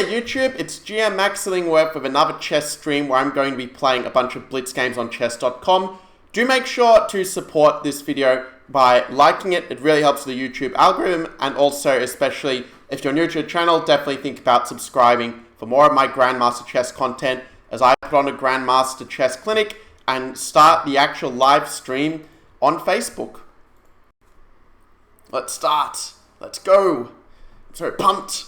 yeah, YouTube, it's GM Max Illingworth with another chess stream where I'm going to be playing a bunch of blitz games on chess.com. Do make sure to support this video by liking it. It really helps the YouTube algorithm, and also, especially if you're new to the channel, definitely think about subscribing for more of my Grandmaster chess content as I put on a Grandmaster chess clinic and start the actual live stream on Facebook. Let's start. Let's go. I'm so pumped.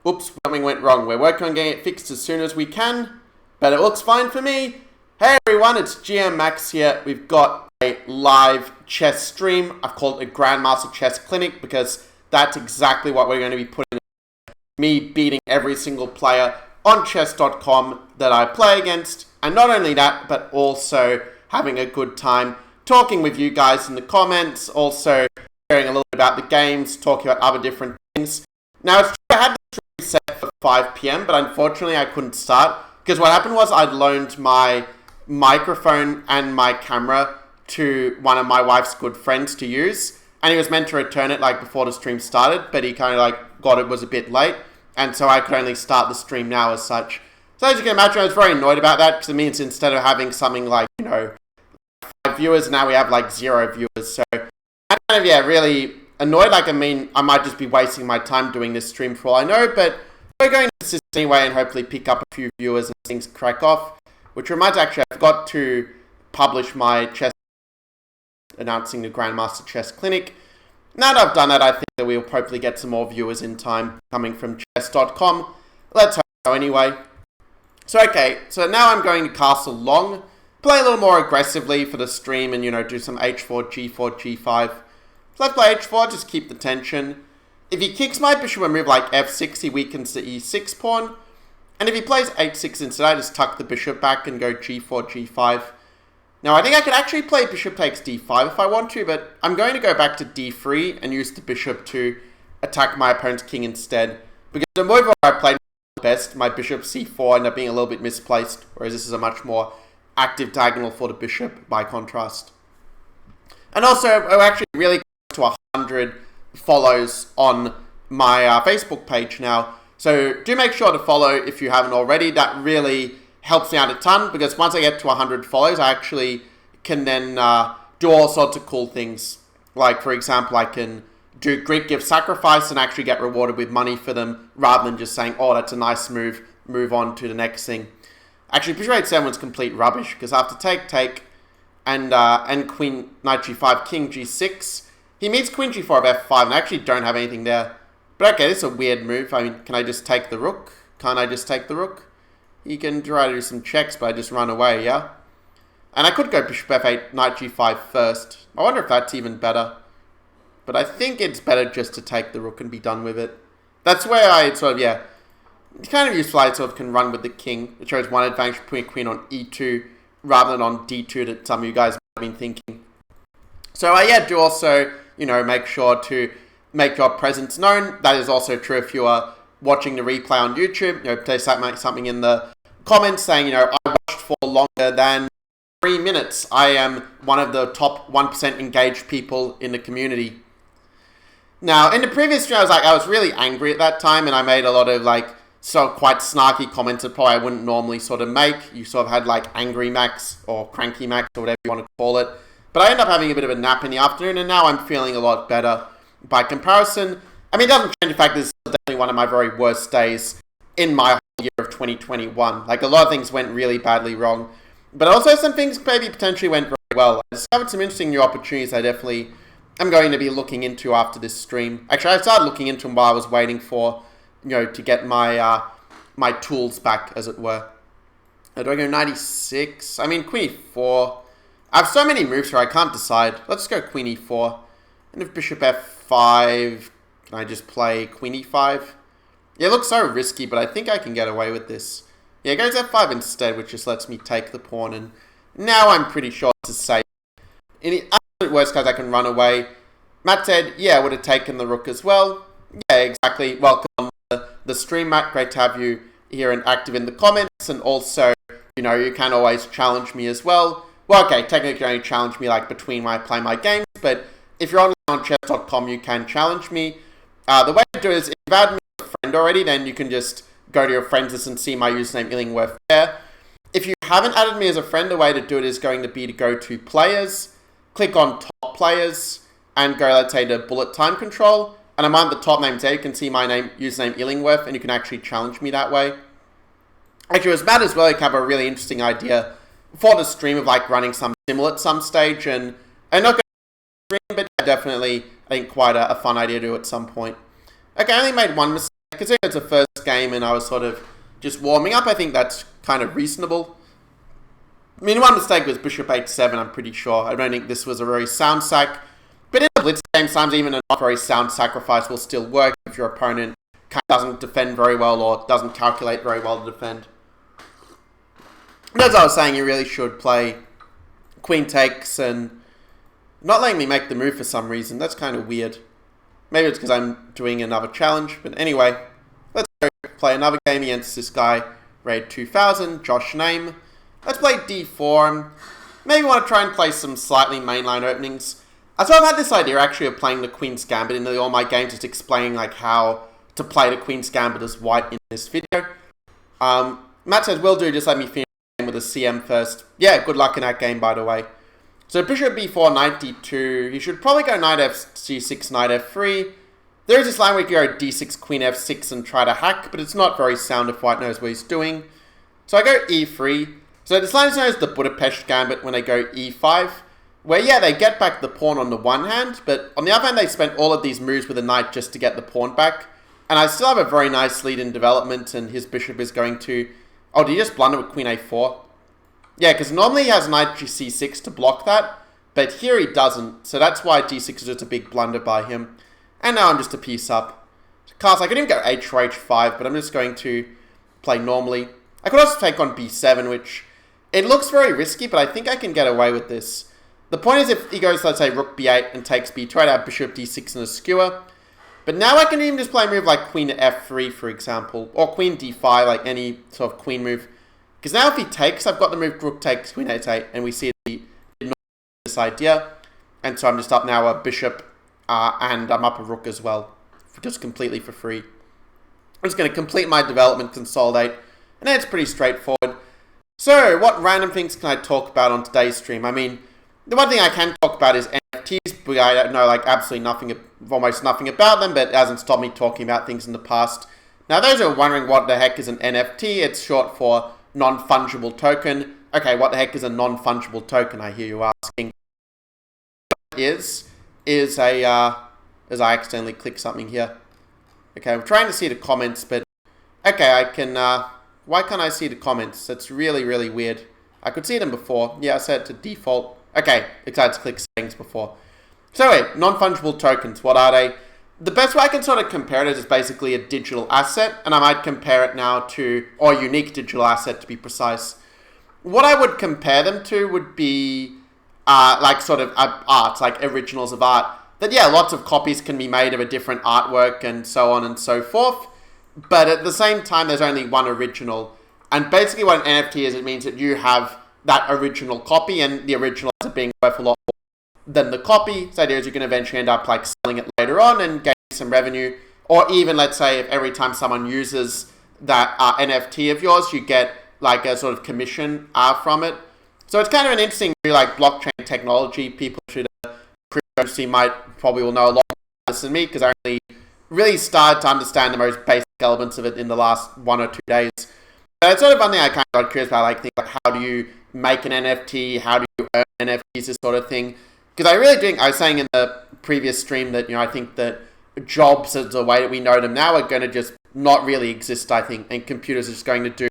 Oops, something went wrong. We're working on getting it fixed as soon as we can, but it looks fine for me. Hey everyone, it's GM Max here. We've got a live chess stream. I've called it a Grandmaster Chess Clinic because that's exactly what we're going to be putting in. Me beating every single player on chess.com that I play against. And not only that, but also having a good time talking with you guys in the comments. Also sharing a little bit about the games, talking about other different things. Now, it's true I had the stream set for 5 PM, but unfortunately I couldn't start. Because what happened was I'd loaned my microphone and my camera to one of my wife's good friends to use. And he was meant to return it like before the stream started, but he kind of like got it was a bit late. And so I could only start the stream now as such. So as you can imagine, I was very annoyed about that because it means instead of having something like, 5 viewers, now we have like 0 viewers. So I'm kind of, really annoyed. Like, I mean, I might just be wasting my time doing this stream for all I know, but we're going to assist anyway and hopefully pick up a few viewers as things crack off. Which reminds, actually, I forgot to publish my chess announcing the Grandmaster Chess Clinic. Now that I've done that, I think that we'll hopefully get some more viewers in time coming from chess.com. Let's hope so anyway. So, okay, so now I'm going to castle long, play a little more aggressively for the stream and, do some h4, g4, g5. So let's play h4, just keep the tension. If he kicks my bishop and move like f6, he weakens the e6 pawn. And if he plays h6 instead, I just tuck the bishop back and go g4, g5. Now, I think I could actually play bishop takes d5 if I want to, but I'm going to go back to d3 and use the bishop to attack my opponent's king instead. Because the move I played best, my bishop c4 ended up being a little bit misplaced, whereas this is a much more active diagonal for the bishop by contrast. And also, we're actually really close to 100 follows on my Facebook page now. So do make sure to follow if you haven't already. That really helps me out a ton because once I get to 100 follows, I actually can then do all sorts of cool things. Like, for example, I can do Greek gift sacrifice and actually get rewarded with money for them rather than just saying, oh, that's a nice move, move on to the next thing. Actually, bishop h7 was complete rubbish because after take, and queen, knight g5, king g6, he meets queen g4 of f5 and I actually don't have anything there. But okay, this is a weird move. I mean, can I just take the rook? Can't I just take the rook? You can try to do some checks, but I just run away, yeah? And I could go bishop f8, knight g5 first. I wonder if that's even better. But I think it's better just to take the rook and be done with it. That's where I sort of, it's kind of useful I sort of can run with the king. It shows one advantage putting queen on e2 rather than on d2 that some of you guys might have been thinking. So do also, make sure to make your presence known. That is also true if you are watching the replay on YouTube. Please make something in the comments saying, I watched for longer than 3 minutes. I am one of the top 1% engaged people in the community. Now, in the previous stream, I was really angry at that time, and I made a lot of quite snarky comments that probably I wouldn't normally sort of make. You sort of had Angry Max or Cranky Max or whatever you want to call it. But I ended up having a bit of a nap in the afternoon, and now I'm feeling a lot better. By comparison, I mean, it doesn't change the fact this is definitely one of my very worst days in my whole year of 2021. A lot of things went really badly wrong, but also some things maybe potentially went very well. I discovered some interesting new opportunities I definitely am going to be looking into after this stream. Actually, I started looking into them while I was waiting for, to get my my tools back, as it were. Do I go 96? I mean, queen e4. I have so many moves here, I can't decide. Let's go queen e4. And if bishop f5, can I just play queen e5? Yeah, it looks so risky, but I think I can get away with this. Yeah, it goes f5 instead, which just lets me take the pawn, and now I'm pretty sure it's safe. In the absolute worst case, I can run away. Matt said, yeah, I would have taken the rook as well. Yeah, exactly. Welcome on the stream, Matt. Great to have you here and active in the comments, and also, you can always challenge me as well. Well, okay, technically you can only challenge me between when I play my games, but if you're on chess.com, you can challenge me. The way do is, if you've added me as a friend already, then you can just go to your friends list and see my username Illingworth there. If you haven't added me as a friend, the way to do it is going to be to go to Players, click on Top Players, and go, let's say, to Bullet Time Control. And I'm on the top names there. You can see my name, username Illingworth, and you can actually challenge me that way. Actually, it was Matt as well. You can have a really interesting idea for the stream of like running some simul at some stage, and not going to stream, but definitely I think quite a fun idea to do at some point. Okay, I only made one mistake. Considering it's a first game and I was sort of just warming up, I think that's kind of reasonable. I mean, one mistake was Bishop H7, I'm pretty sure. I don't think this was a very sound sack. But in a blitz game, sometimes even a not very sound sacrifice will still work if your opponent doesn't defend very well or doesn't calculate very well to defend. And as I was saying, you really should play Queen takes and not letting me make the move for some reason. That's kind of weird. Maybe it's because I'm doing another challenge. But anyway, let's go play another game against this guy, Raid 2000, Josh Name. Let's play D4. Maybe want to try and play some slightly mainline openings. So I've had this idea actually of playing the Queen's Gambit in all my games, just explaining like how to play the Queen's Gambit as white in this video. Matt says, will do, just let me finish the game with a CM first. Yeah, good luck in that game, by the way. So Bishop B4, Knight D2. He should probably go Knight F6, Knight F3. There is this line where you can go D6, Queen F6 and try to hack, but it's not very sound if white knows what he's doing. So I go E3. So this line is known as the Budapest Gambit when they go E5. Where, yeah, they get back the pawn on the one hand, but on the other hand, they spent all of these moves with a knight just to get the pawn back. And I still have a very nice lead in development, and his bishop is going to... Oh, did he just blunder with Queen A4? Yeah, because normally he has knight C6 to block that, but here he doesn't. So that's why D6 is just a big blunder by him. And now I'm just a piece up. Cast, I could even go H4, H5, but I'm just going to play normally. I could also take on B7, which... It looks very risky, but I think I can get away with this. The point is if he goes, let's say, Rook B8 and takes B2, I'd have Bishop D6 and a skewer. But now I can even just play a move like Queen F3, for example, or Queen D5, like any sort of queen move. Because now if he takes, I've got the move Rook takes, Queen H8, and we see the this idea. And so I'm just up now a Bishop, and I'm up a Rook as well, just completely for free. I'm just going to complete my development, consolidate, and then it's pretty straightforward. So, what random things can I talk about on today's stream? I mean... The one thing I can talk about is NFTs, but I don't know like absolutely nothing, almost nothing about them, but it hasn't stopped me talking about things in the past. Now, those who are wondering what the heck is an NFT, it's short for non-fungible token. Okay, what the heck is a non-fungible token, I hear you asking. What it is a, as I accidentally click something here. Okay, I'm trying to see the comments, but, okay, I can, why can't I see the comments? That's really, really weird. I could see them before. Yeah, I set it to default. Okay, excited to click settings before. So wait, non-fungible tokens, what are they? The best way I can sort of compare it is basically a digital asset, and I might compare it now to, or a unique digital asset to be precise. What I would compare them to would be like sort of art, like originals of art. That yeah, lots of copies can be made of a different artwork and so on and so forth, but at the same time there's only one original. And basically what an NFT is, it means that you have that original copy, and the original ends up being worth a lot more than the copy. So the idea is you can eventually end up like selling it later on and getting some revenue. Or even, let's say, if every time someone uses that NFT of yours, you get like a sort of commission from it. So it's kind of an interesting like blockchain technology. People should cryptocurrency might probably will know a lot more than me, because I only really started to understand the most basic elements of it in the last 1 or 2 days. But it's sort of one thing I kind of got curious about, like things like how do you make an NFT, how do you earn NFTs, this sort of thing. Because I really think, I was saying in the previous stream that, I think that jobs as the way that we know them now are going to just not really exist, I think, and computers are just going to do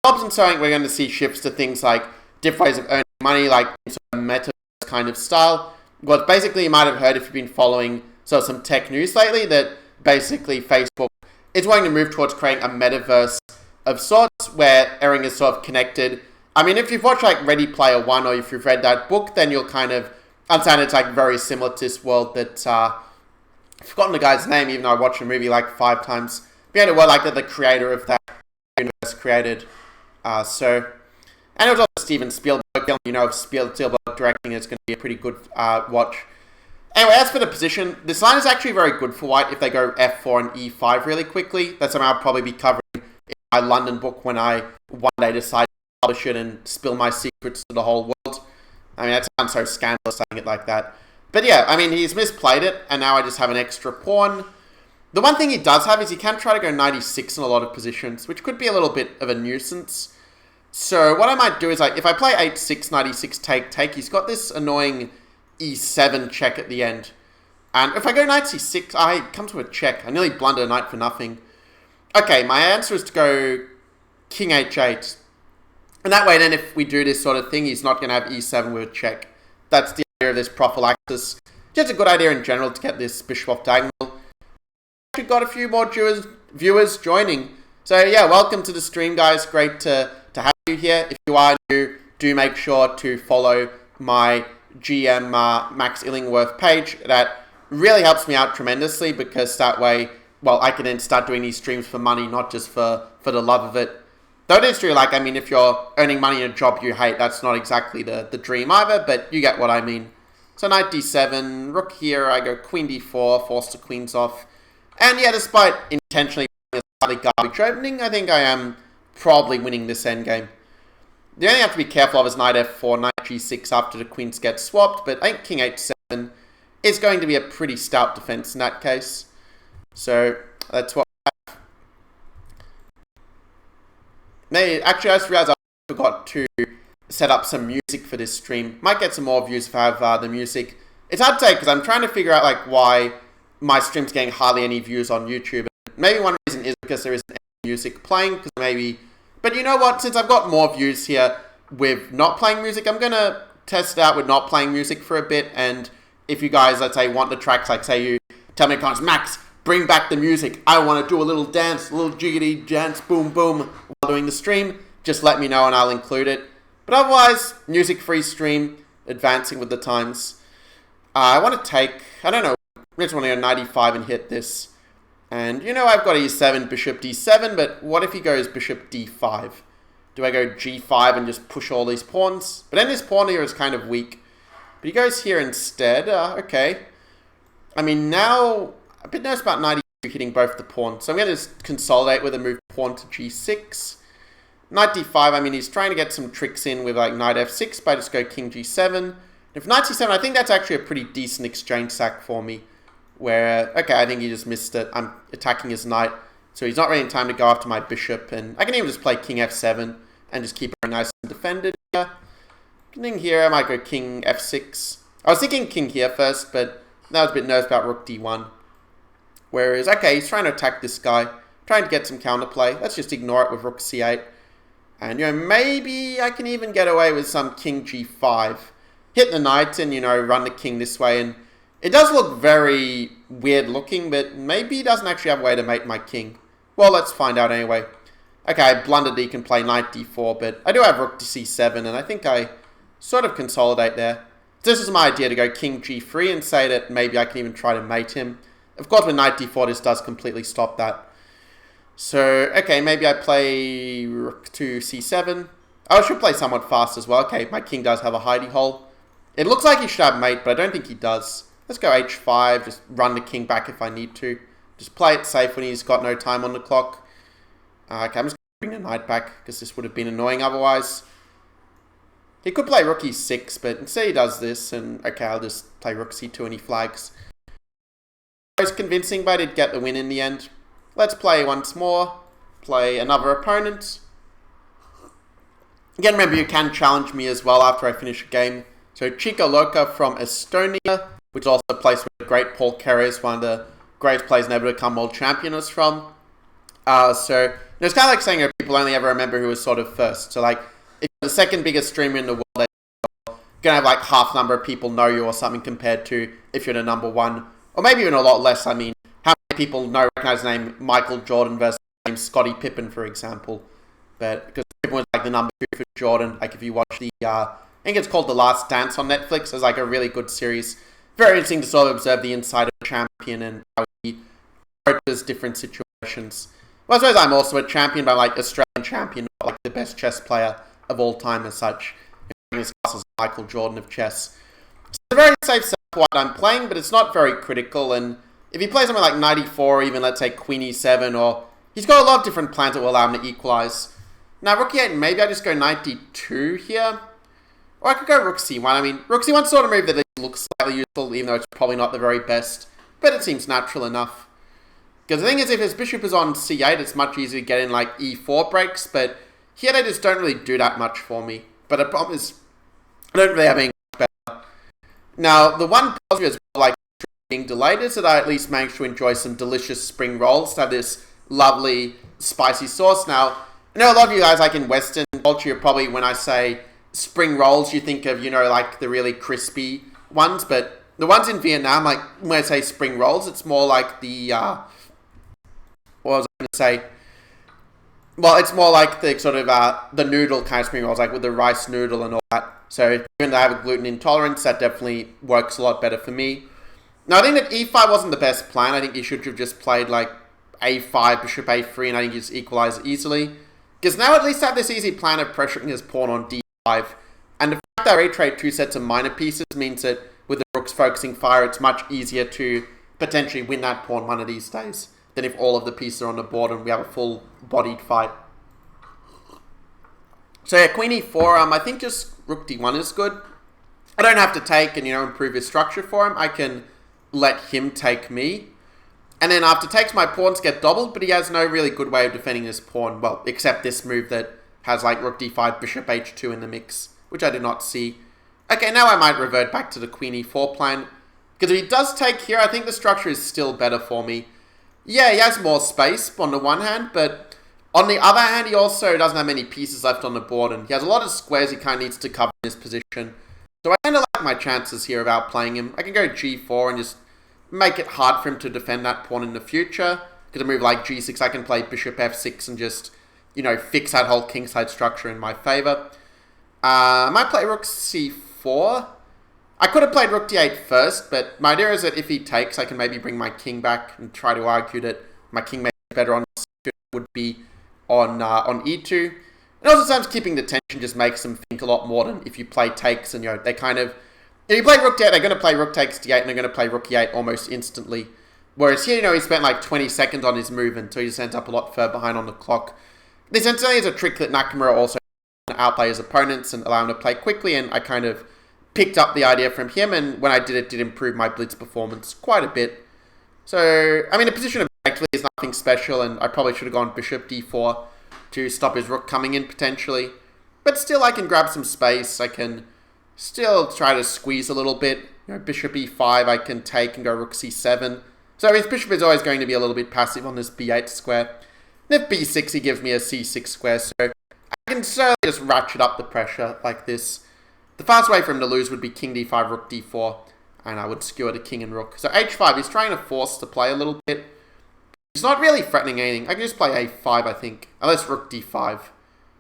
jobs, and so I think we're going to see shifts to things like different ways of earning money, like sort of metaverse kind of style. Well, basically you might have heard if you've been following sort of some tech news lately that basically Facebook is wanting to move towards creating a metaverse of sorts where everything is sort of connected. I mean, if you've watched like Ready Player One, or if you've read that book, then you'll kind of understand it's like very similar to this world that, I've forgotten the guy's name, even though I watched the movie like 5 times. But yeah, well, like the creator of that universe created. And it was also Steven Spielberg, if Spielberg directing, it's going to be a pretty good watch. Anyway, as for the position, this line is actually very good for white if they go f4 and e5 really quickly. That's something I'll probably be covering in my London book when I one day decide to publish it and spill my secrets to the whole world. I mean, that sounds so scandalous saying it like that. But yeah, I mean, he's misplayed it, and now I just have an extra pawn. The one thing he does have is he can try to go 96 in a lot of positions, which could be a little bit of a nuisance. So what I might do is, like, if I play 8-6, 96, take, he's got this annoying e7 check at the end. And if I go knight c6, I come to a check. I nearly blunder a knight for nothing. Okay, my answer is to go king h8. And that way then, if we do this sort of thing, he's not going to have e7 with a check. That's the idea of this prophylaxis. Just a good idea in general to get this bishop off diagonal. We've got a few more viewers joining. So yeah, welcome to the stream, guys. Great to have you here. If you are new, do make sure to follow my GM Max Illingworth page. That really helps me out tremendously, because that way, well, I can then start doing these streams for money, not just for the love of it. Though it is true, like, I mean, if you're earning money in a job you hate, that's not exactly the dream either, but you get what I mean. So knight d7, rook here, I go queen d4, force the queens off. And yeah, despite intentionally playing a slightly garbage opening, I think I am probably winning this endgame. The only thing I have to be careful of is knight f4, knight g6 after the queens get swapped, but I think king h7 is going to be a pretty stout defense in that case. So that's what I have. Actually, I just realized I forgot to set up some music for this stream. Might get some more views if I have the music. It's hard to say because I'm trying to figure out, like, why my stream's getting hardly any views on YouTube. Maybe one reason is because there isn't any music playing, because maybe... But you know what? Since I've got more views here with not playing music, I'm going to test it out with not playing music for a bit. And if you guys, let's say, want the tracks, like, say you tell me in comments, Max, bring back the music. I want to do a little dance, a little jiggity dance, boom, boom, while doing the stream. Just let me know and I'll include it. But otherwise, music-free stream, advancing with the times. I want to take, I don't know, I just want to go 95 and hit this. And you know I've got e7, bishop d7, but what if he goes bishop d5? Do I go g5 and just push all these pawns? But then this pawn here is kind of weak. But he goes here instead. Okay. I mean, now, a bit nervous about 92 hitting both the pawns. So I'm going to just consolidate with a move pawn to g6. Knight d5, I mean, he's trying to get some tricks in with, like, knight f6, but I just go king g7. If knight c7, I think that's actually a pretty decent exchange sack for me. Where, okay, I think he just missed it. I'm attacking his knight, so he's not really in time to go after my bishop. And I can even just play king f7 and just keep it nice and defended here. King here, I might go king f6. I was thinking king here first, but I was a bit nervous about rook d1. Whereas, okay, he's trying to attack this guy, trying to get some counterplay. Let's just ignore it with rook c8. And, you know, maybe I can even get away with some king g5. Hit the knight and, you know, run the king this way. And it does look very weird looking, but maybe he doesn't actually have a way to mate my king. Well, let's find out anyway. Okay, I blundered he can play knight d4, but I do have rook to c7, and I think I sort of consolidate there. This is my idea, to go king g3 and say that maybe I can even try to mate him. Of course, with knight d4, this does completely stop that. So, okay, maybe I play rook to c7. Oh, I should play somewhat fast as well. Okay, my king does have a hidey hole. It looks like he should have mate, but I don't think he does. Let's go h5, just run the king back if I need to. Just play it safe when he's got no time on the clock. Okay, I'm just going to bring the knight back, because this would have been annoying otherwise. He could play rook e6, but instead he does this, and okay, I'll just play rook c2 and he flags. It was convincing, but I did get the win in the end. Let's play once more. Play another opponent. Again, remember, you can challenge me as well after I finish a game. So Chico Loca from Estonia, which is also a place where the great Paul Kerr is, one of the greatest players never to become world champion, is from. So it's kind of like saying that people only ever remember who was sort of first. So like, if you're the second biggest streamer in the world, you're going to have like half the number of people know you or something compared to if you're the number one. Or maybe even a lot less. I mean, how many people recognize the name Michael Jordan versus the name Scottie Pippen, for example? But because Pippen was like the number 2 for Jordan. Like if you watch the, I think it's called The Last Dance on Netflix. It's like a really good series. Very interesting to sort of observe the inside of a champion and how he approaches different situations. Well, I suppose I'm also a champion, but like Australian champion, not like the best chess player of all time as such. In this class is Michael Jordan of chess. It's a very safe set for what I'm playing, but it's not very critical, and if he plays something like 94, or even let's say Queen E7, or he's got a lot of different plans that will allow him to equalize. Now, Rook E8, maybe I just go 92 here. Or I could go Rook C1. I mean, Rook C1 sort of move that looks slightly useful, even though it's probably not the very best. But it seems natural enough. Because the thing is, if his bishop is on C8, it's much easier to get in like E4 breaks. But here they just don't really do that much for me. But the problem is, I don't really have anything better. Now, the one positive is like being delayed is that I at least managed to enjoy some delicious spring rolls to have this lovely spicy sauce. Now, I know a lot of you guys, like in Western culture, you're probably, when I say spring rolls, you think of, you know, like the really crispy ones, but the ones in Vietnam, like when I say spring rolls, it's more like the, what was I going to say? Well, it's more like the sort of, the noodle kind of spring rolls, like with the rice noodle and all that. So, even though I have a gluten intolerance, that definitely works a lot better for me. Now, I think that E5 wasn't the best plan. I think you should have just played like A5, Bishop A3, and I think you just equalize it easily. Because now at least I have this easy plan of pressuring his pawn on D5. And the fact that I trade two sets of minor pieces means that with the rooks focusing fire, it's much easier to potentially win that pawn one of these days than if all of the pieces are on the board and we have a full-bodied fight. So yeah, Queen E4, I think just Rook D1 is good. I don't have to take and, you know, improve his structure for him. I can let him take me. And then after takes, my pawns get doubled, but he has no really good way of defending this pawn. Well, except this move that has like Rook D5, Bishop H2 in the mix, which I did not see. Okay, now I might revert back to the Queen E4 plan. Because if he does take here, I think the structure is still better for me. Yeah, he has more space on the one hand, but on the other hand, he also doesn't have many pieces left on the board, and he has a lot of squares he kind of needs to cover in this position. So I kind of like my chances here of outplaying him. I can go G4 and just make it hard for him to defend that pawn in the future. Because a move like G6, I can play Bishop F6 and just, you know, fix that whole kingside structure in my favor. I might play Rook C4. I could have played Rook D8 first, but my idea is that if he takes, I can maybe bring my king back and try to argue that my king may be better on C2 would be on E2. And also sometimes keeping the tension just makes them think a lot more than if you play takes and, you know, they kind of... If you play Rook D8, they're going to play Rook takes D8 and they're going to play Rook E8 almost instantly. Whereas here, you know, he spent like 20 seconds on his move until he just ends up a lot further behind on the clock. This incidentally is a trick that Nakamura also outplay his opponents and allow him to play quickly, and I kind of picked up the idea from him, and when I did it, did improve my blitz performance quite a bit. So, I mean, the position objectively is nothing special, and I probably should have gone Bishop D4 to stop his rook coming in potentially. But still, I can grab some space. I can still try to squeeze a little bit. You know, Bishop E5, I can take and go Rook C7. So his bishop is always going to be a little bit passive on this B8 square. And if B6, he gives me a C6 square, so I can certainly just ratchet up the pressure like this. The fast way for him to lose would be King D5, Rook D4, and I would skewer the King and Rook. So H5, he's trying to force to play a little bit. He's not really threatening anything. I can just play A5, I think. Unless Rook D5.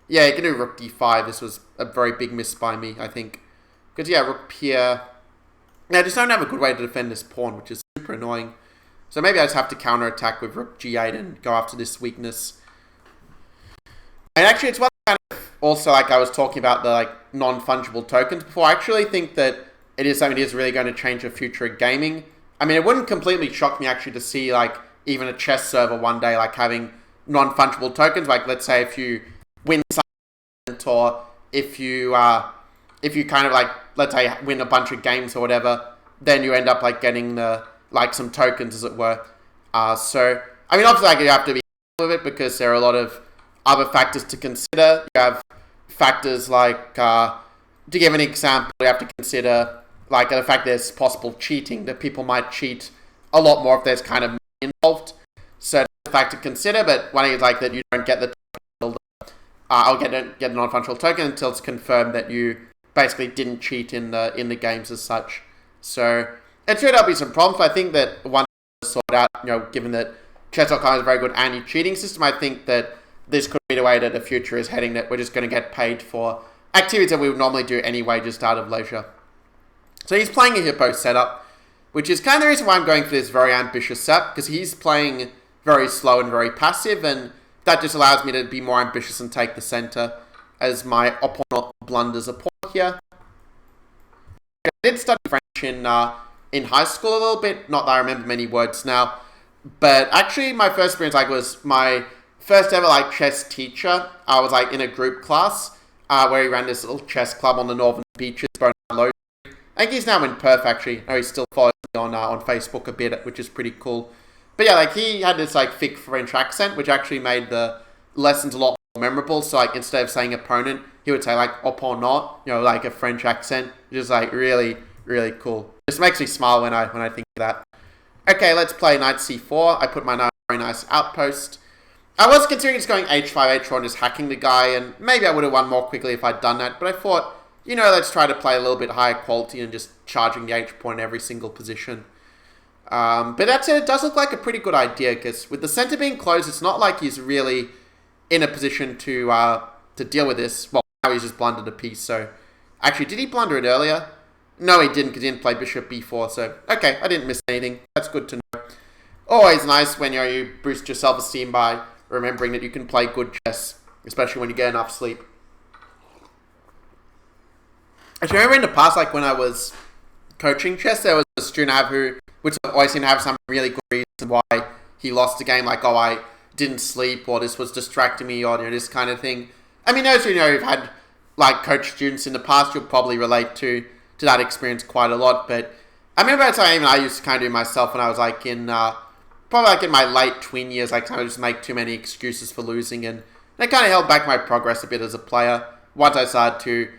Yeah, you can do Rook D5. This was a very big miss by me, I think. Because, yeah, Rook here. Yeah, I just don't have a good way to defend this pawn, which is super annoying. So maybe I just have to counterattack with Rook G8 and go after this weakness. And actually, it's one kind of also like I was talking about the like non-fungible tokens before. I actually think that it is something that is really going to change the future of gaming. I mean, it wouldn't completely shock me actually to see like even a chess server one day like having non-fungible tokens. Like let's say if you win something, or if you kind of like let's say win a bunch of games or whatever, then you end up like getting the like some tokens, as it were. So, I mean, obviously, like, you have to be careful with it because there are a lot of other factors to consider. You have factors like, to give an example, you have to consider, like, the fact there's possible cheating, that people might cheat a lot more if there's kind of money involved. So, that's a fact to consider, but one is like that you don't get the token, I'll get a non-fungible token until it's confirmed that you basically didn't cheat in the games as such. So, it's sure there'll be some problems, but I think that once it's sorted out, you know, given that Chess.com has a very good anti-cheating system, I think that this could be the way that the future is heading, that we're just going to get paid for activities that we would normally do anyway, just out of leisure. So he's playing a hippo setup, which is kind of the reason why I'm going for this very ambitious setup, because he's playing very slow and very passive, and that just allows me to be more ambitious and take the center as my opponent blunders a pawn here. did study French in high school a little bit. Not that I remember many words now. But actually, my first experience was my first ever chess teacher. I was in a group class where he ran this little chess club on the northern beaches. I think he's now in Perth actually. No, he still follows me on Facebook a bit, which is pretty cool. But yeah, he had this thick French accent, which actually made the lessons a lot more memorable. So instead of saying opponent, he would say opponent, a French accent, which is really, really cool. It just makes me smile when I think of that. Okay, let's play knight c4. I put my knight on a very nice outpost. I was considering just going h5, h4 and just hacking the guy, and maybe I would have won more quickly if I'd done that, but I thought, let's try to play a little bit higher quality and just charging the h pawn in every single position. But that said, it does look like a pretty good idea, because with the center being closed, it's not like he's really in a position to deal with this. Well, now he's just blundered a piece, so... Actually, did he blunder it earlier? No, he didn't, because he didn't play bishop b4, so... Okay, I didn't miss anything. That's good to know. Always nice when you boost your self-esteem by remembering that you can play good chess, especially when you get enough sleep. Actually, I remember in the past, when I was coaching chess, there was a student I have who would always seem to have some really good reason why he lost the game, I didn't sleep, or this was distracting me, or this kind of thing. I mean, those who've had coach students in the past, you'll probably relate to that experience quite a lot. But I remember that's something I used to kind of do myself when I was in probably in my late tween years. I kind of just make too many excuses for losing, and that kind of held back my progress a bit as a player. Once I started to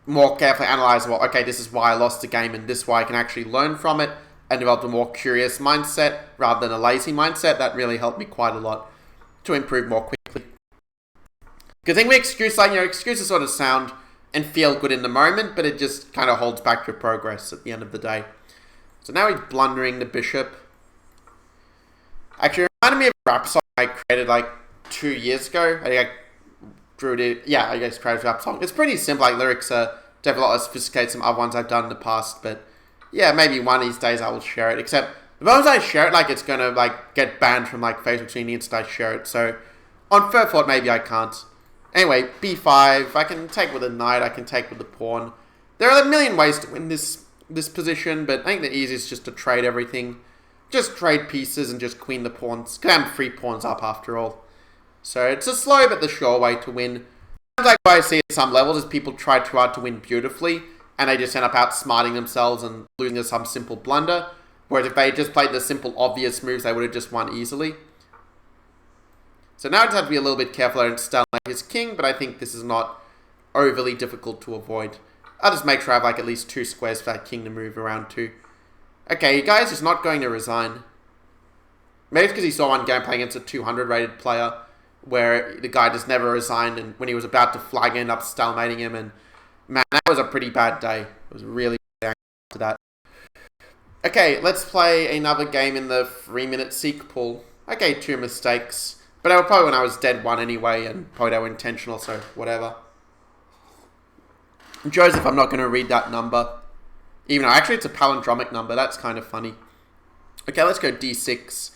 more carefully analyze, well, okay, this is why I lost the game, and this is why I can actually learn from it, and develop a more curious mindset rather than a lazy mindset. That really helped me quite a lot to improve more quickly. Because I think excuses sort of sound and feel good in the moment, but it just kind of holds back your progress at the end of the day. So now he's blundering the bishop. Actually, it reminded me of a rap song I created 2 years ago. I think I drew it. Yeah, I guess created a rap song. It's pretty simple. Lyrics are definitely a lot less sophisticated than some other ones I've done in the past. But yeah, maybe one of these days I will share it. Except the moment I share it, it's gonna get banned from Facebook, so the instant I share it. So on third thought, maybe I can't. Anyway, b5, I can take with a knight, I can take with the pawn. There are a million ways to win this position, but I think the easiest is just to trade everything. Just trade pieces and just queen the pawns, because I'm 3 pawns up after all. So it's a slow but the sure way to win. Sometimes what I see at some levels is people try too hard to win beautifully, and they just end up outsmarting themselves and losing to some simple blunder. Whereas if they just played the simple obvious moves, they would have just won easily. So now I just have to be a little bit careful I don't stalemate his king, but I think this is not overly difficult to avoid. I'll just make sure I have at least 2 squares for that king to move around to. Okay, guys is not going to resign. Maybe it's because he saw one game playing against a 200 rated player where the guy just never resigned, and when he was about to flag, ended up stalemating him, and man, that was a pretty bad day. It was really bad after that. Okay, let's play another game in the 3-minute seek pool. Okay, 2 mistakes. But they were probably when I was dead 1 anyway, and probably they were intentional, so whatever. Joseph, I'm not going to read that number. Even though, actually, it's a palindromic number. That's kind of funny. Okay, let's go d6.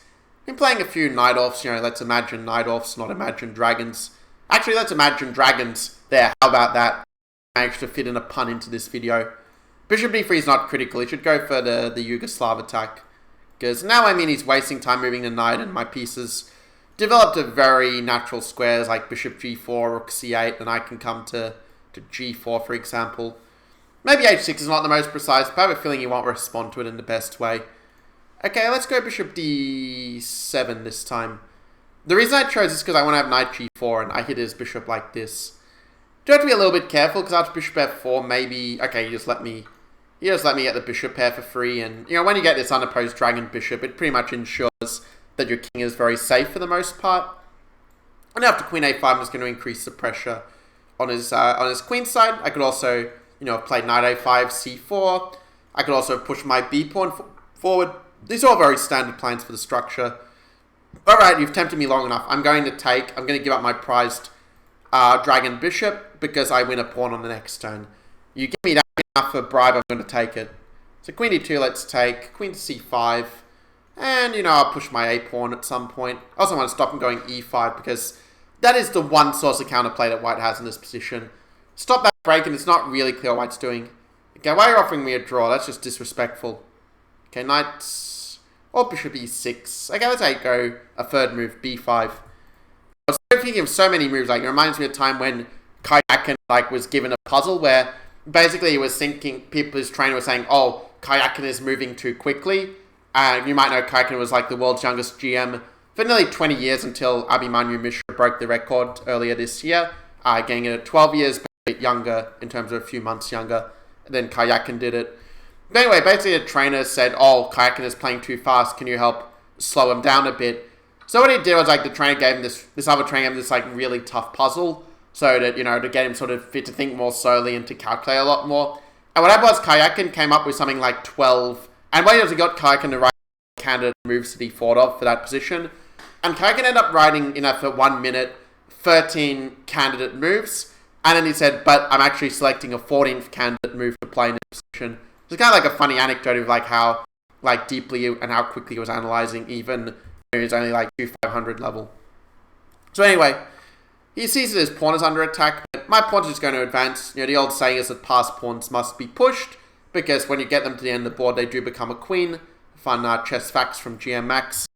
Been playing a few knight-offs. Let's imagine knight-offs, not imagine dragons. Actually, let's imagine dragons. There, how about that? I managed to fit in a pun into this video. Bishop d3 is not critical. He should go for the Yugoslav attack. Because now, he's wasting time moving the knight, and my pieces developed a very natural squares like bishop g4, rook c8, and I can come to g4, for example. Maybe h6 is not the most precise, but I have a feeling you won't respond to it in the best way. Okay, let's go bishop d7 this time. The reason I chose this is because I want to have knight g4, and I hit his bishop like this. Do have to be a little bit careful, because after bishop f4, maybe... Okay, you just let me get the bishop pair for free, and, when you get this unopposed dragon bishop, it pretty much ensures that your king is very safe for the most part. And after queen a5, I'm just going to increase the pressure on his queen side. I could also, play knight a5, c4. I could also push my b pawn forward. These are all very standard plans for the structure. Alright, you've tempted me long enough. I'm going to give up my prized dragon bishop because I win a pawn on the next turn. You give me that enough for a bribe, I'm going to take it. So queen d2, let's take. Queen to c5. And, I'll push my a-pawn at some point. I also want to stop him going e5 because that is the one source of counterplay that white has in this position. Stop that break, and it's not really clear what white's doing. Okay, why are you offering me a draw? That's just disrespectful. Okay, knight or bishop e6. Okay, let's go a third move, b5. I was thinking of so many moves. Like, it reminds me of a time when Kayakin was given a puzzle where basically he was thinking, his trainer was saying, oh, Kayakin is moving too quickly. And you might know Kayakin was the world's youngest GM for nearly 20 years until Abhimanyu Mishra broke the record earlier this year, getting it at 12 years, but a bit younger in terms of a few months younger than Kayakin did it. But anyway, basically the trainer said, oh, Kayakin is playing too fast, can you help slow him down a bit? So what he did was the trainer gave him this other trainer gave him this really tough puzzle, so that, to get him sort of fit to think more slowly and to calculate a lot more. And what happened was Kayakin came up with something like 12, and what he was, he got Kayakin to write candidate moves that he thought of for that position. And Kayakin ended up writing, for 1 minute, 13 candidate moves, and then he said, but I'm actually selecting a 14th candidate move to play in this position. It's kind of a funny anecdote of how deeply and how quickly he was analysing, even when he was only 2500 level. So anyway, he sees that his pawn is under attack, but my pawn's just going to advance. The old saying is that passed pawns must be pushed, because when you get them to the end of the board, they do become a queen. Fun chess facts from GM Max.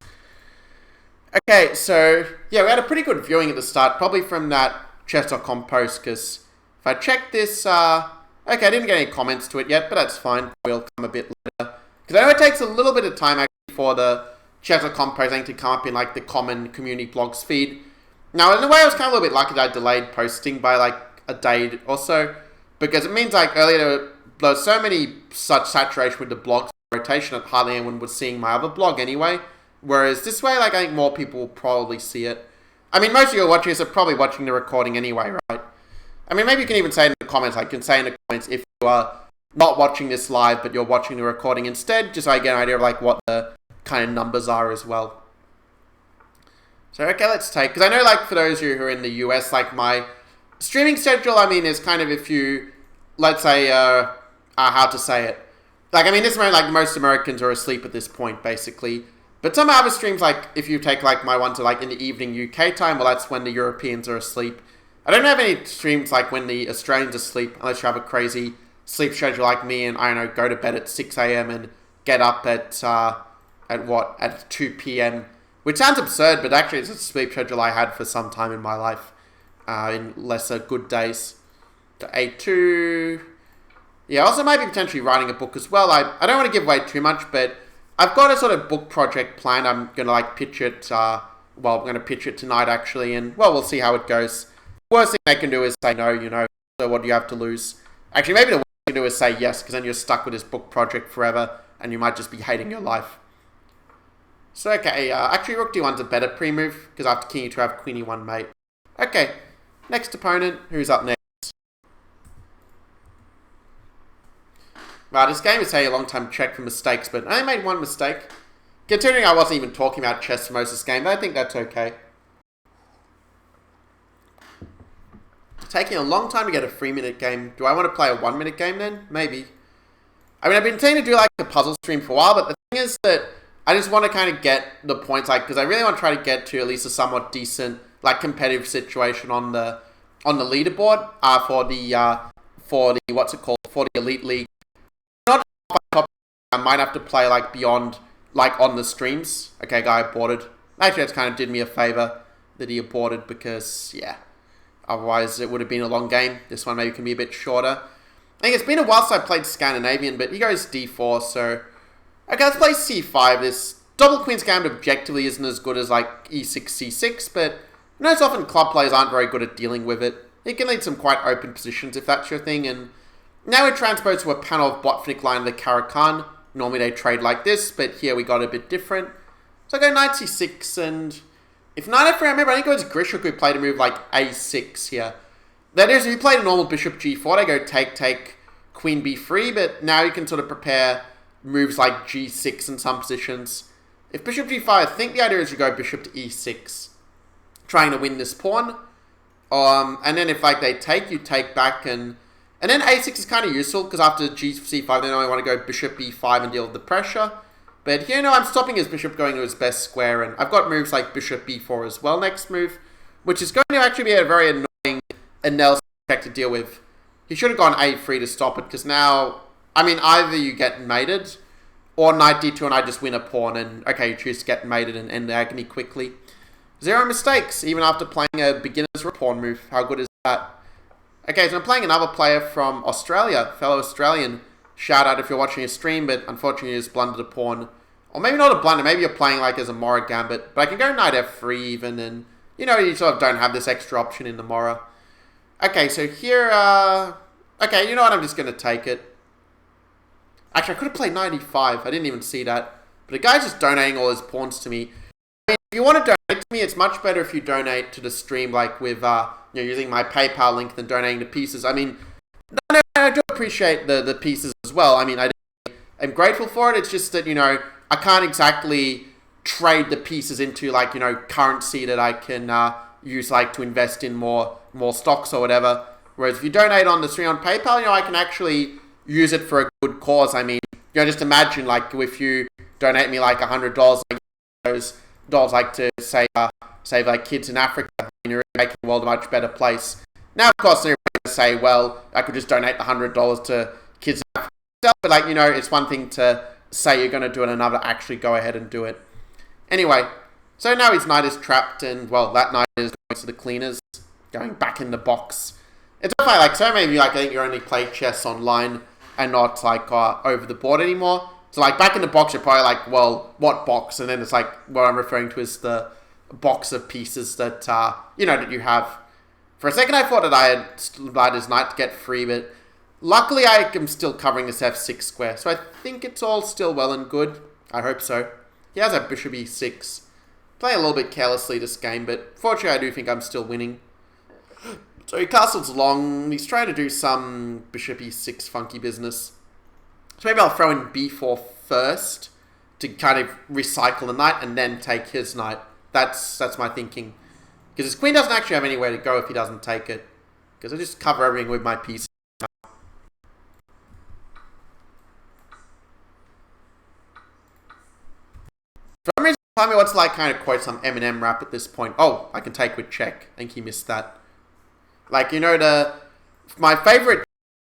Okay, so yeah, we had a pretty good viewing at the start, probably from that chess.com post, because if I check this, okay, I didn't get any comments to it yet, but that's fine. We'll come a bit later. Because I know it takes a little bit of time actually for the chess.com posting to come up in the common community blogs feed. Now, in a way, I was kind of a little bit lucky that I delayed posting by a day or so, because it means earlier there was so many such saturation with the blogs rotation that hardly anyone was seeing my other blog anyway. Whereas this way, I think more people will probably see it. I mean, most of you are watching this are probably watching the recording anyway, right? I mean, maybe you can even say in the comments, you can say in the comments if you are not watching this live, but you're watching the recording instead, just so I get an idea of what the kind of numbers are as well. So, okay, let's take, because I know for those of you who are in the US, my streaming schedule, I mean, is kind of if you, let's say, how to say it. I mean, this moment, most Americans are asleep at this point, basically. But some other streams, if you take, my one to, in the evening UK time, well, that's when the Europeans are asleep. I don't have any streams, when the Australians are asleep, unless you have a crazy sleep schedule like me, and, I don't know, go to bed at 6 a.m. and get up at 2 p.m., which sounds absurd, but actually it's a sleep schedule I had for some time in my life, in lesser good days. To A2... Yeah, also might be potentially writing a book as well. I don't want to give away too much, but I've got a sort of book project planned. I'm going to pitch it, I'm going to pitch it tonight actually, and well, we'll see how it goes. Worst thing they can do is say no, so what do you have to lose? Actually, maybe the worst thing to do is say yes, because then you're stuck with this book project forever, and you might just be hating your life. So, okay, actually Rook D1's a better pre-move, because after King E2 I have Queen E1 mate. Okay, next opponent, who's up next? Right, this game is taking a long time to check for mistakes, but I only made one mistake. Considering I wasn't even talking about chess for most of this game, but I think that's okay. It's taking a long time to get a 3-minute game. Do I want to play a 1-minute game then? Maybe. I mean, I've been intending to do a puzzle stream for a while, but the thing is that I just want to kind of get the points, because I really want to try to get to at least a somewhat decent, competitive situation on the leaderboard, for the what's it called, for the Elite League. I might have to play beyond on the streams. Okay, guy aborted. Actually, that's kind of did me a favor that he aborted, because yeah, otherwise it would have been a long game. This one maybe can be a bit shorter. I think it's been a while since I played Scandinavian, but he goes D4, so okay, let's play C5. This double Queen's Gambit objectively isn't as good as E6, C6, but notice often club players aren't very good at dealing with it. It can lead some quite open positions if that's your thing, and now we're transposed to a panel of Botvinnik line of the Caro-Kann. Normally they trade like this, but here we got a bit different. So I go knight c6, and if knight f3, I remember, I think it was Grishuk who played a move a6 here. That is, if you played a normal bishop g4, they go take, queen b3, but now you can sort of prepare moves like g6 in some positions. If bishop g5, I think the idea is you go bishop to e6, trying to win this pawn. And then if they take, you take back, and then a6 is kind of useful, because after c5, then I want to go bishop b5 and deal with the pressure. But here, no, I'm stopping his bishop going to his best square, and I've got moves like bishop b4 as well next move, which is going to actually be a very annoying Nelson check to deal with. He should have gone a3 to stop it, because now I mean, either you get mated, or knight d2 and I just win a pawn, and okay, you choose to get mated and end the agony quickly. 0 mistakes, even after playing a beginner's pawn move. How good is that? Okay, so I'm playing another player from Australia, fellow Australian. Shout out if you're watching a stream, but unfortunately you just blundered a pawn. Or maybe not a blunder, maybe you're playing like as a Mora Gambit. But I can go knight f3 even, and you know, you sort of don't have this extra option in the Mora. Okay, so here, okay, you know what, I'm just going to take it. Actually, I could have played knight e5, I didn't even see that. But the guy's just donating all his pawns to me. I mean, if you want to donate to me, it's much better if you donate to the stream, like with, you know, using my PayPal link than donating to pieces. I mean, no, I do appreciate the pieces as well. I mean, I'm grateful for it. It's just that, you know, I can't exactly trade the pieces into, like, you know, currency that I can use, like, to invest in more stocks or whatever. Whereas if you donate on the stream on PayPal, you know, I can actually use it for a good cause. I mean, you know, just imagine, like, if you donate me, like, $100, like, those dollars, like, to save, like, kids in Africa, and you're really making the world a much better place. Now, of course, they're going to say, well, I could just donate the $100 to kids in Africa. But, like, you know, it's one thing to say you're going to do it, another actually go ahead and do it. Anyway, so now his knight is trapped, and, well, that knight is going to the cleaners, going back in the box. It's funny, like, so maybe, like, I think you only play chess online and not, like, over the board anymore. So, like, back in the box, you're probably like, well, what box? And then it's like, what I'm referring to is the box of pieces that, you know, that you have. For a second, I thought that I had allowed his knight to get free, but luckily I am still covering this f6 square. So I think it's all still well and good. I hope so. He has a bishop e6. Playing a little bit carelessly this game, but fortunately I do think I'm still winning. So he castles long. He's trying to do some bishop e6 funky business. So maybe I'll throw in b4 first to kind of recycle the knight and then take his knight. That's my thinking. Because his queen doesn't actually have anywhere to go if he doesn't take it. Because I just cover everything with my pieces. For some reason, tell me what's like kind of quote some Eminem rap at this point. Oh, I can take with check. I think he missed that. Like, you know, my favorite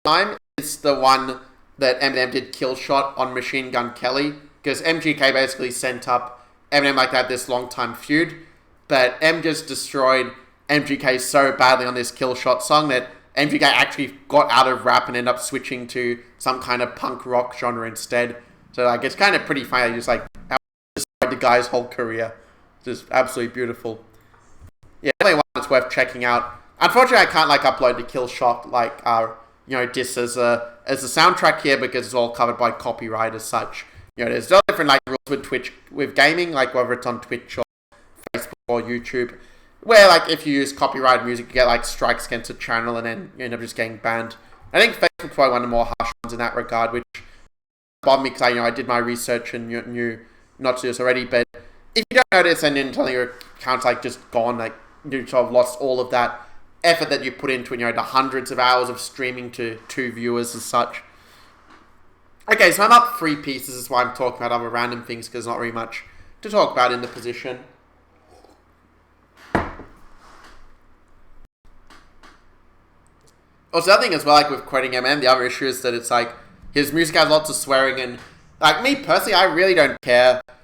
time is the one that Eminem did Kill Shot on Machine Gun Kelly. Because MGK basically sent up Eminem like that, this long time feud. But M just destroyed MGK so badly on this Kill Shot song that MGK actually got out of rap and ended up switching to some kind of punk rock genre instead. So, like, it's kind of pretty funny. Just, like, how he destroyed the guy's whole career. Just absolutely beautiful. Yeah, definitely one that's worth checking out. Unfortunately, I can't, like, upload the Kill Shot, like, you know, disc as a soundtrack here because it's all covered by copyright as such. You know, there's different, like, rules with Twitch, with gaming, like, whether it's on Twitch or Facebook or YouTube, where, like, if you use copyrighted music, you get, like, strikes against a channel and then you end up just getting banned. I think Facebook's probably one of the more harsh ones in that regard, which bothered me because, you know, I did my research and knew not to do this already, but if you don't notice and then tell your account's, like, just gone, like, you sort of lost all of that effort that you put into, you know, the hundreds of hours of streaming to 2 viewers and such. Okay, so I'm up 3 pieces, is why I'm talking about other random things, because there's not really much to talk about in the position. Also, the other thing as well, like with quoting Eminem, the other issue is that it's like, his music has lots of swearing, and like me personally, I really don't care. I'm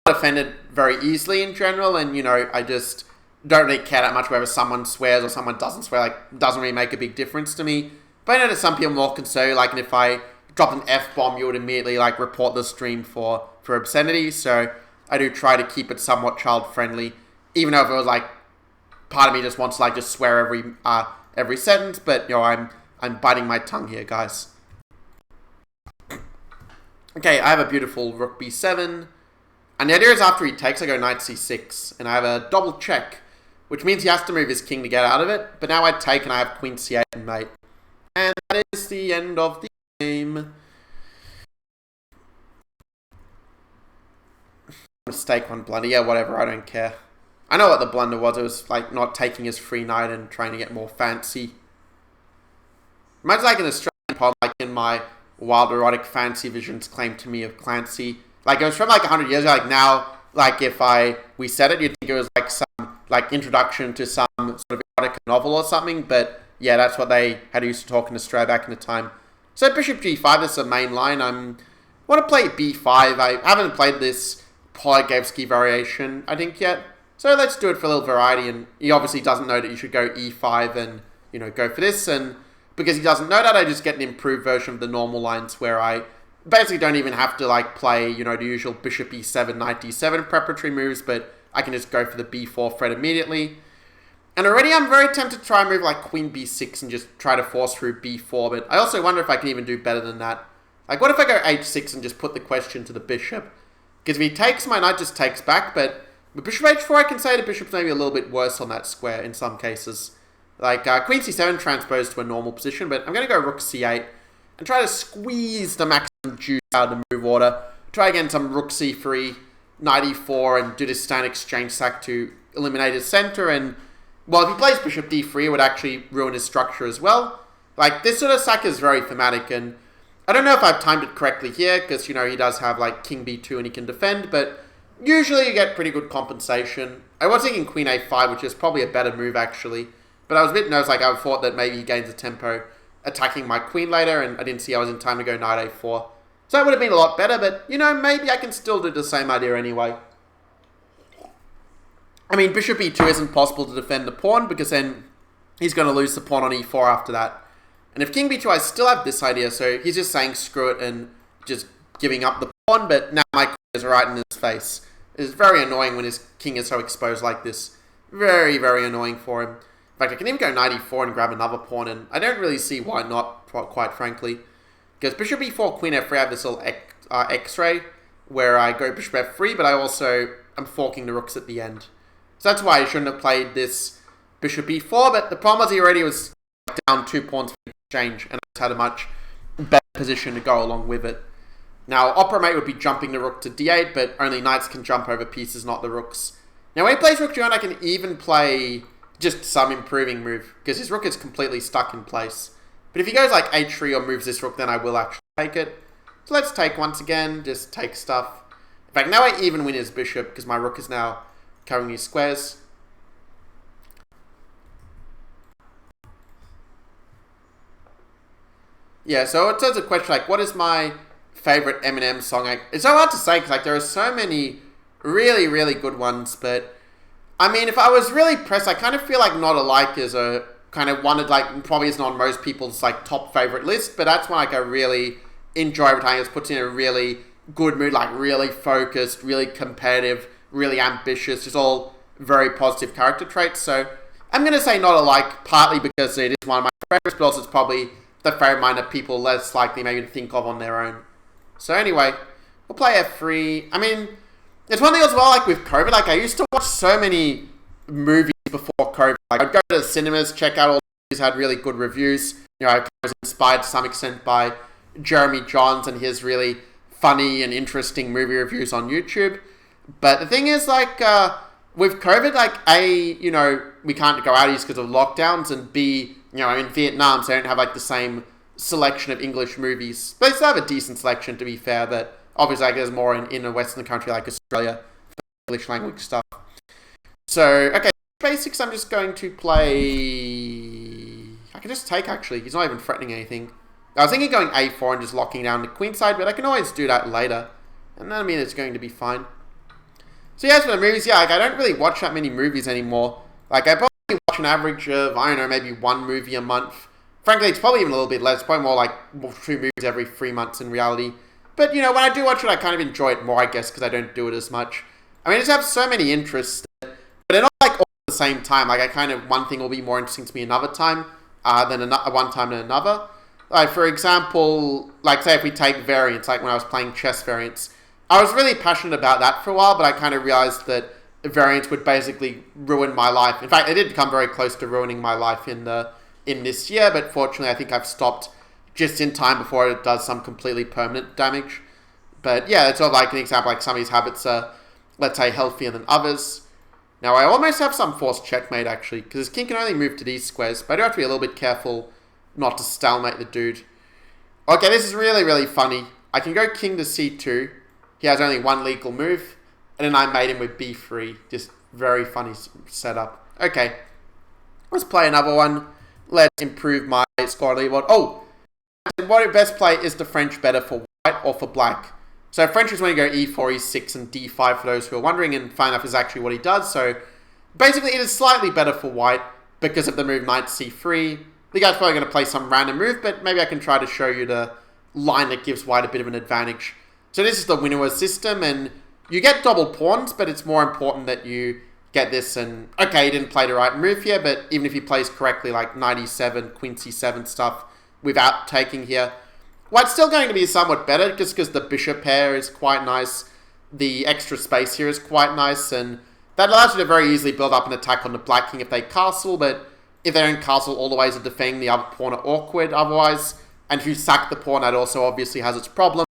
not offended very easily in general, and you know, I just don't really care that much whether someone swears or someone doesn't swear. Like, it doesn't really make a big difference to me. But I know that some people are more concerned, like, and if I dropped an F-bomb, you would immediately, like, report the stream for obscenity. So I do try to keep it somewhat child-friendly, even though if it was, like, part of me just wants to, like, just swear every sentence. But, you know, I'm biting my tongue here, guys. Okay, I have a beautiful rook b7. And the idea is after he takes, I go knight c6. And I have a double check, which means he has to move his king to get out of it. But now I take and I have queen c8 and mate. And that is the end of the game. Mistake, one blunder. Yeah, whatever, I don't care. I know what the blunder was. It was like not taking his free knight and trying to get more fancy. Imagine like an Australian poem, like in my Wild Erotic Fancy Visions claim to me of Clancy. Like, it was from like 100 years ago. Like, now, like, if we said it, you'd think it was like some, like, introduction to some sort of erotic novel or something. But, yeah, that's what they had used to talk in Australia back in the time. So bishop g5 is the main line. I want to play b5. I haven't played this Polagevsky variation, I think, yet. So let's do it for a little variety. And he obviously doesn't know that you should go e5 and, go for this. And because he doesn't know that, I just get an improved version of the normal lines where I basically don't even have to play, the usual bishop e7, knight d7 preparatory moves, but I can just go for the b4 threat immediately. And already I'm very tempted to try and move queen b6 and just try to force through b4, but I also wonder if I can even do better than that. What if I go h6 and just put the question to the bishop? Because if he takes, my knight just takes back, but with bishop h4 I can say the bishop's maybe a little bit worse on that square in some cases. Queen c7 transposed to a normal position, but I'm going to go rook c8 and try to squeeze the maximum juice out of the move order. Try again some rook c3, knight e4, and do this standard exchange sack to eliminate his center. And, well, if he plays bishop d3, it would actually ruin his structure as well. This sort of sack is very thematic, and I don't know if I've timed it correctly here, because, he does have, king b2 and he can defend, but usually you get pretty good compensation. I was thinking queen a5, which is probably a better move, actually. But I was a bit nervous, I thought that maybe he gains a tempo attacking my queen later, and I didn't see I was in time to go knight a4. So that would have been a lot better, but, maybe I can still do the same idea anyway. I mean, bishop e2 isn't possible to defend the pawn, because then he's going to lose the pawn on e4 after that. And if king b2, I still have this idea, so he's just saying screw it and just giving up the pawn, but now my queen is right in his face. It's very annoying when his king is so exposed like this. Very, very annoying for him. In fact, I can even go knight e4 and grab another pawn, and I don't really see why not, quite frankly. Because bishop e4, queen f3, I have this little x-ray, where I go bishop f3, but I also am forking the rooks at the end. So that's why I shouldn't have played this bishop e4, but the problem was he already was down 2 pawns for exchange, and I just had a much better position to go along with it. Now, opera mate would be jumping the rook to d8, but only knights can jump over pieces, not the rooks. Now, when he plays rook g1, I can even play just some improving move, because his rook is completely stuck in place. But if he goes h3 or moves this rook, then I will actually take it. So let's take once again, just take stuff. In fact, now I even win his bishop, because my rook is now covering his squares. Yeah, so in terms of question, what is my favorite Eminem song? It's so hard to say, because there are so many really, really good ones, but I mean, if I was really pressed, I kind of feel Not Alike is a kind of one that probably isn't on most people's top favorite list, but that's one I really enjoy every time. It puts in a really good mood, really focused, really competitive, really ambitious, just all very positive character traits. So I'm going to say Not Alike, partly because it is one of my favorites, but also it's probably the favorite mine that people less likely maybe to think of on their own. So anyway, we'll play f3. I mean, it's one thing as well, with COVID, I used to watch so many movies before COVID. I'd go to the cinemas, check out all the movies, had really good reviews. I was inspired to some extent by Jeremy Johns and his really funny and interesting movie reviews on YouTube. But the thing is, with COVID, A, we can't go out east because of lockdowns, and B, I'm in Vietnam, so I don't have, the same selection of English movies. But they still have a decent selection, to be fair, but obviously, there's more in a Western country like Australia for English language stuff. So, okay, basics, I'm just going to play... I can just take, actually. He's not even threatening anything. I was thinking going a4 and just locking down the queen side, but I can always do that later. And I mean, it's going to be fine. So, yeah, as for the movies, I don't really watch that many movies anymore. I probably watch an average of, I don't know, maybe one movie a month. Frankly, it's probably even a little bit less. It's probably more 2 movies every 3 months in reality. But, when I do watch it, I kind of enjoy it more, I guess, because I don't do it as much. I mean, I just have so many interests, but they're not, all at the same time. I kind of, one thing will be more interesting to me another time, than one time than another. For example, say if we take variants, when I was playing chess variants, I was really passionate about that for a while, but I kind of realized that variants would basically ruin my life. In fact, it did come very close to ruining my life in this year, but fortunately, I think I've stopped just in time before it does some completely permanent damage. But yeah, it's sort of an example, some of these habits are, let's say, healthier than others. Now, I almost have some forced checkmate, actually, because his king can only move to these squares, but I do have to be a little bit careful not to stalemate the dude. Okay, this is really, really funny. I can go king to c2. He has only one legal move, and then I made him with b3. Just very funny setup. Okay, let's play another one. Let's improve my score leaderboard. Oh! what best play is the French better for white or for black? So French is when you go e4, e6, and d5 for those who are wondering, and funny enough is actually what he does. So basically it is slightly better for white because of the move knight c3. The guy's probably going to play some random move, but maybe I can try to show you the line that gives white a bit of an advantage. So this is the winner system, and you get double pawns, but it's more important that you get this. And okay, he didn't play the right move here, but even if he plays correctly, like knight e7, queen c7 stuff, without taking here, white's still going to be somewhat better, just because the bishop pair is quite nice. The extra space here is quite nice, and that allows you to very easily build up an attack on the black king if they castle, but if they don't castle, all the ways of defending the other pawn are awkward otherwise. And if you sack the pawn, that also obviously has its problems.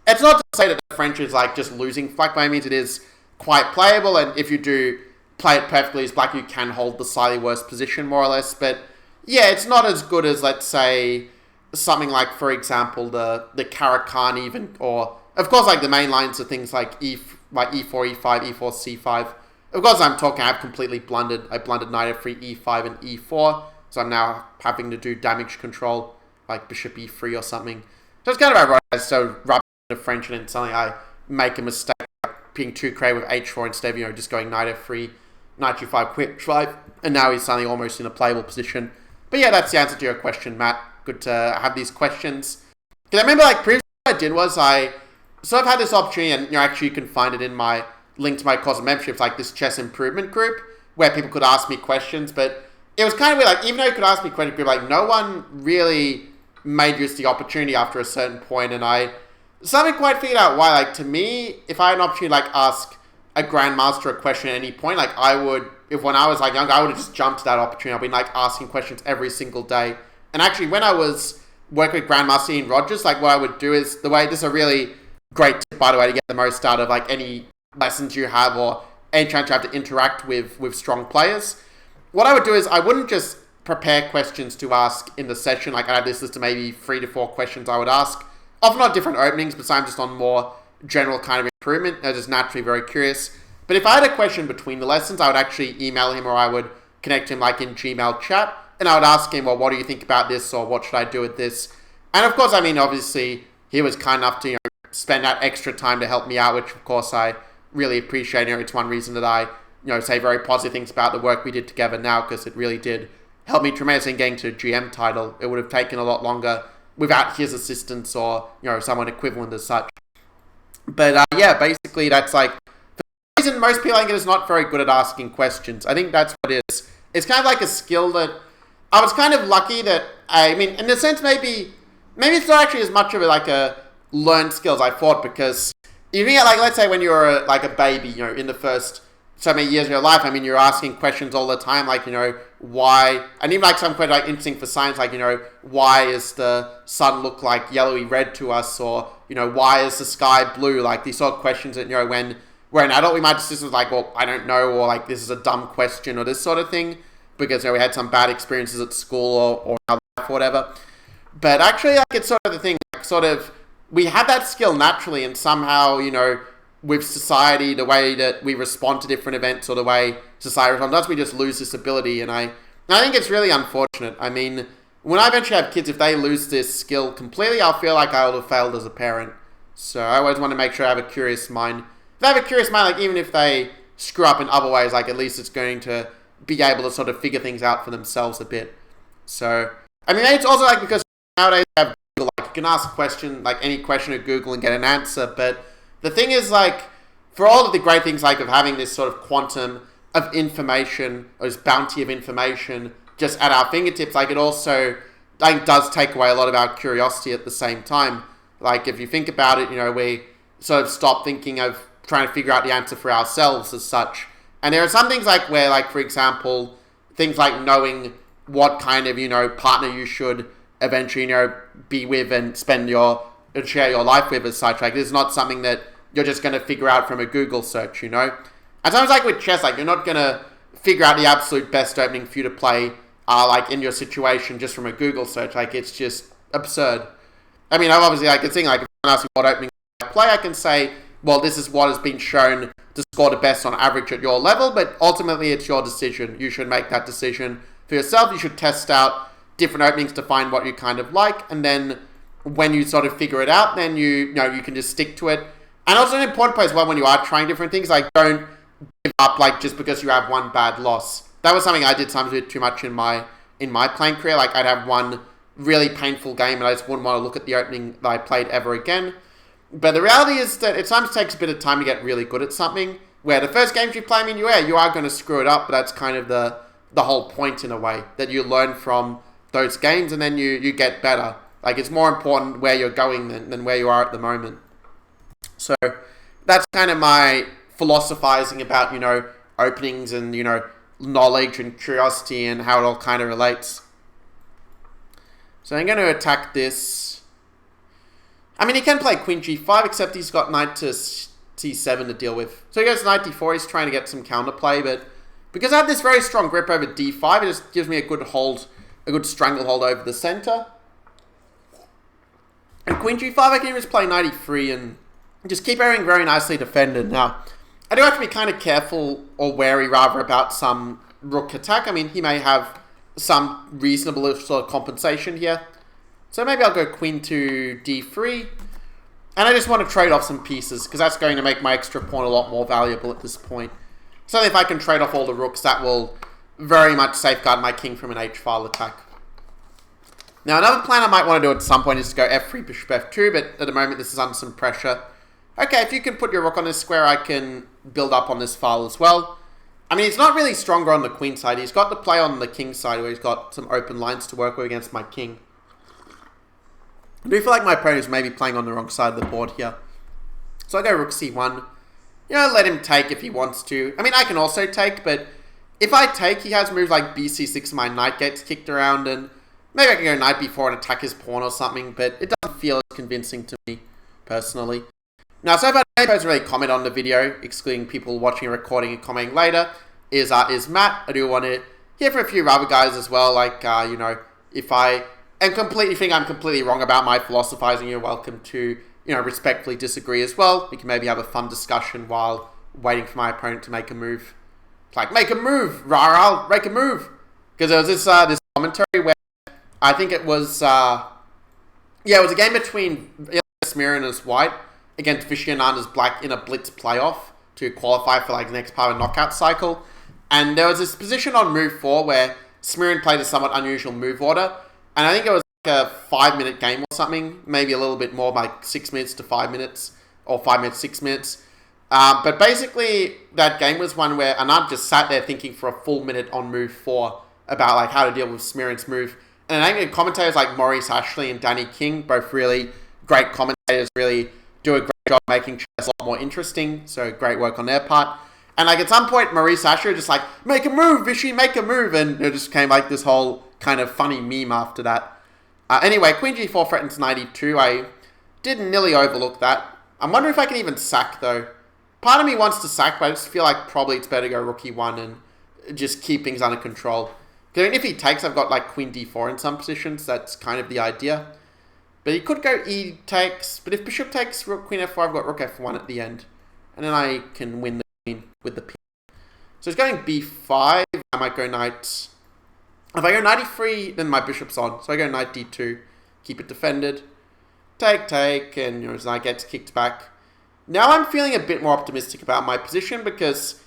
It's not to say that the French is like just losing black, by any means it is quite playable, and if you do play it perfectly as black, you can hold the slightly worse position, more or less. But yeah, it's not as good as, let's say, something like, for example, the Caro-Kann even, or of course like the main lines of things like e4, e5, e4, c5. Of course I've completely blundered. I blundered knight f3, e5, and e4, so I'm now having to do damage control, like bishop e3 or something. So it's kind of ironic, so rubbing the French, and it's something I make a mistake, like being too creative with h4 instead of, just going knight f3, knight g5, queen h5, and now he's suddenly almost in a playable position. But yeah, that's the answer to your question, Matt. Good to have these questions. Because I remember, like, previously what I did was I sort of had this opportunity, and actually you can find it in my link to my course of memberships, like this chess improvement group, where people could ask me questions, but it was kind of weird, like, even though you could ask me questions, like, no one really made use of the opportunity after a certain point, and I suddenly quite figured out why. Like, to me, if I had an opportunity to, like, ask a Grandmaster a question at any point, like, I would, if when I was, like, younger, I would have just jumped to that opportunity. I've been, like, asking questions every single day. And actually, when I was working with Grandmaster Ian Rogers, like, what I would do is, this is a really great tip, by the way, to get the most out of, like, any lessons you have or any chance you have to interact with strong players. What I would do is, I wouldn't just prepare questions to ask in the session. Like, I had this list of maybe 3 to 4 questions I would ask, often on different openings, but I'm just on more general kind of improvement. I was just naturally very curious. But if I had a question between the lessons, I would actually email him, or I would connect him, like, in Gmail chat, and I would ask him, well, what do you think about this, or what should I do with this? And of course, I mean, obviously, he was kind enough to, spend that extra time to help me out, which of course I really appreciate. It's one reason that I, say very positive things about the work we did together now, because it really did help me tremendously in getting to the GM title. It would have taken a lot longer without his assistance or, someone equivalent as such. But yeah, basically that's like, for some reason, most people I think is not very good at asking questions. I think that's what it is. It's kind of like a skill that I was kind of lucky that, I mean, in a sense, maybe it's not actually as much of a learned skill as I thought, because you think, like, let's say when you're a baby, in the first so many years of your life, I mean, you're asking questions all the time, like, why, and even like some questions like interesting for science, like, why is the sun look like yellowy red to us, or, why is the sky blue, like these sort of questions that, when we're an adult, we might just like, well, I don't know, or like, this is a dumb question, or this sort of thing, because, we had some bad experiences at school or our life or whatever. But actually, like, it's sort of the thing, like, sort of, we have that skill naturally, and somehow, with society, the way that we respond to different events, or the way society responds, we just lose this ability. And I think it's really unfortunate. I mean, when I eventually have kids, if they lose this skill completely, I'll feel like I would have failed as a parent. So I always want to make sure I have a curious mind. If I have a curious mind, like, even if they screw up in other ways, like, at least it's going to be able to sort of figure things out for themselves a bit. So, I mean, it's also like, because nowadays you have Google, like, you can ask a question, like any question at Google, and get an answer, but the thing is, like, for all of the great things, like, of having this sort of quantum of information, or this bounty of information just at our fingertips, like, it also, I think, does take away a lot of our curiosity at the same time. Like, if you think about it, we sort of stop thinking of trying to figure out the answer for ourselves as such. And there are some things, like, where, like, for example, things like knowing what kind of, partner you should eventually, be with and share your life with as such. Like, this is not something that you're just going to figure out from a Google search, And sometimes, like, with chess, like, you're not going to figure out the absolute best opening for you to play, like, in your situation just from a Google search. Like, it's just absurd. I mean, obviously, I can think, like, if someone asks me what opening I play, I can say, well, this is what has been shown to score the best on average at your level, but ultimately it's your decision. You should make that decision for yourself. You should test out different openings to find what you kind of like, and then when you sort of figure it out, then you know you can just stick to it. And also an important point as well when you are trying different things, like don't give up like just because you have one bad loss. That was something I did sometimes a bit too much in my playing career. Like I'd have one really painful game and I just wouldn't want to look at the opening that I played ever again. But the reality is that it sometimes takes a bit of time to get really good at something, where the first games you play, I mean, you are going to screw it up, but that's kind of the whole point in a way, that you learn from those games and then you get better. Like it's more important where you're going than where you are at the moment. So that's kind of my philosophizing about, you know, openings and, you know, knowledge and curiosity and how it all kind of relates. So I'm going to attack this. I mean, he can play Queen G5, except he's got Knight to C7 to deal with. So he goes Knight D4, he's trying to get some counterplay, but because I have this very strong grip over D5, it just gives me a good hold, a good stranglehold over the center. And Queen G5, I can just play Knight E3 and just keep everything very nicely defended. Now, I do have to be kind of careful, or wary rather, about some rook attack. I mean, he may have some reasonable sort of compensation here. So maybe I'll go Queen to D3. And I just want to trade off some pieces, because that's going to make my extra pawn a lot more valuable at this point. So if I can trade off all the rooks, that will very much safeguard my king from an H-file attack. Now, another plan I might want to do at some point is to go F3, Bishop F2, but at the moment this is under some pressure. Okay, if you can put your rook on this square, I can build up on this file as well. I mean, he's not really stronger on the queen side. He's got the play on the king side, where he's got some open lines to work with against my king. I do feel like my opponent is maybe playing on the wrong side of the board here. So I go Rook C1. You know, let him take if he wants to. I mean, I can also take, but if I take, he has moves like BC6, my knight gets kicked around, and maybe I can go Knight B4 and attack his pawn or something, but it doesn't feel as convincing to me, personally. Now, so far, nobody has really comment on the video, excluding people watching a recording and commenting later, is Matt. I do want to hear from a few other guys as well, like, you know, if I am completely think I'm completely wrong about my philosophizing, you're welcome to, you know, respectfully disagree as well. We can maybe have a fun discussion while waiting for my opponent to make a move. It's like, make a move, Raral, make a move. Because there was this commentary where I think it was, it was a game between Smirin as white against Vishyanath as black in a blitz playoff to qualify for like the next part of a knockout cycle. And there was this position on move 4 where Smirin played a somewhat unusual move order. And I think it was like a 5-minute game or something, maybe a little bit more, like 6 minutes to 5 minutes, or 5 minutes, 6 minutes. But basically, that game was one where Anand just sat there thinking for a full minute on move 4 about like how to deal with Smirin's move. And I think commentators like Maurice Ashley and Danny King, both really great commentators, really do a great job making chess a lot more interesting. So great work on their part. And like at some point, Maurice Ashley was just like, make a move, Vishy, make a move. And it just came like this whole kind of funny meme after that. Anyway, Queen G4 threatens Knight E2. I did nearly overlook that. I'm wondering if I can even sack though. Part of me wants to sack, but I just feel like probably it's better to go Rook E1 and just keep things under control. Because if he takes, I've got like Queen D4 in some positions. That's kind of the idea. But he could go E takes. But if Bishop takes Rook Queen F4, I've got Rook F1 at the end. And then I can win the queen with the pin. So he's going B5. I might go Knight. If I go Knight E3, then my Bishop's on. So I go Knight D2. Keep it defended. Take, and you know, his knight gets kicked back. Now I'm feeling a bit more optimistic about my position because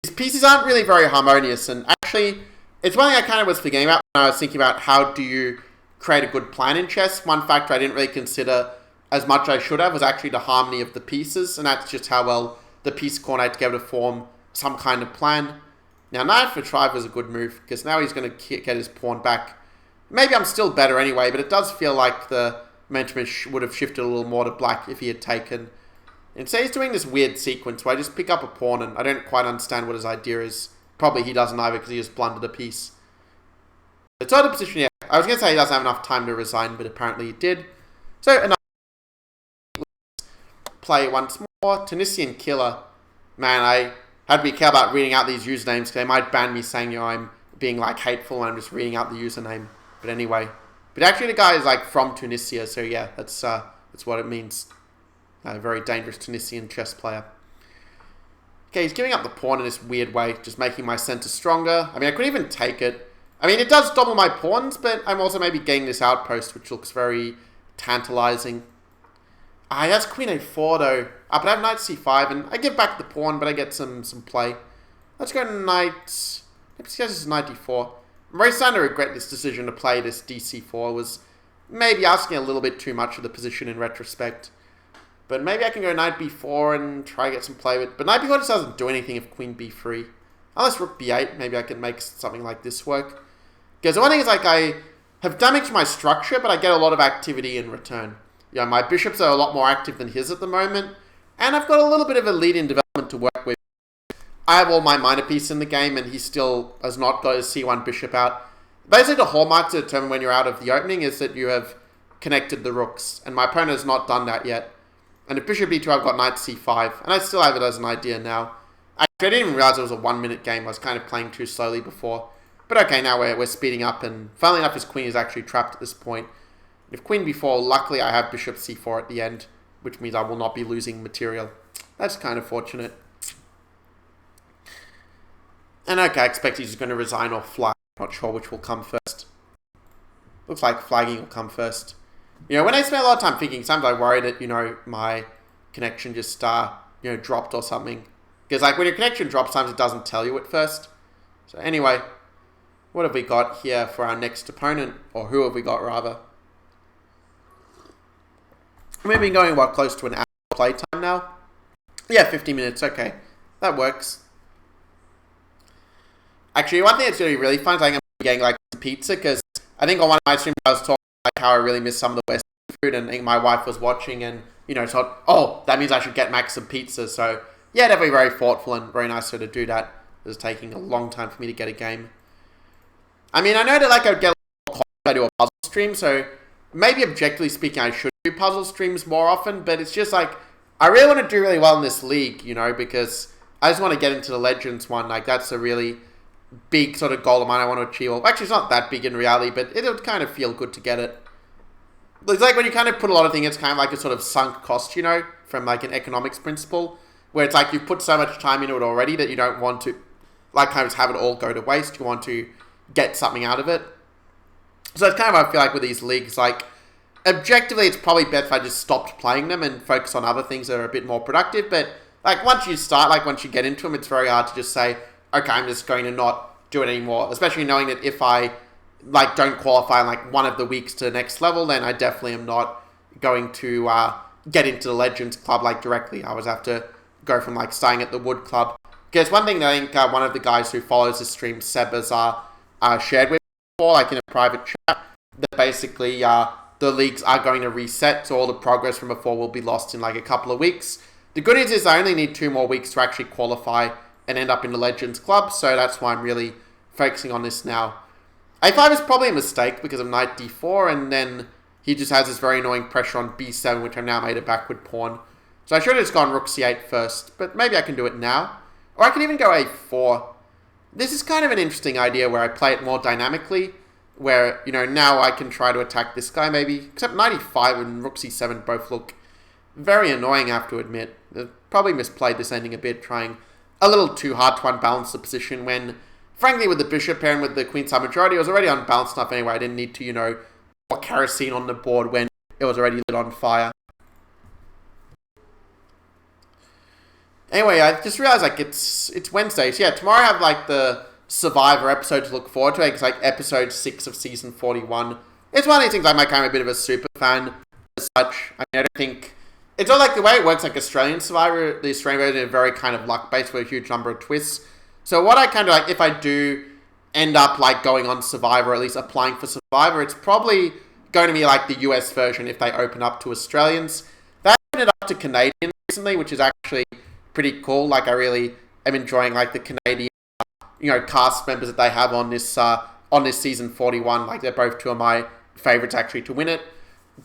these pieces aren't really very harmonious. And actually, it's one thing I kind of was forgetting about when I was thinking about how do you create a good plan in chess. One factor I didn't really consider as much as I should have was actually the harmony of the pieces. And that's just how well the piece coordinate together to form some kind of plan. Now, Knight F5 was a good move because now he's going to get his pawn back. Maybe I'm still better anyway, but it does feel like the momentum would have shifted a little more to black if he had taken. And so he's doing this weird sequence where I just pick up a pawn and I don't quite understand what his idea is. Probably he doesn't either because he just blundered a piece. The third position, yeah. I was going to say he doesn't have enough time to resign, but apparently he did. So, another play once more. Tunisian Killer. Man, I had to be careful about reading out these usernames because they might ban me saying, you know, I'm being like hateful and I'm just reading out the username. But anyway. But actually the guy is like from Tunisia, so yeah, that's what it means. A very dangerous Tunisian chess player. Okay, he's giving up the pawn in this weird way, just making my center stronger. I mean, I could even take it. I mean, it does double my pawns, but I'm also maybe getting this outpost, which looks very tantalizing. That's queen a4 though. But I have knight c5, and I give back the pawn, but I get some play. Let's go knight... Let's go knight d4. I'm very starting to regret this decision to play this dc4. Was maybe asking a little bit too much of the position in retrospect. But maybe I can go knight b4 and try to get some play with... But knight b4 just doesn't do anything if queen b3. Unless rook b8, maybe I can make something like this work. Because the one thing is, like, I have damaged my structure, but I get a lot of activity in return. You know, my bishops are a lot more active than his at the moment. And I've got a little bit of a lead in development to work with. I have all my minor pieces in the game, and he still has not got his c1 bishop out. Basically, the hallmark to determine when you're out of the opening is that you have connected the rooks. And my opponent has not done that yet. And if bishop b2, I've got knight c5. And I still have it as an idea now. Actually, I didn't even realize it was a 1-minute game. I was kind of playing too slowly before. But okay, now we're speeding up. And funnily enough, his queen is actually trapped at this point. If queen b4, luckily I have bishop c4 at the end, which means I will not be losing material. That's kind of fortunate. And okay, I expect he's just going to resign or flag. Not sure which will come first. Looks like flagging will come first. You know, when I spend a lot of time thinking, sometimes I worry that, you know, my connection just, dropped or something. Because, like, when your connection drops, sometimes it doesn't tell you at first. So anyway, what have we got here for our next opponent? Or who have we got, rather? We've been going, what, close to an hour playtime now? Yeah, 50 minutes, okay. That works. Actually, one thing that's going to be really fun is I'm going to be getting, like, pizza, because I think on one of my streams I was talking about how I really miss some of the Western food, and I think my wife was watching and, you know, thought, oh, that means I should get Max some pizza. So, yeah, definitely very thoughtful and very nice of her to do that. It was taking a long time for me to get a game. I mean, I know that, like, I would get a lot if I do a puzzle stream, so maybe objectively speaking, I should do puzzle streams more often, but it's just, like, I really want to do really well in this league, you know, because I just want to get into the Legends one. Like, that's a really big sort of goal of mine I want to achieve. Well, actually, it's not that big in reality, but it would kind of feel good to get it. It's like when you kind of put a lot of things, it's kind of like a sort of sunk cost, you know, from like an economics principle, where it's like you've put so much time into it already that you don't want to, like, kind of have it all go to waste. You want to get something out of it. So it's kind of how I feel like with these leagues. Like, objectively, it's probably better if I just stopped playing them and focus on other things that are a bit more productive. But, like, once you start, like, once you get into them, it's very hard to just say, okay, I'm just going to not do it anymore. Especially knowing that if I, like, don't qualify in, like, one of the weeks to the next level, then I definitely am not going to get into the Legends Club, like, directly. I always have to go from, like, starting at the Wood Club. Because one thing that I think one of the guys who follows this stream, Seb, has shared with me before, like, in a private chat, that basically the leagues are going to reset, so all the progress from before will be lost in, like, a couple of weeks. The good news is I only need 2 more weeks to actually qualify and end up in the Legends Club, so that's why I'm really focusing on this now. A5 is probably a mistake because of knight d4, and then he just has this very annoying pressure on b7, which I've now made a backward pawn. So I should have just gone rook c8 first, but maybe I can do it now. Or I can even go a4. This is kind of an interesting idea where I play it more dynamically, where, you know, now I can try to attack this guy maybe, except knight e5 and rook c7 both look very annoying, I have to admit. Probably misplayed this ending a bit, trying a little too hard to unbalance the position when, frankly, with the bishop pair and with the queen side majority, it was already unbalanced enough anyway. I didn't need to, you know, pour kerosene on the board when it was already lit on fire. Anyway, I just realized, like, it's Wednesday. So yeah, tomorrow I have, like, the Survivor episode to look forward to. It's like episode 6 of season 41. It's one of these things I'm, like, kind of a bit of a super fan as such. I mean, I don't think... It's not like the way it works, like Australian Survivor, the Australian version is very kind of luck-based with a huge number of twists. So what I kind of like, if I do end up like going on Survivor, or at least applying for Survivor, it's probably going to be like the US version if they open up to Australians. They opened it up to Canadians recently, which is actually pretty cool. Like, I really am enjoying like the Canadian, you know, cast members that they have on this season 41. Like, they're both 2 of my favorites actually to win it.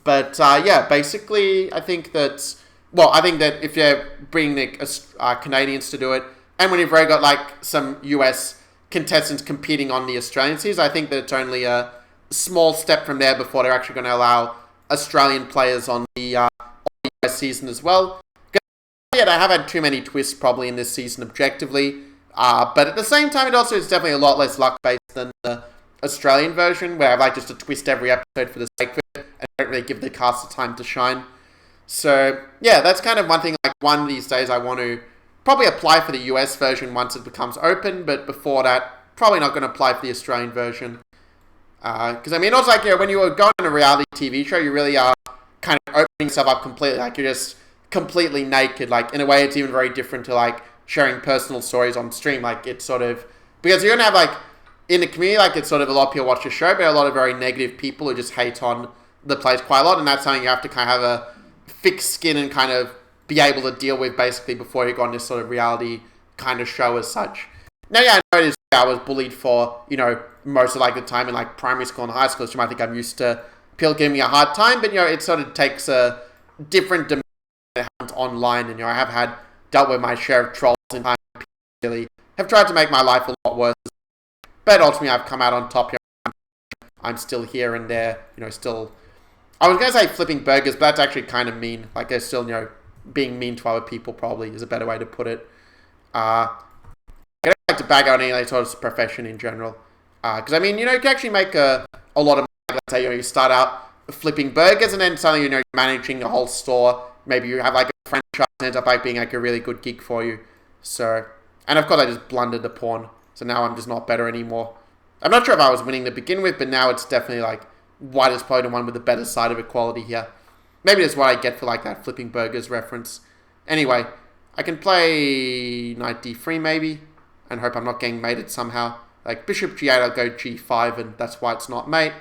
But, yeah, basically, I think that if you're bringing the Canadians to do it, and when you've already got, like, some US contestants competing on the Australian series, I think that it's only a small step from there before they're actually going to allow Australian players on the US season as well. Yeah, they have had too many twists probably in this season objectively, but at the same time, it also is definitely a lot less luck-based than the Australian version, where I like just to twist every episode for the sake of it. and don't really give the caster time to shine. So, yeah, that's kind of one thing, like, one of these days I want to probably apply for the US version once it becomes open, but before that, probably not going to apply for the Australian version. Because, I mean, also, like, you know, when you are going on a reality TV show, you really are kind of opening yourself up completely. Like, you're just completely naked. Like, in a way, it's even very different to, like, sharing personal stories on stream. Like, it's sort of... Because you're going to have, like, in the community, like, it's sort of a lot of people watch the show, but a lot of very negative people who just hate on the players quite a lot, and that's something you have to kind of have a thick skin and kind of be able to deal with, basically, before you go on this sort of reality kind of show as such. Now, yeah, I noticed I was bullied for, you know, most of, like, the time in, like, primary school and high school, so you might think I'm used to people giving me a hard time, but, you know, it sort of takes a different dimension that happens online, and, you know, I have dealt with my share of trolls in time, really have tried to make my life a lot worse, but ultimately I've come out on top here. I'm still here and there, you know, still... I was going to say flipping burgers, but that's actually kind of mean. Like, they're still, you know, being mean to other people, probably, is a better way to put it. I don't like to bag out any sort of profession in general. Because, I mean, you know, you can actually make a lot of money. Let's say, you know, you start out flipping burgers, and then suddenly, you know, you're managing a whole store. Maybe you have, like, a franchise, and ends up, like, being, like, a really good gig for you. So, and of course, I just blundered the pawn. So now I'm just not better anymore. I'm not sure if I was winning to begin with, but now it's definitely, like, white is probably the one with the better side of equality here. Maybe that's what I get for, like, that flipping burgers reference. Anyway, I can play knight d3 maybe, and hope I'm not getting mated somehow. Like, bishop g8, I'll go g5, and that's why it's not mate.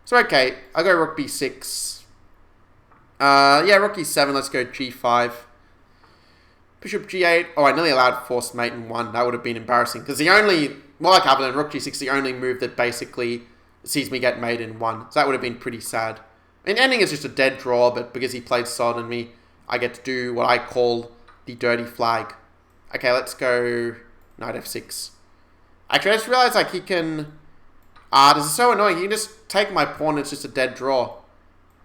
So, okay, I'll go rook b6. Yeah, rook e7, let's go g5. Bishop g8. Oh, I nearly allowed forced mate in 1. That would have been embarrassing. Because the only... More like other than rook g6, the only move that basically sees me get mate in 1. So that would have been pretty sad. I mean, ending is just a dead draw, but because he played solid on me, I get to do what I call the dirty flag. Okay, let's go knight f6. Actually, I just realized, like, he can... this is so annoying. He can just take my pawn. It's just a dead draw.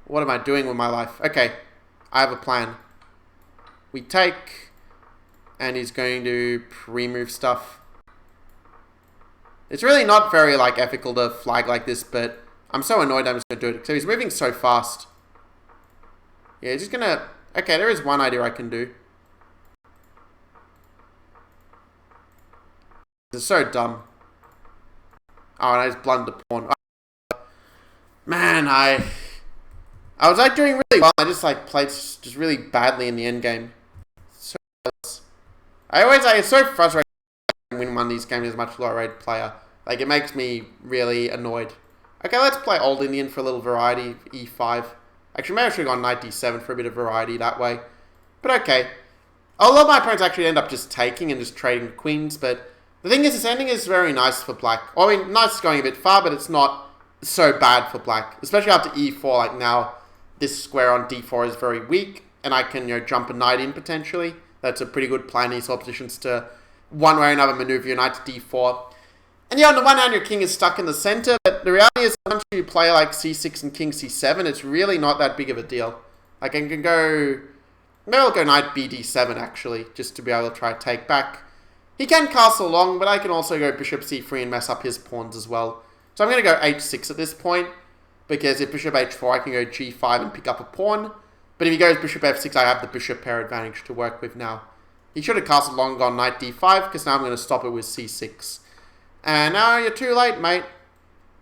What am I doing with my life? Okay, I have a plan. We take... And he's going to pre-move stuff. It's really not very, like, ethical to flag like this, but I'm so annoyed I'm just going to do it. So he's moving so fast. Yeah, he's just going to... Okay, there is one idea I can do. This is so dumb. Oh, and I just blundered the pawn. Oh, man, I was, like, doing really well. I just, like, played just really badly in the endgame. So it's so frustrating when win one of these games as a much lower rated player. Like, it makes me really annoyed. Okay, let's play Old Indian for a little variety. E5. Actually, maybe I should have gone knight d7 for a bit of variety that way. But okay. A lot of my opponents actually end up just taking and just trading queens, but the thing is, this ending is very nice for black. Well, I mean, nice is going a bit far, but it's not so bad for black. Especially after e4, like now, this square on d4 is very weak, and I can, you know, jump a knight in potentially. That's a pretty good plan. These oppositions to one way or another maneuver your knight to d4. And yeah, on the one hand, your king is stuck in the center, but the reality is, once you play like c6 and king c7, it's really not that big of a deal. Like, I can go... Maybe I'll go knight bd7, actually, just to be able to try to take back. He can castle long, but I can also go bishop c3 and mess up his pawns as well. So I'm going to go h6 at this point, because if bishop h4, I can go g5 and pick up a pawn. But if he goes bishop f6, I have the bishop pair advantage to work with now. He should have castled long, gone knight d5, because now I'm going to stop it with c6. And now you're too late, mate.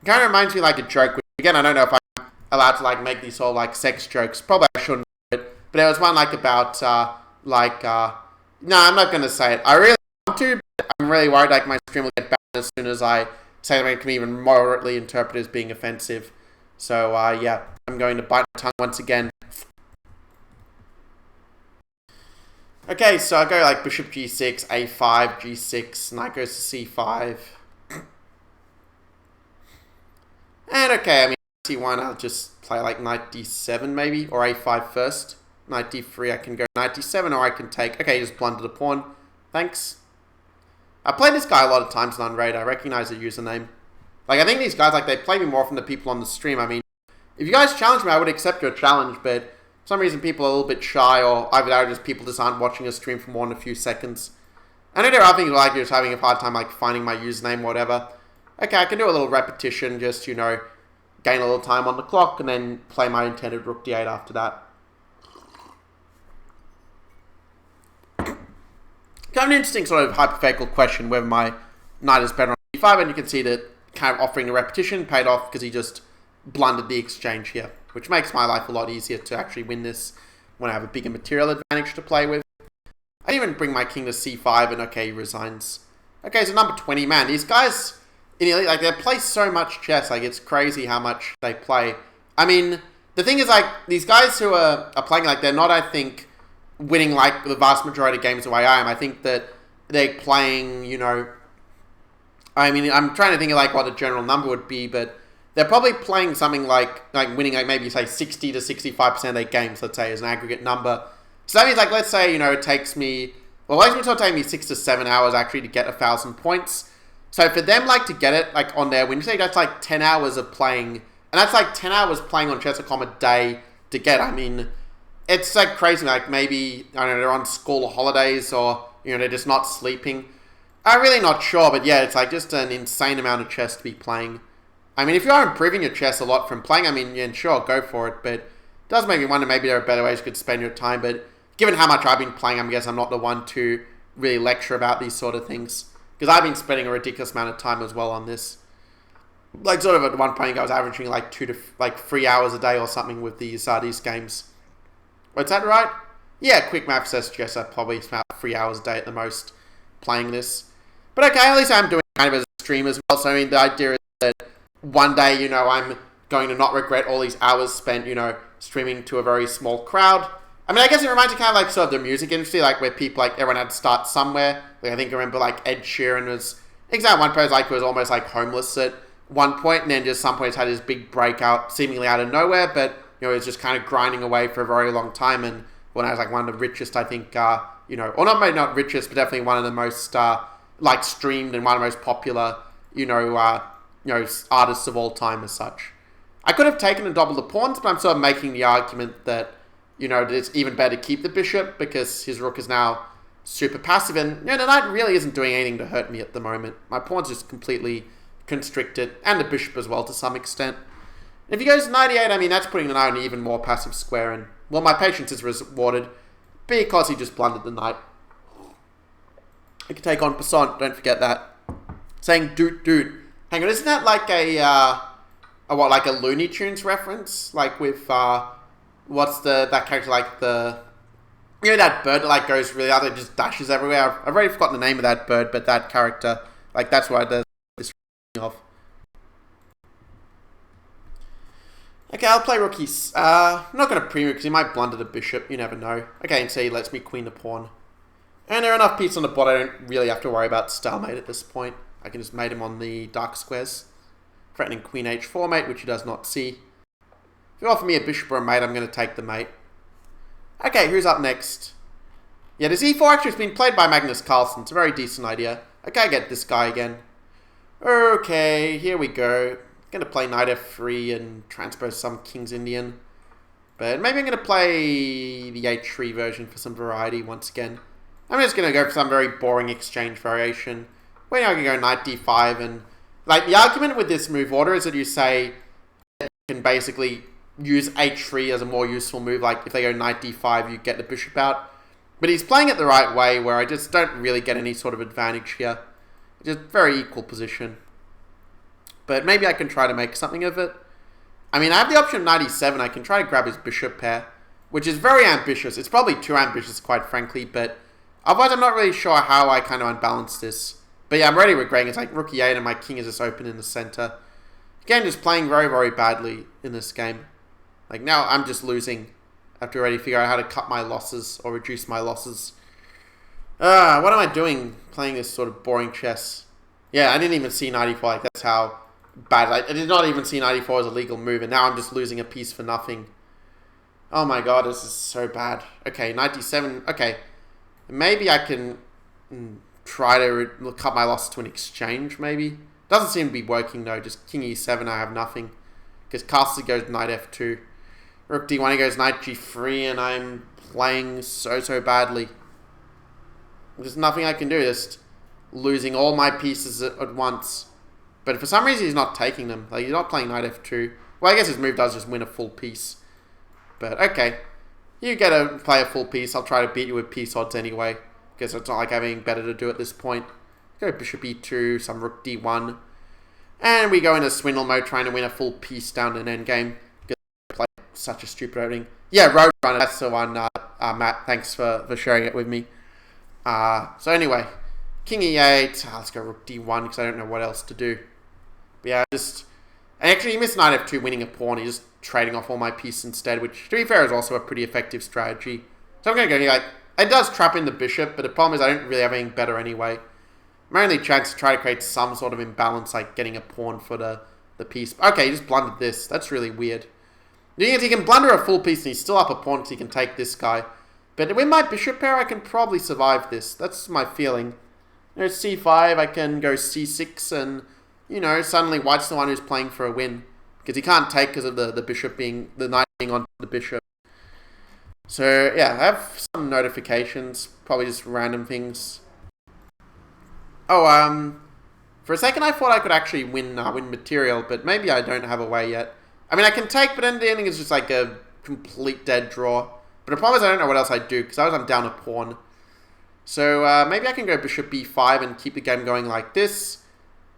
It kind of reminds me like a joke. Again, I don't know if I'm allowed to like make these all like sex jokes. Probably I shouldn't. But there was one like about no, I'm not going to say it. I really want to, but I'm really worried like my stream will get banned as soon as I say something that can be even moderately interpreted as being offensive. So yeah, I'm going to bite my tongue once again. Okay, so I go like bishop g6, a5, g6, knight goes to c5. And okay, I mean, c1, I'll just play like knight d7 maybe, or a5 first. Knight d3, I can go knight d7, or I can take... Okay, just blunder the pawn. Thanks. I played this guy a lot of times on Unraid. I recognize the username. Like, I think these guys, like, they play me more often than people on the stream. I mean, if you guys challenge me, I would accept your challenge, but for some reason people are a little bit shy, or either that or just people just aren't watching a stream for more than a few seconds. I know there are things like you're just having a hard time, like, finding my username or whatever. Okay, I can do a little repetition, just, you know, gain a little time on the clock, and then play my intended rook d8 after that. Kind of an interesting sort of hypothetical question whether my knight is better on e5, and you can see that kind of offering the repetition paid off because he just blundered the exchange here, which makes my life a lot easier to actually win this when I have a bigger material advantage to play with. I even bring my king to c5, and okay, he resigns. Okay, so number 20, man, these guys in elite, like, they play so much chess, like, it's crazy how much they play. I mean, the thing is, like, these guys who are playing, like, they're not, I think, winning, like, the vast majority of games the way I am. I think that they're playing, you know, I mean, I'm trying to think of, like, what the general number would be, but they're probably playing something like winning, like, maybe, say, 60 to 65% of their games, let's say, as an aggregate number. So that means, like, let's say, you know, it takes me, well, it takes me take me 6 to 7 hours, actually, to get 1,000 points. So for them, like, to get it, like, on their win streak, that's, like, 10 hours of playing, and that's, like, 10 hours playing on Chess.com a day to get. I mean, it's, like, crazy. Like, maybe, I don't know, they're on school holidays, or, you know, they're just not sleeping. I'm really not sure, but yeah, it's, like, just an insane amount of chess to be playing. I mean, if you are improving your chess a lot from playing, I mean, yeah, sure, go for it, but it does make me wonder, maybe there are better ways you could spend your time, but given how much I've been playing, I guess I'm not the one to really lecture about these sort of things, because I've been spending a ridiculous amount of time as well on this. Like, sort of at one point, I was averaging, like, 2 to 3 hours a day or something with these games. Is that right? Yeah, quick math says yes, I probably spent about 3 hours a day at the most playing this. But okay, at least I'm doing kind of as a stream as well. So, I mean, the idea is that one day, you know, I'm going to not regret all these hours spent, you know, streaming to a very small crowd. I mean, I guess it reminds me kind of like sort of the music industry, like where people, like, everyone had to start somewhere. Like, I think I remember, like, Ed Sheeran was, exactly one person, like, was almost, like, homeless at one point, and then just some point had his big breakout seemingly out of nowhere, but, you know, he was just kind of grinding away for a very long time, and when I was, like, one of the richest, I think, you know, or maybe not richest, but definitely one of the most, like, streamed and one of the most popular, you know, artists of all time as such. I could have taken and doubled the pawns, but I'm sort of making the argument that, you know, it's even better to keep the bishop because his rook is now super passive, and, you know, the knight really isn't doing anything to hurt me at the moment. My pawn's just completely constricted, and the bishop as well to some extent. If he goes knight e8, I mean, that's putting the knight in an even more passive square, and, well, my patience is rewarded because he just blundered the knight. I can take on Passant, don't forget that. Saying doot doot. Hang on, isn't that like like a Looney Tunes reference? Like with, what's that character, like the, you know, that bird that, like, goes really out, it just dashes everywhere. I've already forgotten the name of that bird, but that character, like, that's what it does. Of. Okay, I'll play rookies. I'm not going to premove because he might blunder the bishop. You never know. Okay, and so he lets me queen the pawn. And there are enough pieces on the board I don't really have to worry about stalemate at this point. I can just mate him on the dark squares. Threatening queen h4 mate, which he does not see. If you offer me a bishop or a mate, I'm going to take the mate. Okay, who's up next? Yeah, this e4 actually has been played by Magnus Carlsen. It's a very decent idea. Okay, I get this guy again. Okay, here we go. I'm going to play knight f3 and transpose some king's Indian. But maybe I'm going to play the h3 version for some variety once again. I'm just going to go for some very boring exchange variation. Where I can go knight d5 and, like, the argument with this move order is that you say that you can basically use h3 as a more useful move. Like, if they go knight d5, you get the bishop out. But he's playing it the right way, where I just don't really get any sort of advantage here. Just very equal position. But maybe I can try to make something of it. I mean, I have the option of knight e7. I can try to grab his bishop pair, which is very ambitious. It's probably too ambitious, quite frankly, but otherwise I'm not really sure how I kind of unbalance this. But yeah, I'm already regretting it. It's like rook e8 and my king is just open in the center. Again, just playing very, very badly in this game. Like, now I'm just losing. I have to already figure out how to cut my losses or reduce my losses. What am I doing playing this sort of boring chess? Yeah, I didn't even see knight e4. Like, that's how bad. Like, I did not even see knight e4 as a legal move, and now I'm just losing a piece for nothing. Oh my god, this is so bad. Okay, knight d7. Okay, maybe I can try to cut my losses to an exchange, maybe. Doesn't seem to be working, though. Just king e7, I have nothing. Because castle goes knight f2. Rook d1, he goes knight g3, and I'm playing so badly. There's nothing I can do, just losing all my pieces at once. But for some reason, he's not taking them. Like, he's not playing knight f2. What Well, I guess his move does just win a full piece. But, okay. You get to play a full piece. I'll try to beat you with piece odds anyway. Because it's not like I have anything better to do at this point. Go bishop e2, some rook d1. And we go into swindle mode, trying to win a full piece down an endgame. Because I play such a stupid opening. Yeah, Roadrunner, that's the one. Matt, thanks for sharing it with me. So anyway, king e8. Let's go rook d1 because I don't know what else to do. But yeah, and actually he missed knight f2 winning a pawn. He's just trading off all my pieces instead, which to be fair is also a pretty effective strategy. So I'm going to go here. Like, it does trap in the bishop, but the problem is I don't really have anything better anyway. My only chance to try to create some sort of imbalance, like getting a pawn for the piece. Okay, he just blundered this. That's really weird. The thing is, he can blunder a full piece and he's still up a pawn because he can take this guy. But with my bishop pair, I can probably survive this. That's my feeling. There's c5, I can go c6, and, you know, suddenly white's the one who's playing for a win. Because he can't take because of the bishop being, the knight being on the bishop. So, yeah, I have some notifications. Probably just random things. Oh, for a second I thought I could actually win material, but maybe I don't have a way yet. I mean, I can take, but then the ending is just like a complete dead draw. But the problem is I don't know what else I do, because I'm down a pawn. So maybe I can go bishop b5 and keep the game going like this.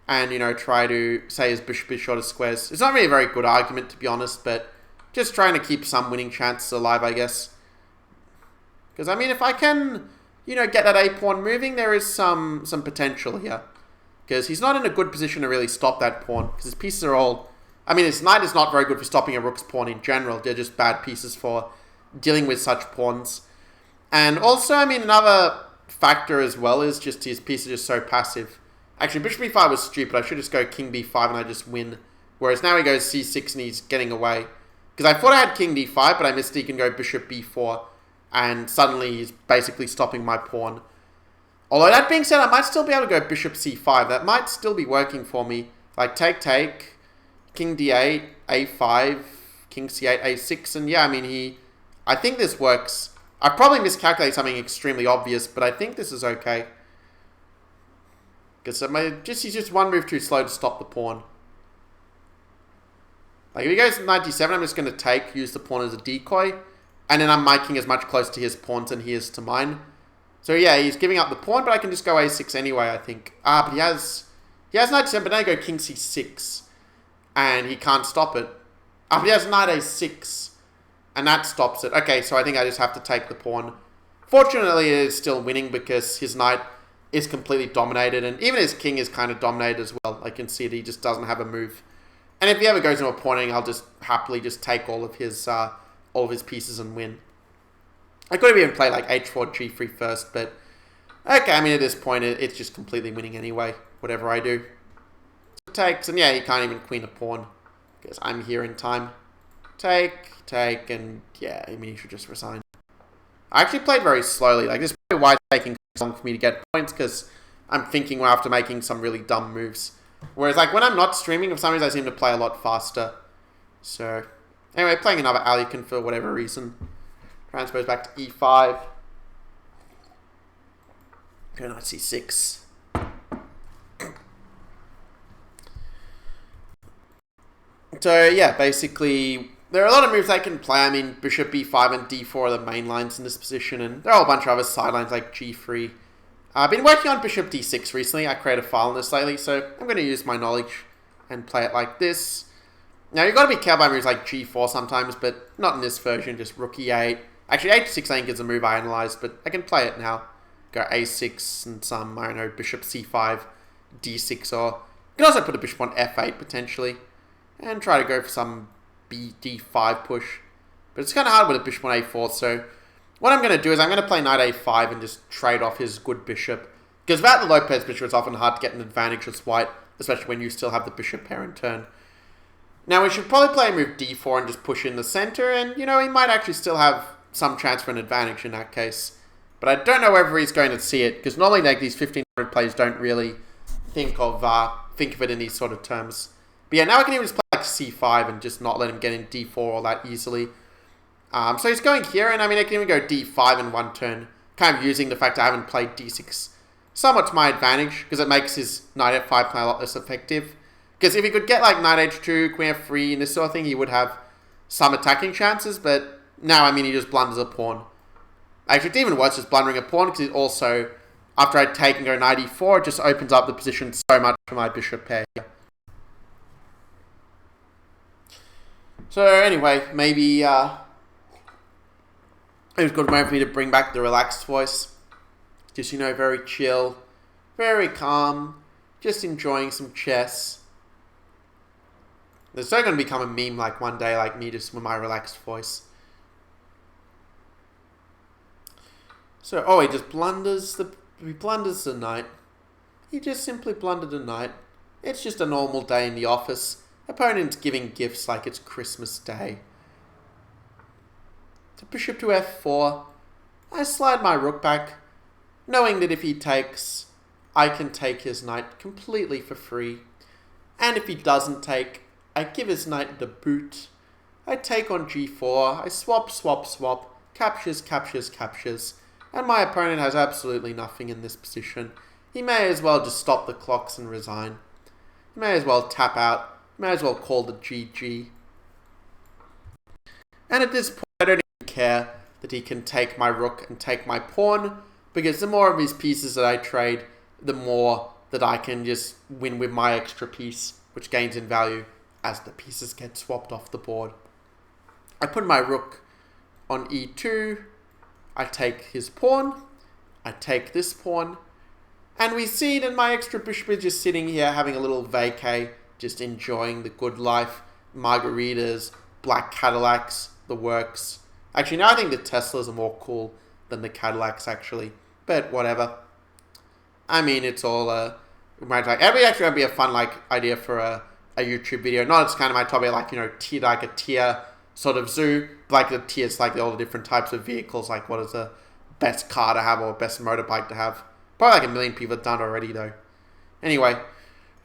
And, you know, try to say his bishop is short of squares. It's not really a very good argument, to be honest, but just trying to keep some winning chances alive, I guess. Because, I mean, if I can, you know, get that a-pawn moving, there is some potential here. Because he's not in a good position to really stop that pawn, because his pieces are all... I mean, his knight is not very good for stopping a rook's pawn in general. They're just bad pieces for dealing with such pawns. And also, I mean, another factor as well is just his piece is just so passive. Actually, bishop b5 was stupid. I should just go king b5 and I just win. Whereas now he goes c6 and he's getting away. Because I thought I had king d5, but I missed he can go bishop b4. And suddenly he's basically stopping my pawn. Although that being said, I might still be able to go bishop c5. That might still be working for me. Like take, king d8, a5, king c8, a6. And yeah, I mean, I think this works. I probably miscalculated something extremely obvious, but I think this is okay. Because he's just one move too slow to stop the pawn. Like if he goes knight d7, I'm just going to take, use the pawn as a decoy. And then I'm making as much close to his pawns than he is to mine. So yeah, he's giving up the pawn, but I can just go a6 anyway, I think. But he has knight d7, but now I go king c6. And he can't stop it. But he has knight a6. And that stops it. Okay, so I think I just have to take the pawn. Fortunately, it is still winning because his knight is completely dominated. And even his king is kind of dominated as well. I can see that he just doesn't have a move. And if he ever goes into a pawning, I'll just happily just take all of his pieces and win. I could have even played like h4, g3 first, but okay, I mean at this point it's just completely winning anyway, whatever I do. So takes, and yeah, he can't even queen a pawn because I'm here in time. Take, and yeah, I mean he should just resign. I actually played very slowly, like this is probably why it's taking so long for me to get points because I'm thinking after making some really dumb moves. Whereas like when I'm not streaming, for some reason I seem to play a lot faster. So anyway, playing another Alicant for whatever reason. Transpose back to e5. Go knight c6. So yeah, basically, there are a lot of moves I can play. I mean, bishop b5 and d4 are the main lines in this position, and there are a whole bunch of other sidelines like g3. I've been working on bishop d6 recently. I created a file on this lately, so I'm going to use my knowledge and play it like this. Now, you've got to be careful by moves like g4 sometimes, but not in this version, just rook e8. Actually, h6 I think is a move I analysed, but I can play it now. Go a6 and some, I don't know, bishop c5, d6, or you can also put a bishop on f8 potentially, and try to go for some d5 push. But it's kind of hard with a bishop on a4, so what I'm going to do is I'm going to play knight a5 and just trade off his good bishop. Because without the Lopez bishop, it's often hard to get an advantage as white, especially when you still have the bishop pair in turn. Now, we should probably play a move d4 and just push in the center, and, you know, he might actually still have some chance for an advantage in that case. But I don't know whether he's going to see it, because normally like these 1500 players don't really think of it in these sort of terms. But yeah, now I can even just play like c5 and just not let him get in d4 all that easily. So he's going here, and I mean, I can even go d5 in one turn, kind of using the fact I haven't played d6 somewhat to my advantage, because it makes his knight f5 play a lot less effective. Because if he could get like knight h2, queen f3, and this sort of thing, he would have some attacking chances. But now, I mean, he just blunders a pawn. Actually, it's even worse just blundering a pawn, because it also, after I take and go knight e4, it just opens up the position so much for my bishop pair. So anyway, maybe it was a good moment for me to bring back the relaxed voice. Just, you know, very chill, very calm, just enjoying some chess. There's so going to become a meme like one day, like me just with my relaxed voice. So, oh, he just blunders the knight. He just simply blundered a knight. It's just a normal day in the office. Opponent's giving gifts like it's Christmas Day. So bishop to f4. I slide my rook back, knowing that if he takes, I can take his knight completely for free. And if he doesn't take, I give his knight the boot. I take on g4. I swap, captures, and my opponent has absolutely nothing in this position. He may as well just stop the clocks and resign. He may as well tap out. May as well call the GG. And at this point, I don't even care that he can take my rook and take my pawn, because the more of his pieces that I trade, the more that I can just win with my extra piece, which gains in value as the pieces get swapped off the board. I put my rook on e2. I take his pawn. I take this pawn. And we see that my extra bishop is just sitting here having a little vacay, just enjoying the good life, margaritas, black Cadillacs, the works. Actually, now I think the Teslas are more cool than the Cadillacs, actually. But whatever. I mean, it's all it'd be actually going to be a fun idea for a YouTube video. Not as kind of my topic, like, you know, a tier sort of zoo. Like the tiers, like all the different types of vehicles. Like, what is the best car to have or best motorbike to have? Probably like a million people have done already, though. Anyway.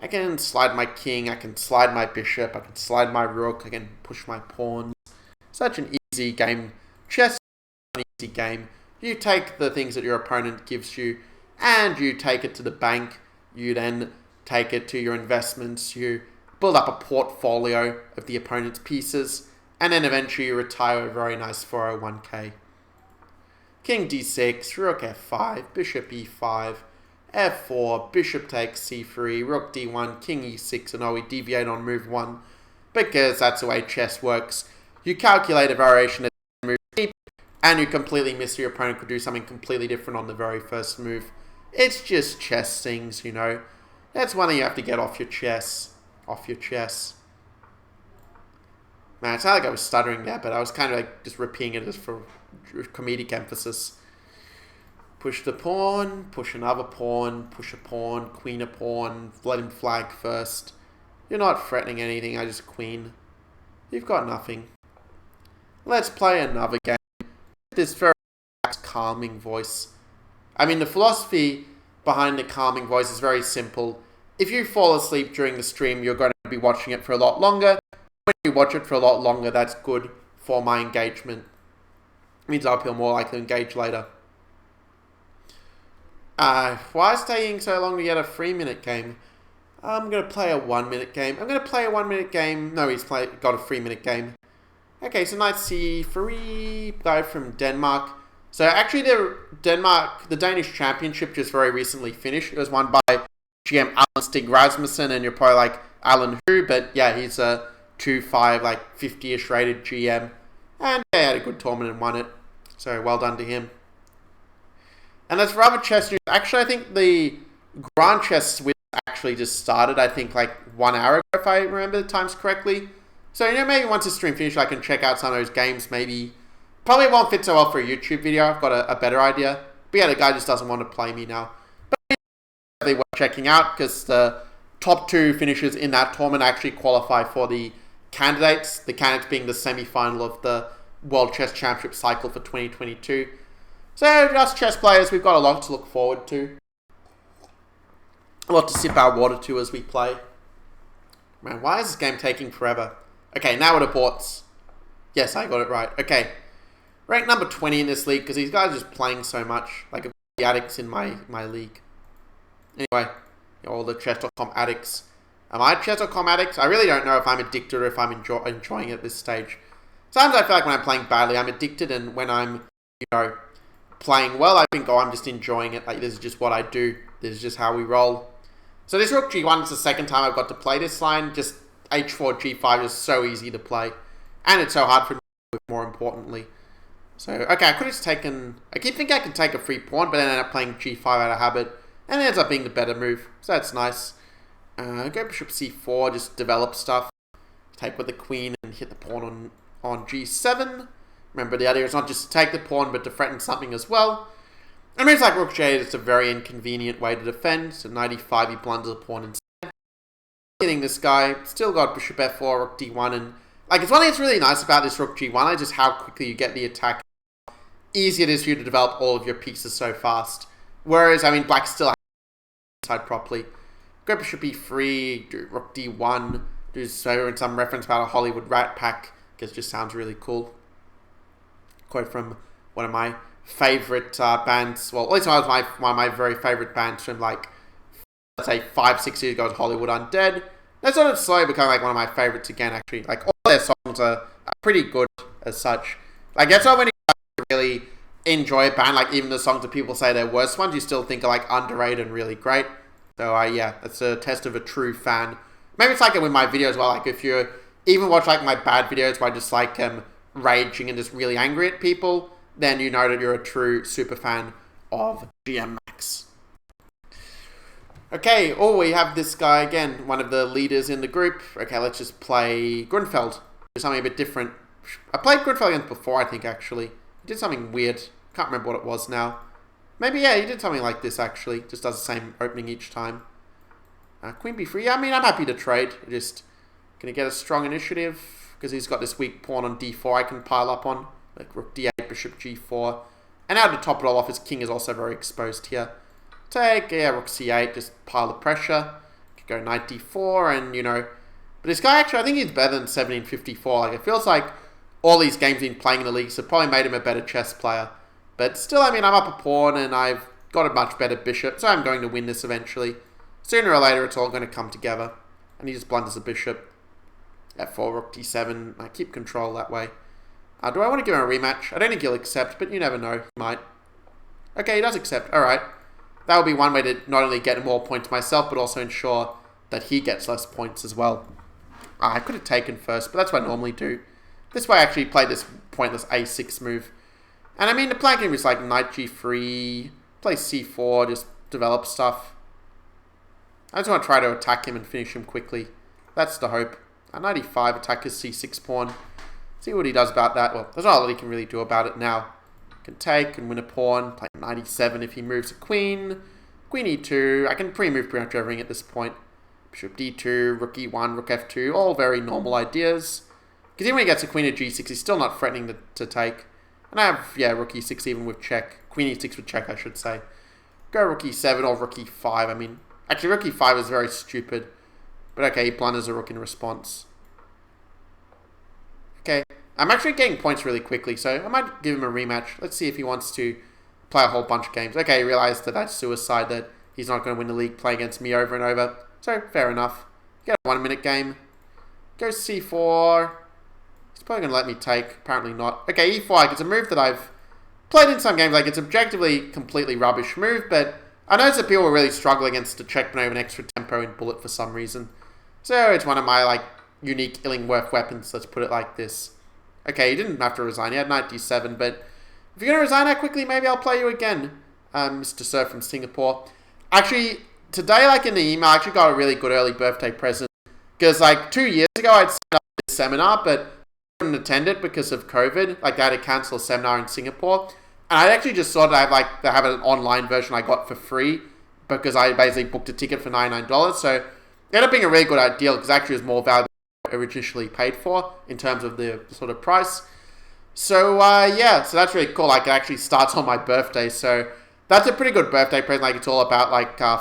I can slide my king, I can slide my bishop, I can slide my rook, I can push my pawns. Such an easy game. Chess is an easy game. You take the things that your opponent gives you, and you take it to the bank. You then take it to your investments. You build up a portfolio of the opponent's pieces, and then eventually you retire a very nice 401k. King d6, rook f5, bishop e5, f4, bishop takes c3, rook d1, king e6, and we deviate on move 1, because that's the way chess works. You calculate a variation at move 8, and you completely miss your opponent could do something completely different on the very first move. It's just chess things, you know. That's one thing you have to get off your chess. Man, it's not like I was stuttering there, but I was kind of like just repeating it just for comedic emphasis. Push the pawn, push another pawn, push a pawn, queen a pawn, let him flag first. You're not threatening anything, I just queen. You've got nothing. Let's play another game. This very calming voice. I mean, the philosophy behind the calming voice is very simple. If you fall asleep during the stream, you're going to be watching it for a lot longer. When you watch it for a lot longer, that's good for my engagement. It means I'll feel more likely to engage later. Why is it taking so long to get a 3-minute game? I'm going to play a 1-minute game. No, he's got a 3-minute game. Okay, so knight c3, guy from Denmark. So actually the Danish championship just very recently finished. It was won by GM Alan Stig Rasmussen, and you're probably like, Alan who? But yeah, he's a 2-5, like 50-ish rated GM. And yeah, he had a good tournament and won it. So well done to him. And as for other chess news, actually I think the Grand Chess Swiss actually just started, I think like 1 hour ago, if I remember the times correctly. So, you know, maybe once the stream finishes, I can check out some of those games, maybe. Probably won't fit so well for a YouTube video, I've got a better idea. But yeah, the guy just doesn't want to play me now. But it's really worth checking out, because the top 2 finishers in that tournament actually qualify for the candidates. The candidates being the semi-final of the World Chess Championship cycle for 2022. So, us chess players, we've got a lot to look forward to. A lot to sip our water to as we play. Man, why is this game taking forever? Okay, now it aborts. Yes, I got it right. Okay. Rank number 20 in this league, because these guys are just playing so much. Like the addicts in my league. Anyway, all the chess.com addicts. Am I chess or com addict? I really don't know if I'm addicted or if I'm enjoying it at this stage. Sometimes I feel like when I'm playing badly, I'm addicted, and when I'm, playing well, I think, I'm just enjoying it. Like, this is just what I do. This is just how we roll. So this rook g1 is the second time I've got to play this line. Just h4, g5 is so easy to play. And it's so hard for me, more importantly. So, okay, I could have just taken... I keep thinking I could take a free pawn, but then I end up playing g5 out of habit. And it ends up being the better move. So that's nice. Go bishop c4, just develop stuff. Take with the queen and hit the pawn on g7. Remember, the idea is not just to take the pawn, but to threaten something as well. And moves like rook j8, it's a very inconvenient way to defend. So knight e5, he blunders the pawn instead. Hitting this guy, still got bishop f4, rook d1, and it's one thing that's really nice about this rook g1 is just how quickly you get the attack. Easy it is for you to develop all of your pieces so fast. Whereas, black still has to decide properly. Go bishop e3, do rook d1, do so in some reference about a Hollywood Rat Pack, because it just sounds really cool. Quote from one of my favorite bands, well, at least one of my very favorite bands from let's say 5-6 years ago, was Hollywood Undead. That's sort of slowly becoming one of my favorites again, actually. All their songs are pretty good as such. That's why when you really enjoy a band, even the songs that people say they're worst ones, you still think are underrated and really great. So yeah, that's a test of a true fan. Maybe it's it with my videos as well. If you even watch my bad videos where I just raging and just really angry at people, then you know that you're a true super fan of GM Max. Okay, we have this guy again, one of the leaders in the group. Okay, let's just play Grunfeld. Do something a bit different. I played Grunfeld against before, I think, actually. He did something weird. Can't remember what it was now. Maybe, yeah, he did something like this, actually. Just does the same opening each time. Queen b3. Yeah, I'm happy to trade. Just gonna get a strong initiative, because he's got this weak pawn on d4 I can pile up on. Rook d8, bishop g4. And now to top it all off, his king is also very exposed here. Take, yeah, rook c8, just pile the pressure. Could go knight d4, and, But this guy, actually, I think he's better than 1754. It feels like all these games he's been playing in the leagues have probably made him a better chess player. But still, I'm up a pawn, and I've got a much better bishop, so I'm going to win this eventually. Sooner or later, it's all going to come together. And he just blunders the bishop. f4, rook d7. I keep control that way. Do I want to give him a rematch? I don't think he'll accept, but you never know. He might. Okay, he does accept. Alright. That would be one way to not only get more points myself, but also ensure that he gets less points as well. I could have taken first, but that's what I normally do. This way I actually played this pointless a6 move. And the plan game is knight g3, play c4, just develop stuff. I just want to try to attack him and finish him quickly. That's the hope. Knight e5, attack his c6 pawn. See what he does about that. Well, there's not a lot he can really do about it now. Can take and win a pawn. Play knight e7 if he moves a queen. Queen e2. I can pre-move pretty much everything at this point. Bishop d2, rook e1, rook f2. All very normal ideas. Because even when he gets a queen at g6, he's still not threatening to take. And I have, yeah, rook e6 even with check. Queen e6 with check, I should say. Go rook e7 or rook e5. Actually, rook e5 is very stupid. But okay, he blunders a rook in response. Okay, I'm actually getting points really quickly, so I might give him a rematch. Let's see if he wants to play a whole bunch of games. Okay, he realized that that's suicide, that he's not going to win the league, play against me over and over. So, fair enough. Get a 1 minute game. Go c4. He's probably going to let me take. Apparently not. Okay, e5. It's a move that I've played in some games. It's objectively completely rubbish move, but I noticed that people were really struggling against the checkmate with an extra tempo in bullet for some reason. So, it's one of my, unique Illingworth weapons. Let's put it like this. Okay, you didn't have to resign. You had knight d7, but if you're going to resign that quickly, maybe I'll play you again, Mr. Sir from Singapore. Actually, today, in the email, I actually got a really good early birthday present. Because, 2 years ago, I'd signed up for this seminar, but I couldn't attend it because of COVID. They had to cancel a seminar in Singapore. And I actually just thought I'd have an online version I got for free, because I basically booked a ticket for $99. So, it ended up being a really good deal, because actually it was more valuable originally paid for in terms of the sort of price. So yeah, so that's really cool. It actually starts on my birthday, so that's a pretty good birthday present. It's all about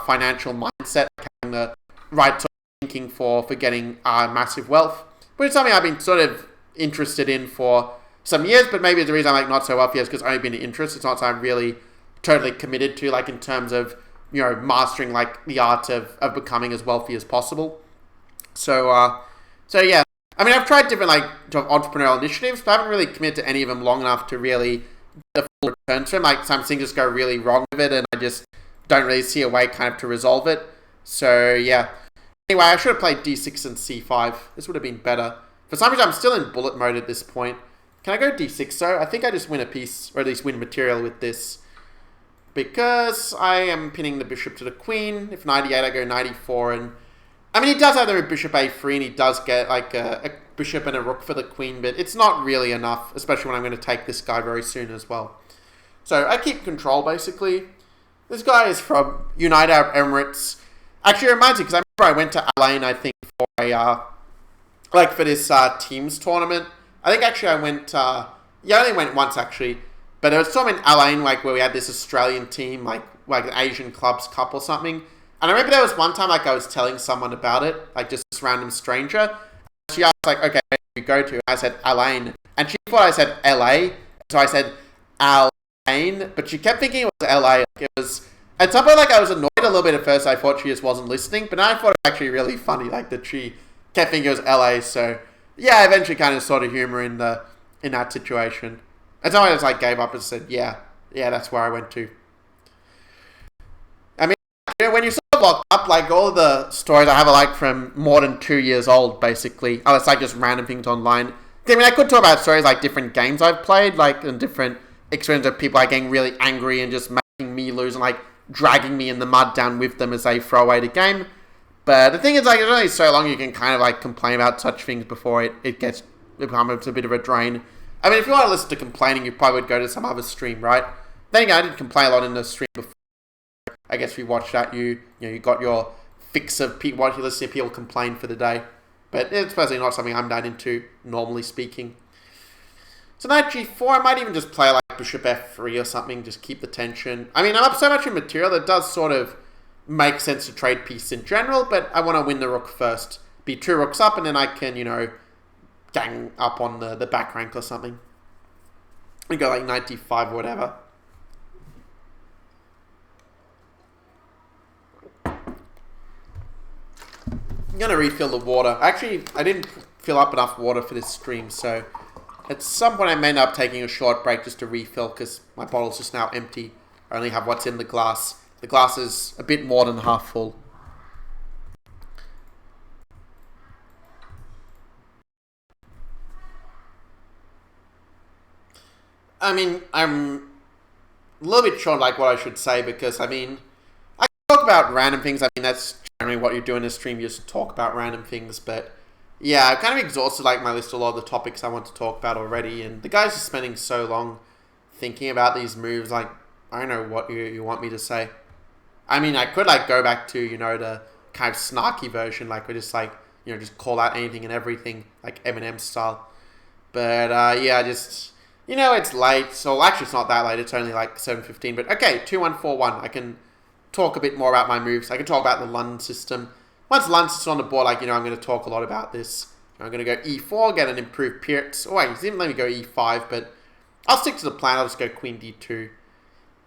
financial mindset, having the right sort of thinking for getting massive wealth, which is something I've been sort of interested in for some years, but maybe the reason I'm not so wealthy is because I've only been an interest. It's not something I'm really totally committed to, in terms of mastering the art of becoming as wealthy as possible. So yeah. I mean, I've tried different like entrepreneurial initiatives, but I haven't really committed to any of them long enough to really get a full return to them. Like some things just go really wrong with it, and I just don't really see a way kind of to resolve it. So yeah. Anyway, I should have played d6 and c5. This would have been better. For some reason, I'm still in bullet mode at this point. Can I go d6 though? I think I just win a piece, or at least win material with this. Because I am pinning the bishop to the queen. If knight e8, I go knight e4, and I mean, he does have the bishop a3, and he does get like a bishop and a rook for the queen, but it's not really enough, especially when I'm going to take this guy very soon as well. So I keep control, basically. This guy is from United Arab Emirates. Actually, it reminds me, because I remember I went to Alain, I think, for for this teams tournament. I think actually I went, I only went once, actually, but there was some in Alain, like, where we had this Australian team, like an Asian Clubs Cup or something. And I remember there was one time, like, I was telling someone about it, like, just this random stranger. She asked, like, okay, where do you go to? And I said, Alain. And she thought I said LA. So I said, Alain. But she kept thinking it was LA. Like, it was, at some point, like, I was annoyed a little bit at first. I thought she just wasn't listening. But now I thought it was actually really funny, like, that she kept thinking it was LA. So, yeah, I eventually kind of saw the humor in that situation. And so I just, like, gave up and said, yeah, that's where I went to. I mean, when you locked up, like, all of the stories I have are, like, from more than 2 years old, basically. Oh, it's, like, just random things online. I mean, I could talk about stories, like, different games I've played, like, and different experiences of people, like, getting really angry and just making me lose and, like, dragging me in the mud down with them as they throw away the game. But the thing is, like, it's only so long you can kind of, like, complain about such things before it becomes a bit of a drain. I mean, if you want to listen to complaining, you probably would go to some other stream, right? Then again, I did complain a lot in the stream before. I guess we watched that. You got your fix of what you listen to people complain for the day. But it's personally not something I'm that into, normally speaking. So knight g4, I might even just play like bishop f3 or something, just keep the tension. I mean, I'm up so much in material, it does sort of make sense to trade pieces in general, but I want to win the rook first. Be 2 rooks up, and then I can, gang up on the back rank or something. And go like knight d5 or whatever. I'm going to refill the water. Actually, I didn't fill up enough water for this stream, so at some point I may end up taking a short break just to refill because my bottle's just now empty. I only have what's in the glass. The glass is a bit more than half full. I mean, I'm a little bit short like what I should say because, I mean, I can talk about random things. I mean, that's generally what you do in a stream, you just talk about random things, but yeah, I've kind of exhausted like my list of a lot of the topics I want to talk about already, and the guys are spending so long thinking about these moves, like, I don't know what you want me to say. I mean, I could like go back to, the kind of snarky version, like we just like, just call out anything and everything, like Eminem style. But yeah, just, it's late, so actually it's not that late, it's only like 7:15, but okay, 2-1-4-1, I can talk a bit more about my moves. I can talk about the London system. Once London's on the board, like, I'm going to talk a lot about this. I'm going to go e4, get an improved Pirtz. Oh, wait, he didn't let me go e5, but I'll stick to the plan. I'll just go queen d2.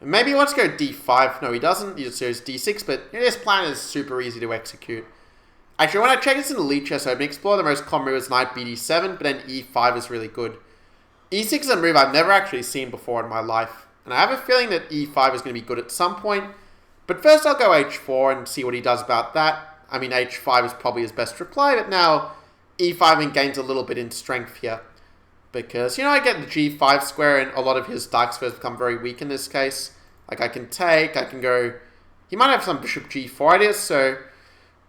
And maybe he wants to go d5. No, he doesn't. He just goes d6, but this plan is super easy to execute. Actually, when I check this in the lead chess, I've been exploring the most common move as knight bd7, but then e5 is really good. e6 is a move I've never actually seen before in my life, and I have a feeling that e5 is going to be good at some point. But first I'll go h4 and see what he does about that. I mean, h5 is probably his best reply, but now e5 gains a little bit in strength here. Because, I get the g5 square, and a lot of his dark squares become very weak in this case. Like, I can go... He might have some bishop g4 ideas, so...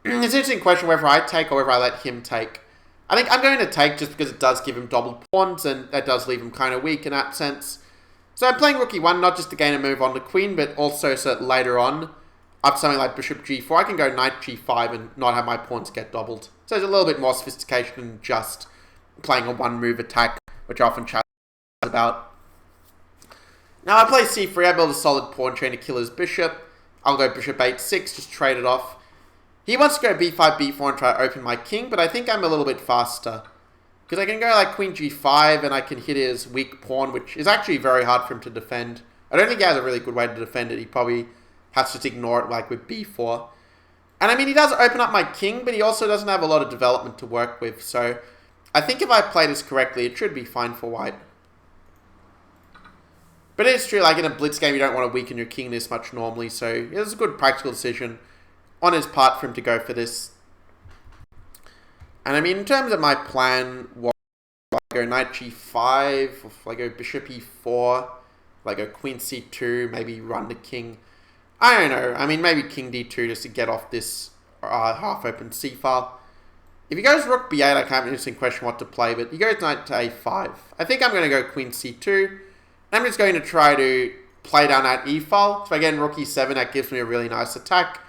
it's an interesting question whether I take or whether I let him take. I think I'm going to take just because it does give him double pawns, and that does leave him kind of weak in that sense. So I'm playing rook e1, not just to gain a move on the queen, but also so that later on, up something like bishop g4, I can go knight g5 and not have my pawns get doubled. So there's a little bit more sophistication than just playing a one-move attack, which I often chat about. Now I play c3, I build a solid pawn chain to kill his bishop. I'll go bishop h6, just trade it off. He wants to go b5, b4 and try to open my king, but I think I'm a little bit faster. Because I can go like queen g5 and I can hit his weak pawn, which is actually very hard for him to defend. I don't think he has a really good way to defend it. He probably has to just ignore it like with b4. And And I mean, he does open up my king, but he also doesn't have a lot of development to work with. So I think if I play this correctly, it should be fine for white. But it's true, like in a blitz game, you don't want to weaken your king this much normally. So it was a good practical decision on his part for him to go for this. And I mean, in terms of my plan, what if I go knight g5, or if I go bishop e4, if I go queen c2, maybe run the king. I don't know. I mean, maybe king d2 just to get off this half-open c-file. If he goes rook b8, I can't interesting question what to play, but he goes knight to a5. I think I'm going to go queen c2. I'm just going to try to play down that e-file. If I get in rook e7, that gives me a really nice attack.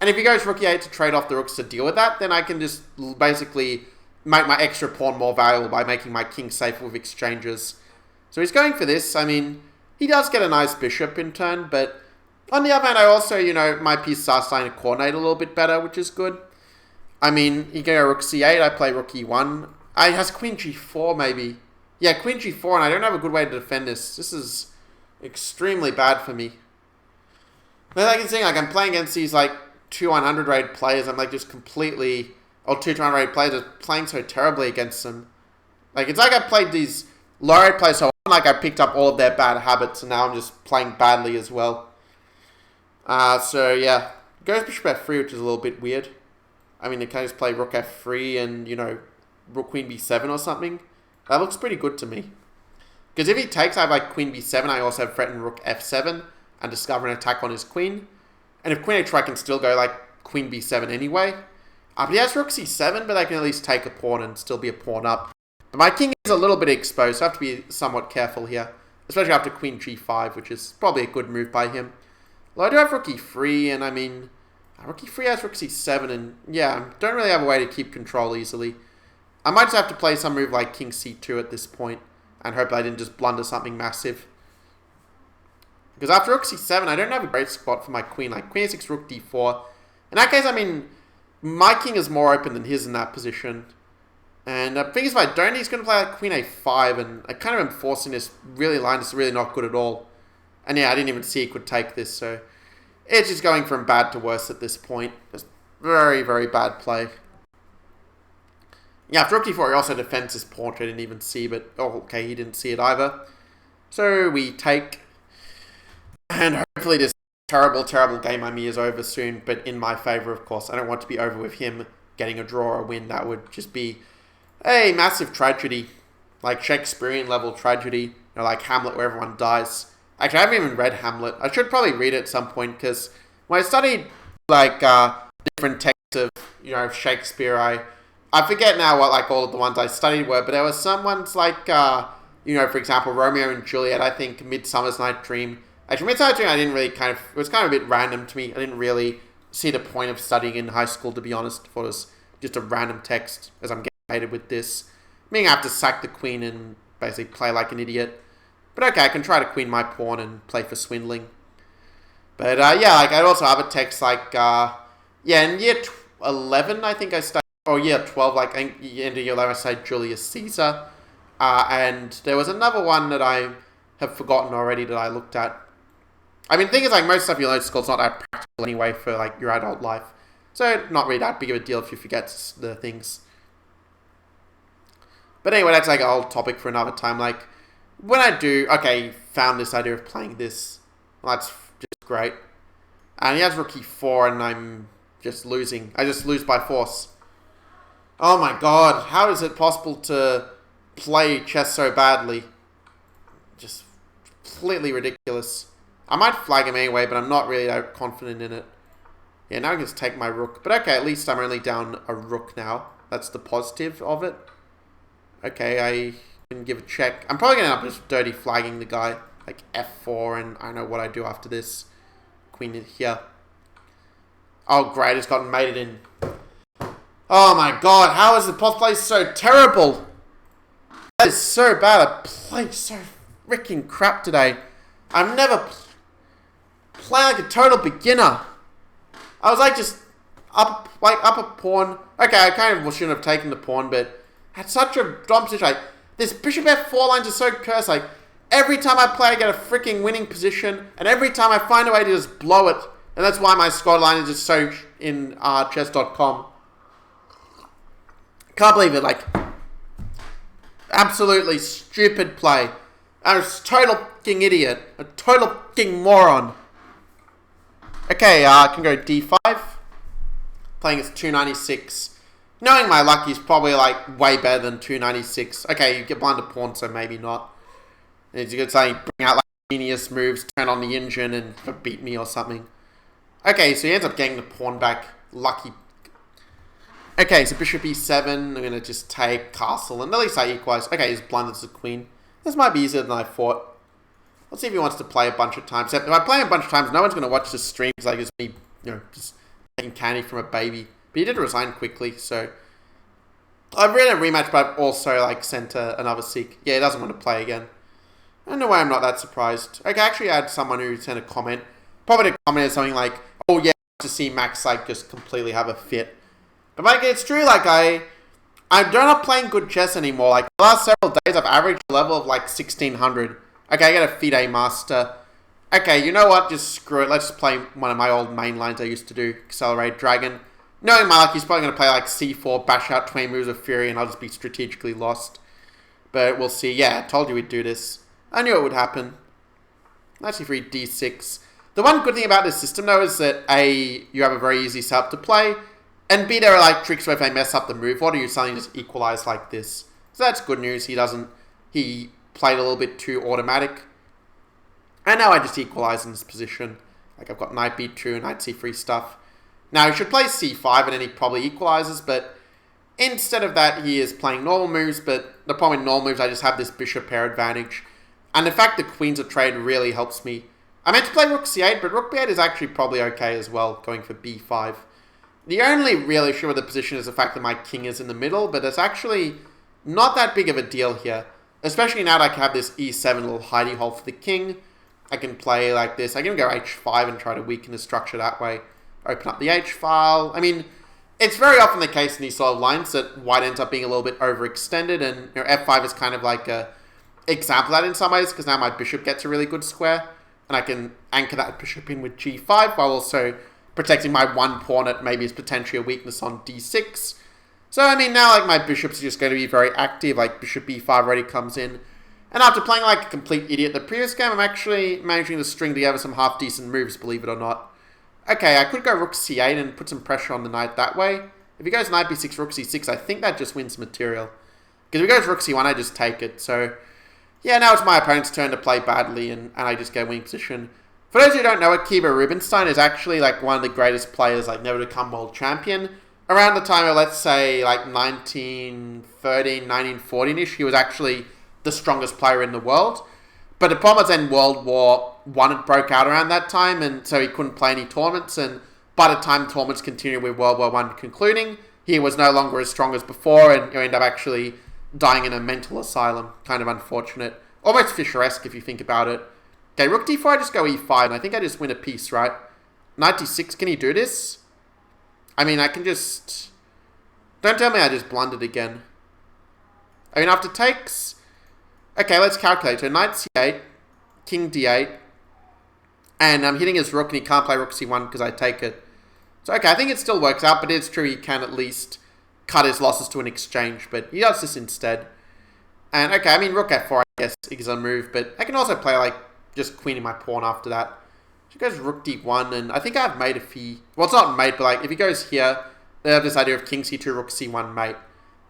And if he goes rook e8 to trade off the rooks to deal with that, then I can just basically make my extra pawn more valuable by making my king safer with exchanges. So he's going for this. I mean, he does get a nice bishop in turn, but on the other hand, I also, you know, my piece starts starting to coordinate a little bit better, which is good. I mean, he can go rook c8, I play rook e1. He has queen g4 maybe. Yeah, queen g4, and I don't have a good way to defend this. This is extremely bad for me. But like I'm saying, like I'm playing against these like 2 100 rated players. I'm like just completely, or 2 200 rated players are playing so terribly against them. Like it's like I played these low rated players so often, like I picked up all of their bad habits, and now I'm just playing badly as well. So yeah, goes bishop f3, which is a little bit weird. I mean, they can just play rook f3 and, you know, rook queen b7 or something. That looks pretty good to me. Because if he takes, I have like queen b7, I also have threatened rook f7 and discover an attack on his queen. And if queen h4, I can still go like queen b7 anyway. But he has rook c7, but I can at least take a pawn and still be a pawn up. But my king is a little bit exposed, so I have to be somewhat careful here. Especially after queen g5, which is probably a good move by him. Well, I do have rook e3, and I mean, rook e3 has rook c7, and yeah, I don't really have a way to keep control easily. I might just have to play some move like king c2 at this point, and hope I didn't just blunder something massive. Because after rook c7, I don't have a great spot for my queen, like queen a6, rook d4. In that case, I mean, my king is more open than his in that position. And the thing is, if I don't, he's going to play like queen a5, and I kind of am forcing this really line that's really not good at all. And yeah, I didn't even see he could take this, so it's just going from bad to worse at this point. Just very, very bad play. Yeah, after rook d4, he also defends his pawn, which I didn't even see, but oh, okay, he didn't see it either. So we take, and hopefully this terrible, terrible game by me is over soon, but in my favor, of course. I don't want to be over with him getting a draw or a win. That would just be a massive tragedy, like Shakespearean level tragedy, you know, like Hamlet where everyone dies. Actually, I haven't even read Hamlet. I should probably read it at some point, because when I studied like different texts of, you know, Shakespeare, I forget now what like all of the ones I studied were, but there were some ones like, you know, for example, Romeo and Juliet, I think, Midsummer's Night Dream. Actually, Midsummer's Night Dream, I didn't really it was kind of a bit random to me. I didn't really see the point of studying in high school, to be honest. I thought it was just a random text, as I'm getting hated with this. Meaning I have to sack the queen and basically play like an idiot. But okay, I can try to queen my pawn and play for swindling. But yeah, like I also have a text like, yeah, in year 11, I think I studied, or year 12, like in year 11, I studied Julius Caesar. And there was another one that I have forgotten already that I looked at. I mean, the thing is, like, most stuff you'll know at school is not that practical anyway for, like, your adult life. So, not really that big of a deal if you forget the things. But anyway, that's, like, a whole topic for another time. Like, when I do, okay, found this idea of playing this. Well, that's just great. And he has rook e4, and I'm just losing. I just lose by force. Oh my god, how is it possible to play chess so badly? Just completely ridiculous. I might flag him anyway, but I'm not really that confident in it. Yeah, now I can just take my rook. But okay, at least I'm only down a rook now. That's the positive of it. Okay, I can give a check. I'm probably going to end up just dirty flagging the guy. Like f4, and I don't know what I do after this. Queen in here. Oh, great, it's gotten mated in. Oh my god, how is the post play so terrible? That is so bad. I played so freaking crap today. I've never played like a total beginner. I was like just up a pawn. Okay, I kind of shouldn't have taken the pawn, but had such a dumb position. Like, this bishop f4 lines are so cursed. Like, every time I play, I get a freaking winning position, and every time I find a way to just blow it, And that's why my squad line is just so in chess.com. Can't believe it, like, absolutely stupid play. I'm a total fucking idiot. A total fucking moron. Okay, I can go d5. Playing as 296. Knowing my luck is probably, like, way better than 296. Okay, you get blind to pawn, so maybe not. And you could say, bring out, like, genius moves, turn on the engine, and beat me or something. Okay, so he ends up getting the pawn back. Lucky. Okay, so bishop e7. I'm going to just take castle, and at least I equalize. Okay, he's blundered to the queen. This might be easier than I thought. Let's see if he wants to play a bunch of times. If I play a bunch of times, no one's going to watch the stream because like it's me, just taking candy from a baby. But he did resign quickly, so I've read a rematch, but I've also like sent another Sikh. Yeah, he doesn't want to play again. I don't know why I'm not that surprised. Okay, actually, I had someone who sent a comment. Probably the comment is something like, "Oh yeah, to see Max like just completely have a fit." But like, it's true. Like I'm not playing good chess anymore. Like the last several days, I've averaged a level of like 1600. Okay, I get a FIDE master. Okay, you know what? Just screw it. Let's just play one of my old main lines I used to do. Accelerate Dragon. Knowing my luck, he's probably going to play like c4, bash out 20 moves of Fury, and I'll just be strategically lost. But we'll see. Yeah, I told you we'd do this. I knew it would happen. Actually, free d6. The one good thing about this system, though, is that A, you have a very easy setup to play, and B, there are like tricks where if they mess up the move order, you suddenly just equalize like this. So that's good news. He played a little bit too automatic. And now I just equalize in this position. Like I've got knight b2 and knight c3 stuff. Now he should play c5 and then he probably equalizes, but instead of that he is playing normal moves, but the problem with normal moves, I just have this bishop pair advantage. And the fact the queens of trade really helps me. I meant to play rook c8, but rook b8 is actually probably okay as well, going for b5. The only real issue with the position is the fact that my king is in the middle, but it's actually not that big of a deal here. Especially now that I can have this e7 little hidey hole for the king. I can play like this. I can go h5 and try to weaken the structure that way. Open up the h file. I mean, it's very often the case in these sort of lines that white ends up being a little bit overextended, and f5 is kind of like a example of that in some ways, because now my bishop gets a really good square, and I can anchor that bishop in with g5 while also protecting my one pawn that maybe is potentially a weakness on d6. So, I mean, now, like, my bishop's just going to be very active. Like, bishop b5 already comes in. And after playing like a complete idiot the previous game, I'm actually managing to string together some half-decent moves, believe it or not. Okay, I could go rook c8 and put some pressure on the knight that way. If he goes knight b6, rook c6, I think that just wins material. Because if he goes rook c1, I just take it. So, yeah, now it's my opponent's turn to play badly, and I just get a winning position. For those who don't know it, Kiba Rubinstein is actually, like, one of the greatest players, like, never to become world champion. Around the time of, let's say, like 1913, 1914-ish, he was actually the strongest player in the world. But the problem was then World War I had broke out around that time, and so he couldn't play any tournaments. And by the time tournaments continued with World War I concluding, he was no longer as strong as before, and he ended up actually dying in a mental asylum. Kind of unfortunate. Almost Fisher-esque if you think about it. Okay, rook d4, I just go e5, and I think I just win a piece, right? Knight d6, can he do this? I mean, I can just... Don't tell me I just blundered again. I mean, after takes... Okay, let's calculate. So, knight c8, king d8, and I'm hitting his rook, and he can't play rook c1 because I take it. So, okay, I think it still works out, but it's true he can at least cut his losses to an exchange, but he does this instead. And, okay, I mean, rook f4, I guess, is a move, but I can also play, like, just queening my pawn after that. He goes rook d1, and I think I've made if he... Well, it's not mate, but like if he goes here, they have this idea of king c2, rook c1 mate.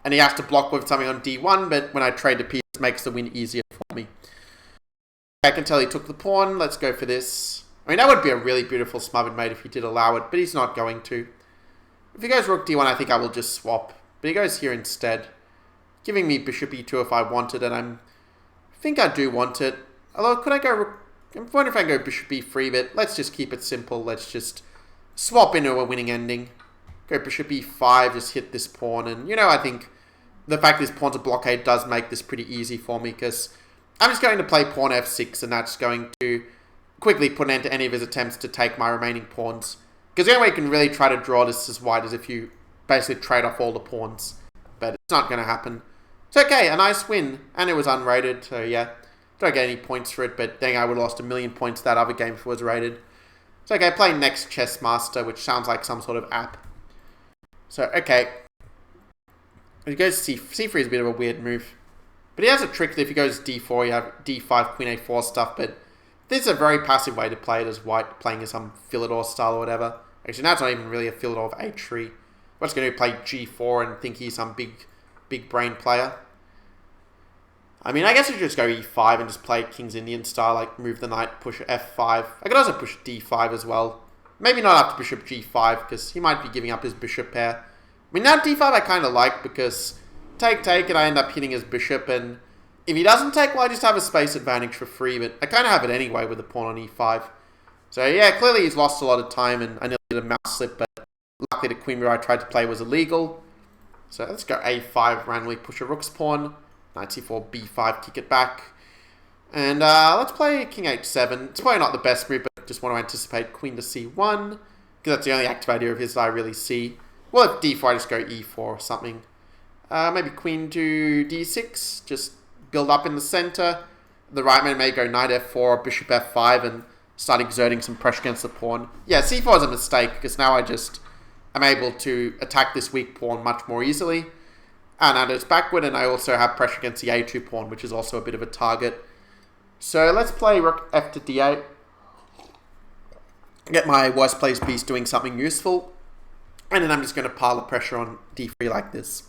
And he has to block with something on d1, but when I trade the piece, it makes the win easier for me. I can tell he took the pawn. Let's go for this. I mean, that would be a really beautiful smothered mate if he did allow it, but he's not going to. If he goes rook d1, I think I will just swap. But he goes here instead, giving me bishop e2 if I want it, and I think I do want it. Although, could I go rook... I'm wondering if I go bishop e3, but let's just keep it simple. Let's just swap into a winning ending. Go bishop e5, just hit this pawn. And, I think the fact this pawn's a blockade does make this pretty easy for me, because I'm just going to play pawn f6, and that's going to quickly put an end to any of his attempts to take my remaining pawns. Because the only way you can really try to draw this as white is if you basically trade off all the pawns. But it's not going to happen. It's okay, a nice win. And it was unrated, so yeah. Don't get any points for it, but dang, I would have lost 1,000,000 points that other game if it was rated. So, okay, play Next Chess Master, which sounds like some sort of app. So, okay. He goes C3 is a bit of a weird move. But he has a trick that if he goes D4, you have D5, Queen A4 stuff. But this is a very passive way to play it as white, playing as some Philidor style or whatever. Actually, now it's not even really a Philidor of H3. What's going to play G4 and think he's some big brain player. I mean, I guess I could just go E5 and just play King's Indian style, like move the knight, push F5. I could also push D5 as well. Maybe not after bishop G5, because he might be giving up his bishop pair. I mean, now D5 I kind of like, because take, and I end up hitting his bishop, and if he doesn't take, well, I just have a space advantage for free, but I kind of have it anyway with the pawn on E5. So yeah, clearly he's lost a lot of time, and I nearly did a mouse slip, but luckily the queen move I tried to play was illegal. So let's go A5, randomly push a rook's pawn. Knight C4, B5, kick it back. And let's play King H7. It's probably not the best move, but just want to anticipate Queen to C1, because that's the only active idea of his that I really see. Well, if D4, I just go E4 or something. Maybe Queen to D6, just build up in the center. The right man may go Knight F4 or Bishop F5 and start exerting some pressure against the pawn. Yeah, C4 is a mistake, because now I'm able to attack this weak pawn much more easily. And now it's backward, and I also have pressure against the A2 pawn, which is also a bit of a target. So let's play Rook F to D8. Get my worst placed piece doing something useful. And then I'm just going to pile the pressure on D3 like this.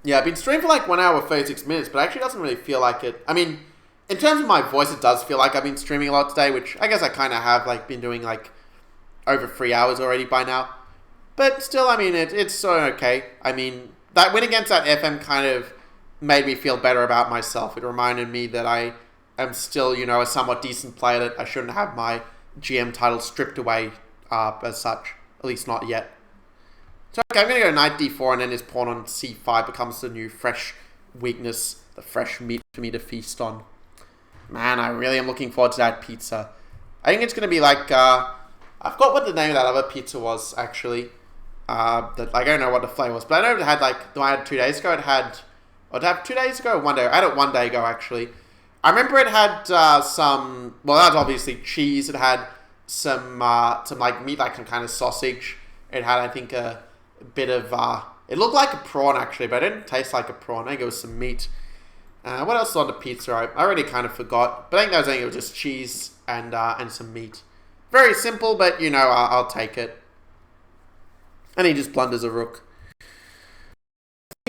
Yeah, I've been streaming for like 1 hour 36 minutes, but it actually doesn't really feel like it. I mean, in terms of my voice, it does feel like I've been streaming a lot today, which I guess I kind of have like been doing like over 3 hours already by now. But still, I mean, it's so okay. I mean, that win against that FM kind of made me feel better about myself. It reminded me that I am still, you know, a somewhat decent player, that I shouldn't have my GM title stripped away as such. At least not yet. So, okay, I'm going to go Knight D4, and then his pawn on C5 becomes the new fresh weakness, the fresh meat for me to feast on. Man, I really am looking forward to that pizza. I think it's going to be like, I forgot what the name of that other pizza was, actually. I don't know what the flavor was, but I know it had like, the one I had 2 days ago, did I have 2 days ago or 1 day? I had it 1 day ago, actually. I remember it had some, well, that was obviously cheese. It had some like meat, like some kind of sausage. It had, I think, a bit of, it looked like a prawn, actually, but it didn't taste like a prawn. I think it was some meat. What else was on the pizza? I already kind of forgot, but I think it was just cheese and some meat. Very simple, but, you know, I'll take it. And he just blunders a rook.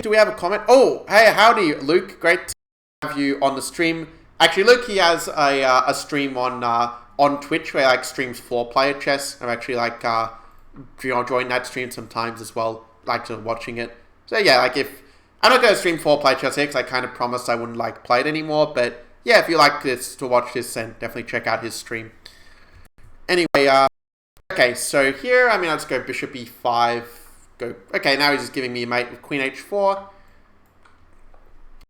Do we have a comment? Oh, hey, howdy, Luke. Great to have you on the stream. Actually, Luke, he has a stream on Twitch where he like streams 4-player chess. I'm actually like join that stream sometimes as well. Like to watching it. So yeah, like if I'm not going to stream 4-player chess here because I kind of promised I wouldn't like play it anymore. But yeah, if you like this to watch this, then definitely check out his stream. Anyway, okay, so here, I mean, I'll just go Bishop E5. Okay, now he's just giving me a mate with Queen H4.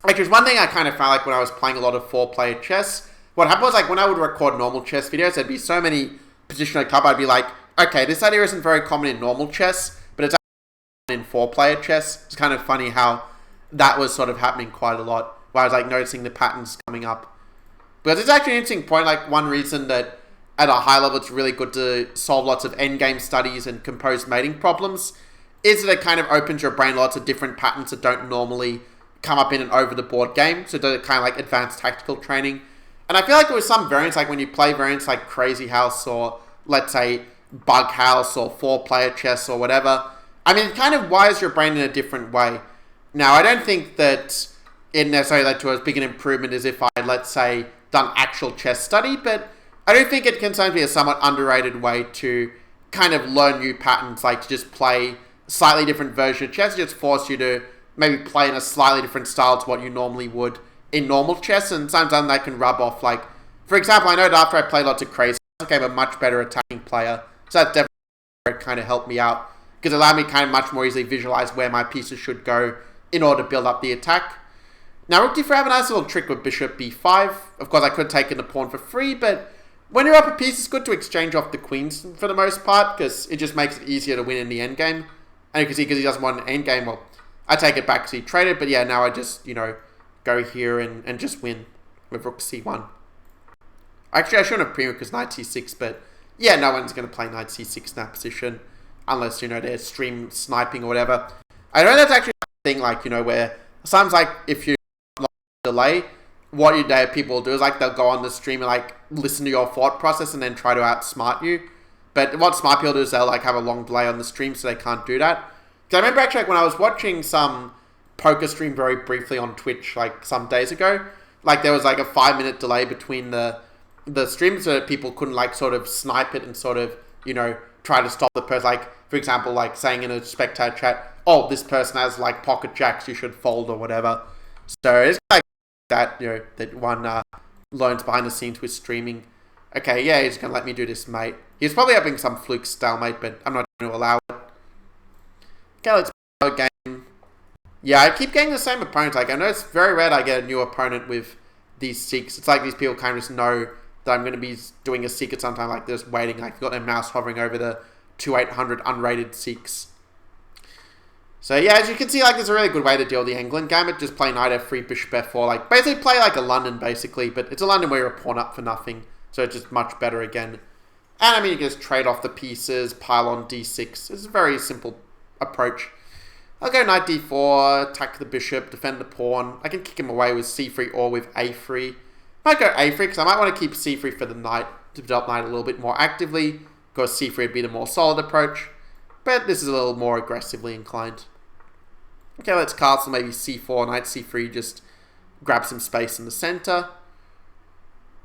Which was one thing I kind of found like when I was playing a lot of 4-player chess. What happened was like when I would record normal chess videos, there'd be so many positional club, I'd be like, okay, this idea isn't very common in normal chess, but it's actually in 4-player chess. It's kind of funny how that was sort of happening quite a lot, where I was like noticing the patterns coming up. Because it's actually an interesting point, like one reason that at a high level it's really good to solve lots of endgame studies and composed mating problems is that it kind of opens your brain lots of different patterns that don't normally come up in an over-the-board game. So it kind of like advanced tactical training. And I feel like there was some variants, like when you play variants like Crazy House or, let's say, Bug House or 4-player chess or whatever. I mean, it kind of wires your brain in a different way. Now, I don't think that it necessarily led to as big an improvement as if I had, let's say, done actual chess study, but I do think it can sometimes be a somewhat underrated way to kind of learn new patterns, like to just play slightly different version of chess. It just force you to maybe play in a slightly different style to what you normally would in normal chess, and sometimes that can rub off. Like, for example, I know that after I played lots of Crazy, I became a much better attacking player, so that's definitely where it kind of helped me out, because it allowed me kind of much more easily visualize where my pieces should go in order to build up the attack. Now, Rook D4, I have a nice little trick with Bishop B5. Of course, I could have taken the pawn for free, but when you're up a piece, it's good to exchange off the queens for the most part, because it just makes it easier to win in the endgame. And you can see, because he doesn't want an endgame, well, I take it back because he traded, but yeah, now I just, you know, go here and just win with Rook C1. Actually, I shouldn't have premium because knight c6, but yeah, no one's going to play knight c6 in that position unless, you know, they're stream sniping or whatever. I know that's actually a thing, like, you know, where sometimes, like, if you delay, what people will do is, like, they'll go on the stream and, like, listen to your thought process and then try to outsmart you. But what smart people do is they'll, like, have a long delay on the stream, so they can't do that. Because I remember, actually, like, when I was watching some poker stream very briefly on Twitch, like, some days ago, like, there was, like, a 5-minute delay between the stream, so that people couldn't, like, sort of snipe it and sort of, you know, try to stop the person. Like, for example, like, saying in a spectator chat, oh, this person has, like, pocket jacks, you should fold or whatever. So it's like that, you know, that one learns behind the scenes with streaming. Okay, yeah, he's going to let me do this, mate. He's probably having some fluke stalemate, but I'm not going to allow it. Okay, let's play a game. Yeah, I keep getting the same opponent. Like, I know it's very rare I get a new opponent with these seeks. It's like these people kind of just know that I'm going to be doing a seek at some time, like they're just waiting, like, got their mouse hovering over the 2800 unrated seeks. So yeah, as you can see, like, there's a really good way to deal with the England Gambit. Just play knight f3, bishop f4, like, basically play like a London, basically, but it's a London where you're a pawn up for nothing, so it's just much better again. And I mean, you can just trade off the pieces, pile on d6. It's a very simple approach. I'll go knight d4, attack the bishop, defend the pawn. I can kick him away with c3 or with a3. I might go a3 because I might want to keep c3 for the knight, to develop knight a little bit more actively. Of course, c3 would be the more solid approach, but this is a little more aggressively inclined. Okay, let's castle maybe c4, knight c3, just grab some space in the center.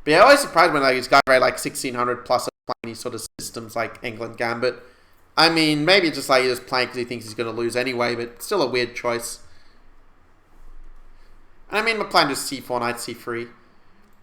But yeah, I'm always surprised when, like, these guys rate like 1600 plus are playing these sort of systems like England Gambit. I mean, maybe it's just like he's just playing because he thinks he's going to lose anyway, but still a weird choice. And I mean, my plan is c4, knight c3.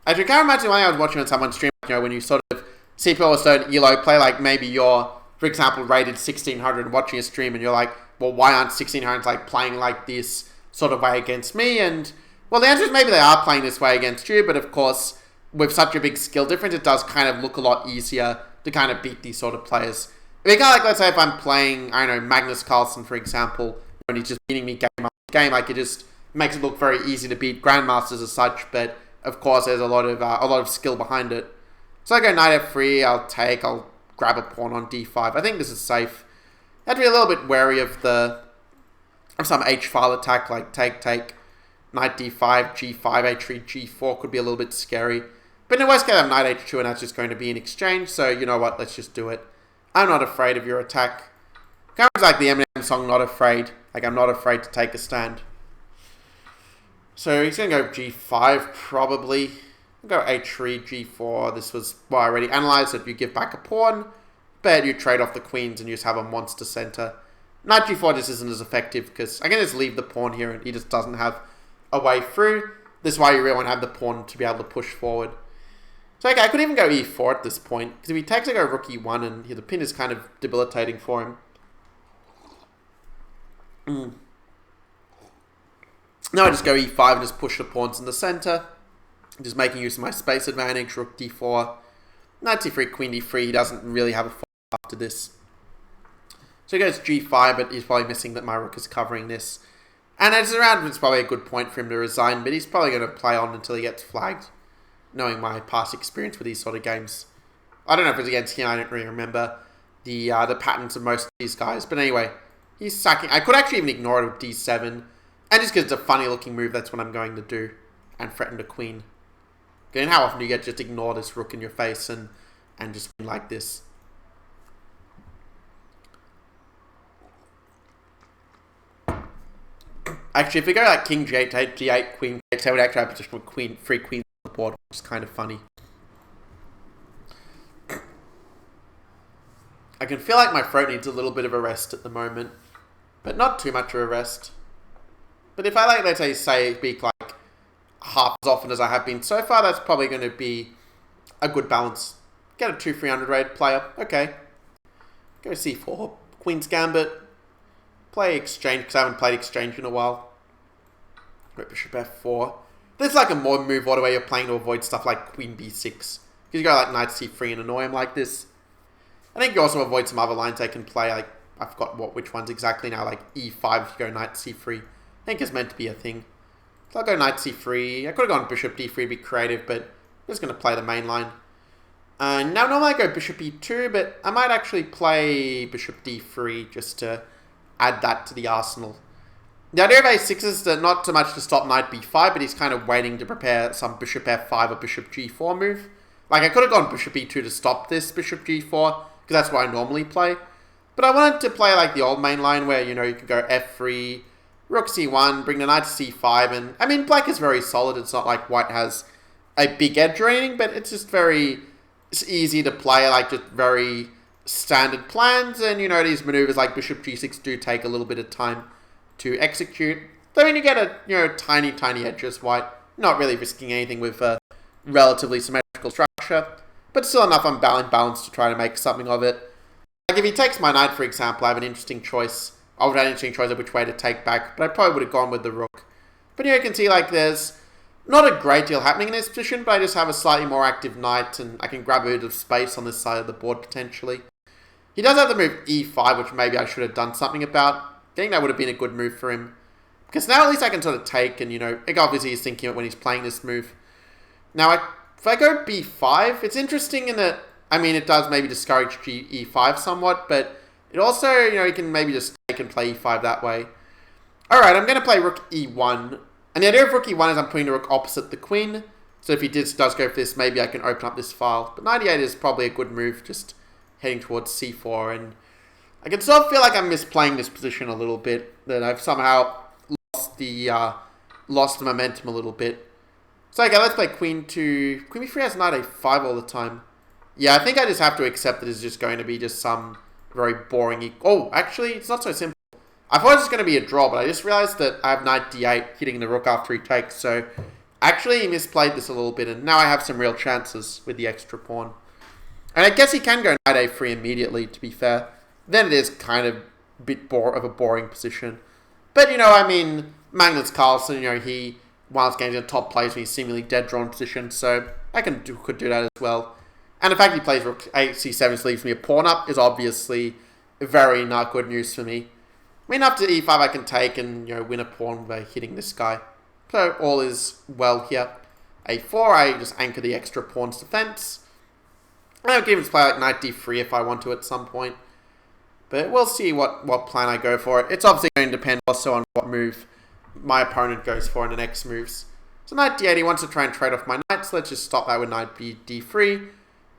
Actually, I can't imagine when I was watching on someone's stream, you know, when you sort of see people start ELO play, like maybe you're, for example, rated 1600 watching a stream and you're like, well, why aren't 1600s like playing like this sort of way against me? And well, the answer is maybe they are playing this way against you, but of course, with such a big skill difference, it does kind of look a lot easier to kind of beat these sort of players. I mean, kind of like, let's say if I'm playing, I don't know, Magnus Carlsen, for example, when he's just beating me game after game, like, it just makes it look very easy to beat Grandmasters as such, but of course, there's a lot of skill behind it. So I go knight f3, I'll grab a pawn on d5. I think this is safe. I have to be a little bit wary of some h-file attack, like take, knight d5, g5, h3, g4 could be a little bit scary. But in the worst case, I have knight h2, and that's just going to be an exchange, so you know what, let's just do it. I'm not afraid of your attack. Kind of like the Eminem song, Not Afraid. Like, I'm not afraid to take a stand. So he's going to go g5, probably. I'll go h3, g4. This was, well, I already analysed that you give back a pawn, but you trade off the queens and you just have a monster center. Knight g4 just isn't as effective because I can just leave the pawn here and he just doesn't have a way through. This is why you really want to have the pawn to be able to push forward. So okay, I could even go e4 at this point, because if he takes, I go rook e1, and the pin is kind of debilitating for him. Now I just go e5 and just push the pawns in the center, just making use of my space advantage, rook d4, knight c3, queen d3, he doesn't really have a fight after this. So he goes g5, but he's probably missing that my rook is covering this. And as a round, it's probably a good point for him to resign, but he's probably going to play on until he gets flagged, knowing my past experience with these sort of games. I don't know if it's against him, I don't really remember the patterns of most of these guys. But anyway, he's sacking. I could actually even ignore it with d7. And just because it's a funny looking move, that's what I'm going to do. And threaten the queen. And how often do you get just ignore this rook in your face and just win like this? Actually, if we go like king g8 to g8, queen g8, I would actually have a position with three queens on the board, which is kind of funny. I can feel like my throat needs a little bit of a rest at the moment, but not too much of a rest. But if I, like, let's say speak like half as often as I have been so far, that's probably going to be a good balance. Get a 2-300 rated player. Okay. Go c4. Queen's Gambit. Play exchange, because I haven't played exchange in a while. Go bishop f4. This is like a more move order where you're playing to avoid stuff like queen b6. Because you go like knight c3 and annoy him like this. I think you also avoid some other lines they can play. Like, I forgot which ones exactly now. Like e5 if you go knight c3. I think it's meant to be a thing. So I'll go knight c3. I could have gone bishop d3 to be creative, but I'm just going to play the main line. Now normally I go bishop e2, but I might actually play bishop d3 just to add that to the arsenal. The idea of a6 is that not so much to stop knight b5, but he's kind of waiting to prepare some bishop f5 or bishop g4 move. Like, I could have gone bishop e2 to stop this bishop g4, because that's what I normally play. But I wanted to play like the old main line where, you know, you can go f3, rook c1, bring the knight to c5, and, I mean, black is very solid. It's not like white has a big edge or anything, but it's just it's easy to play, like, just very standard plans, and, you know, these maneuvers like bishop g6 do take a little bit of time to execute. So, I mean, you get a, you know, tiny edge as white, not really risking anything with a relatively symmetrical structure, but still enough unbalanced balance to try to make something of it. Like, if he takes my knight, for example, I have an interesting choice. I would have an interesting choice of which way to take back, but I probably would have gone with the rook. But, you know, you can see, like, there's not a great deal happening in this position, but I just have a slightly more active knight, and I can grab a bit of space on this side of the board, potentially. He does have the move e5, which maybe I should have done something about. I think that would have been a good move for him. Because now at least I can sort of take, and, you know, obviously he's thinking it when he's playing this move. Now, if I go b5, it's interesting in that, I mean, it does maybe discourage e5 somewhat, but it also, you know, you can maybe just take and play e5 that way. Alright, I'm going to play rook e1. And the idea of rook e1 is I'm putting the rook opposite the queen. So if he does go for this, maybe I can open up this file. But knight e8 is probably a good move, just heading towards c4. And I can sort of feel like I'm misplaying this position a little bit. That I've somehow lost the momentum a little bit. So okay, let's play queen to... Queen b3 has knight a5 all the time. Yeah, I think I just have to accept that it's just going to be just some very boring... Oh, actually, it's not so simple. I thought it was just going to be a draw, but I just realized that I have knight d8 hitting the rook after he takes. So actually, he misplayed this a little bit, and now I have some real chances with the extra pawn. And I guess he can go knight a3 immediately, to be fair. Then it is kind of a bit of a boring position. But, you know, I mean, Magnus Carlsen, you know, he once games in top place when he's seemingly dead drawn position, so I could do that as well. And the fact he plays rook c7 leaves me a pawn up is obviously very not good news for me. I mean, up to e5 I can take and, you know, win a pawn by hitting this guy. So all is well here. a4, I just anchor the extra pawn's defense. I can even play like knight d3 if I want to at some point. But we'll see what plan I go for. It's obviously going to depend also on what move my opponent goes for in the next moves. So knight d8, he wants to try and trade off my knight, so let's just stop that with knight d3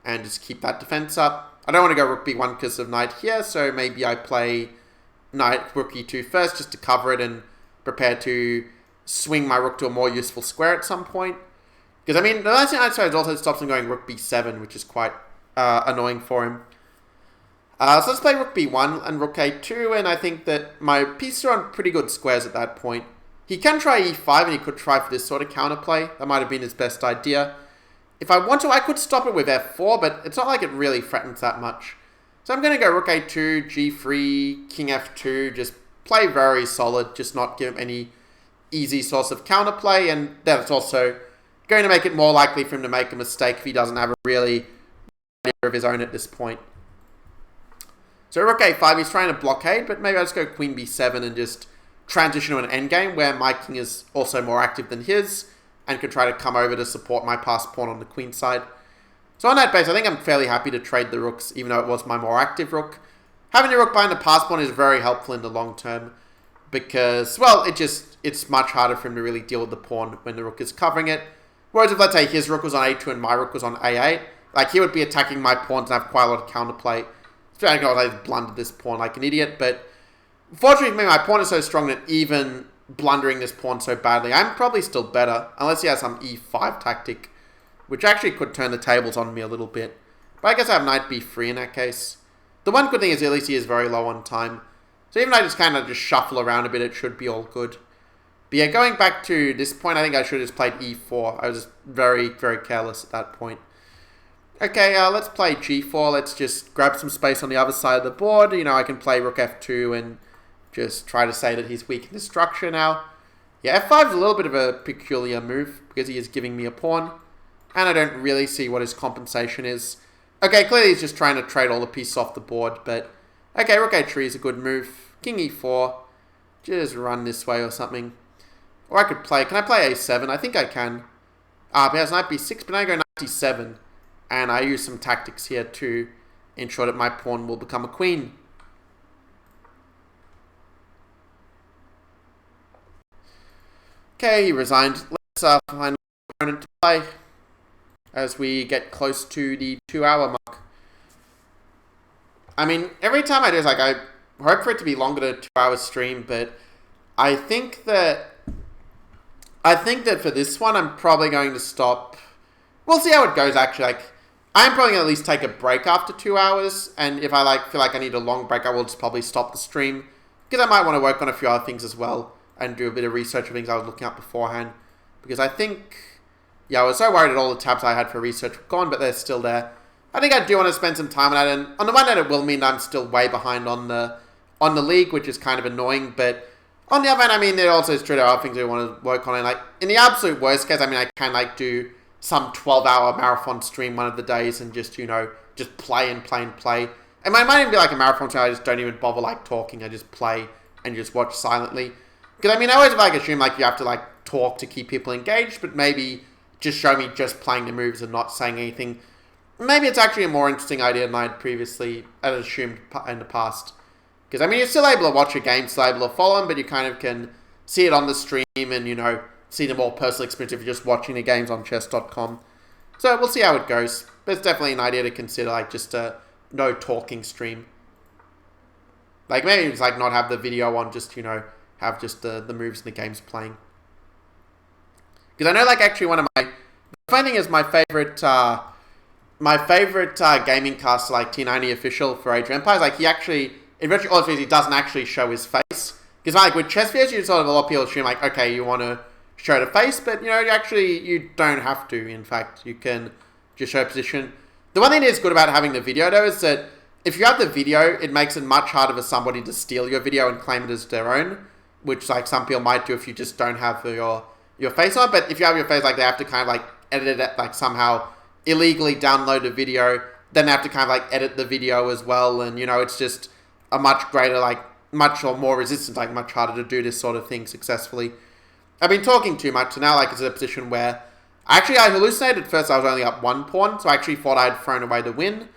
and just keep that defense up. I don't want to go rook b1 because of knight here, so maybe I play knight rook e2 first just to cover it and prepare to swing my rook to a more useful square at some point. Because, I mean, the last thing I'd say is also stops him going rook b7, which is quite annoying for him. So let's play rook b1 and rook a2, and I think that my pieces are on pretty good squares at that point. He can try e5, and he could try for this sort of counterplay. That might have been his best idea. If I want to, I could stop it with f4, but it's not like it really threatens that much. So I'm going to go rook a2, g3, king f2, just play very solid, just not give him any easy source of counterplay, and that's also going to make it more likely for him to make a mistake if he doesn't have a really idea of his own at this point. So rook a5, he's trying to blockade, but maybe I'll just go queen b7 and just transition to an endgame where my king is also more active than his and could try to come over to support my passed pawn on the queen side. So on that base, I think I'm fairly happy to trade the rooks, even though it was my more active rook. Having a rook behind the passed pawn is very helpful in the long term because, well, it's much harder for him to really deal with the pawn when the rook is covering it. Whereas if, let's say, his rook was on a2 and my rook was on a8, like, he would be attacking my pawns and have quite a lot of counterplay. I think I blundered this pawn like an idiot, but fortunately for me, my pawn is so strong that even blundering this pawn so badly, I'm probably still better, unless he has some e5 tactic, which actually could turn the tables on me a little bit. But I guess I have knight b3 in that case. The one good thing is at least he is very low on time. So even if I just kind of just shuffle around a bit, it should be all good. But yeah, going back to this point, I think I should have just played e4. I was just very, very careless at that point. Okay, let's play g4. Let's just grab some space on the other side of the board. You know, I can play rook f2 and just try to say that he's weak in the structure now. Yeah, f5 is a little bit of a peculiar move because he is giving me a pawn. And I don't really see what his compensation is. Okay, clearly he's just trying to trade all the pieces off the board, but... Okay, rook a3 is a good move. King e4. Just run this way or something. Or I could play... Can I play a7? I think I can. But he has knight b6, but now I go knight d7. And I use some tactics here to ensure that my pawn will become a queen. Okay, he resigned. Let's find an opponent to play as we get close to the 2-hour mark. I mean, every time I do this, like, I hope for it to be longer than a 2-hour stream, but I think that for this one, I'm probably going to stop. We'll see how it goes, actually. Like, I'm probably going to at least take a break after 2 hours, and if I feel like I need a long break, I will just probably stop the stream, because I might want to work on a few other things as well, and do a bit of research of things I was looking up beforehand, because I think, yeah, I was so worried that all the tabs I had for research were gone, but they're still there. I think I do want to spend some time on that, and on the one hand, it will mean that I'm still way behind on the league, which is kind of annoying, but on the other hand, I mean, it also is true there are things I want to work on, and like, in the absolute worst case, I mean, I can like do some 12-hour marathon stream one of the days and just, you know, just play and play and play. And it might even be like a marathon stream, I just don't even bother like talking, I just play and just watch silently. Because I mean, I always like assume like you have to like talk to keep people engaged, but maybe just show me just playing the moves and not saying anything. Maybe it's actually a more interesting idea than I had assumed in the past. Because, I mean, you're still able to watch a game, still able to follow them, but you kind of can see it on the stream and, you know, see the more personal experience if you're just watching the games on chess.com. So, we'll see how it goes. But it's definitely an idea to consider, like, just a no talking stream. Like, maybe just, like, not have the video on, just, you know, have just the moves and the games playing. Because I know, like, actually one of my... The funny thing is my favorite gaming caster, like, T90 official for Age of Empires, like, he actually... In virtually all of these, he doesn't actually show his face. Because, like, with chess videos, you sort of, a lot of people assume, like, okay, you want to show the face, but, you know, you don't have to, in fact. You can just show position. The one thing that's good about having the video, though, is that if you have the video, it makes it much harder for somebody to steal your video and claim it as their own, which, like, some people might do if you just don't have your face on. But if you have your face, like, they have to kind of, like, edit it, like, somehow illegally download a video. Then they have to kind of, like, edit the video as well, and, you know, it's just a much greater, like, much or more resistant, like, much harder to do this sort of thing successfully. I've been talking too much, so now, like, it's in a position where... I hallucinated at first I was only up 1 pawn, so I actually thought I had thrown away the win.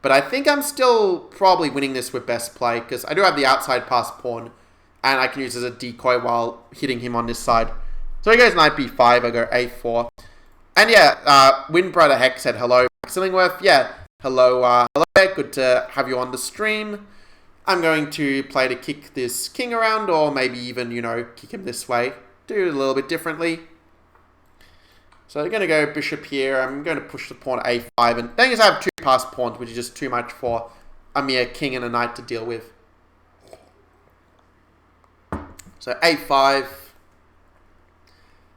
But I think I'm still probably winning this with best play, because I do have the outside pass pawn, and I can use it as a decoy while hitting him on this side. So he goes knight b5, I go a4. And yeah, Windbrother Hex said hello, Max Illingworth. Yeah, hello there, good to have you on the stream. I'm going to play to kick this king around, or maybe even, you know, kick him this way. Do it a little bit differently. So I'm going to go bishop here. I'm going to push the pawn to a5. And the thing is, I have 2 passed pawns, which is just too much for a mere king and a knight to deal with. So a5.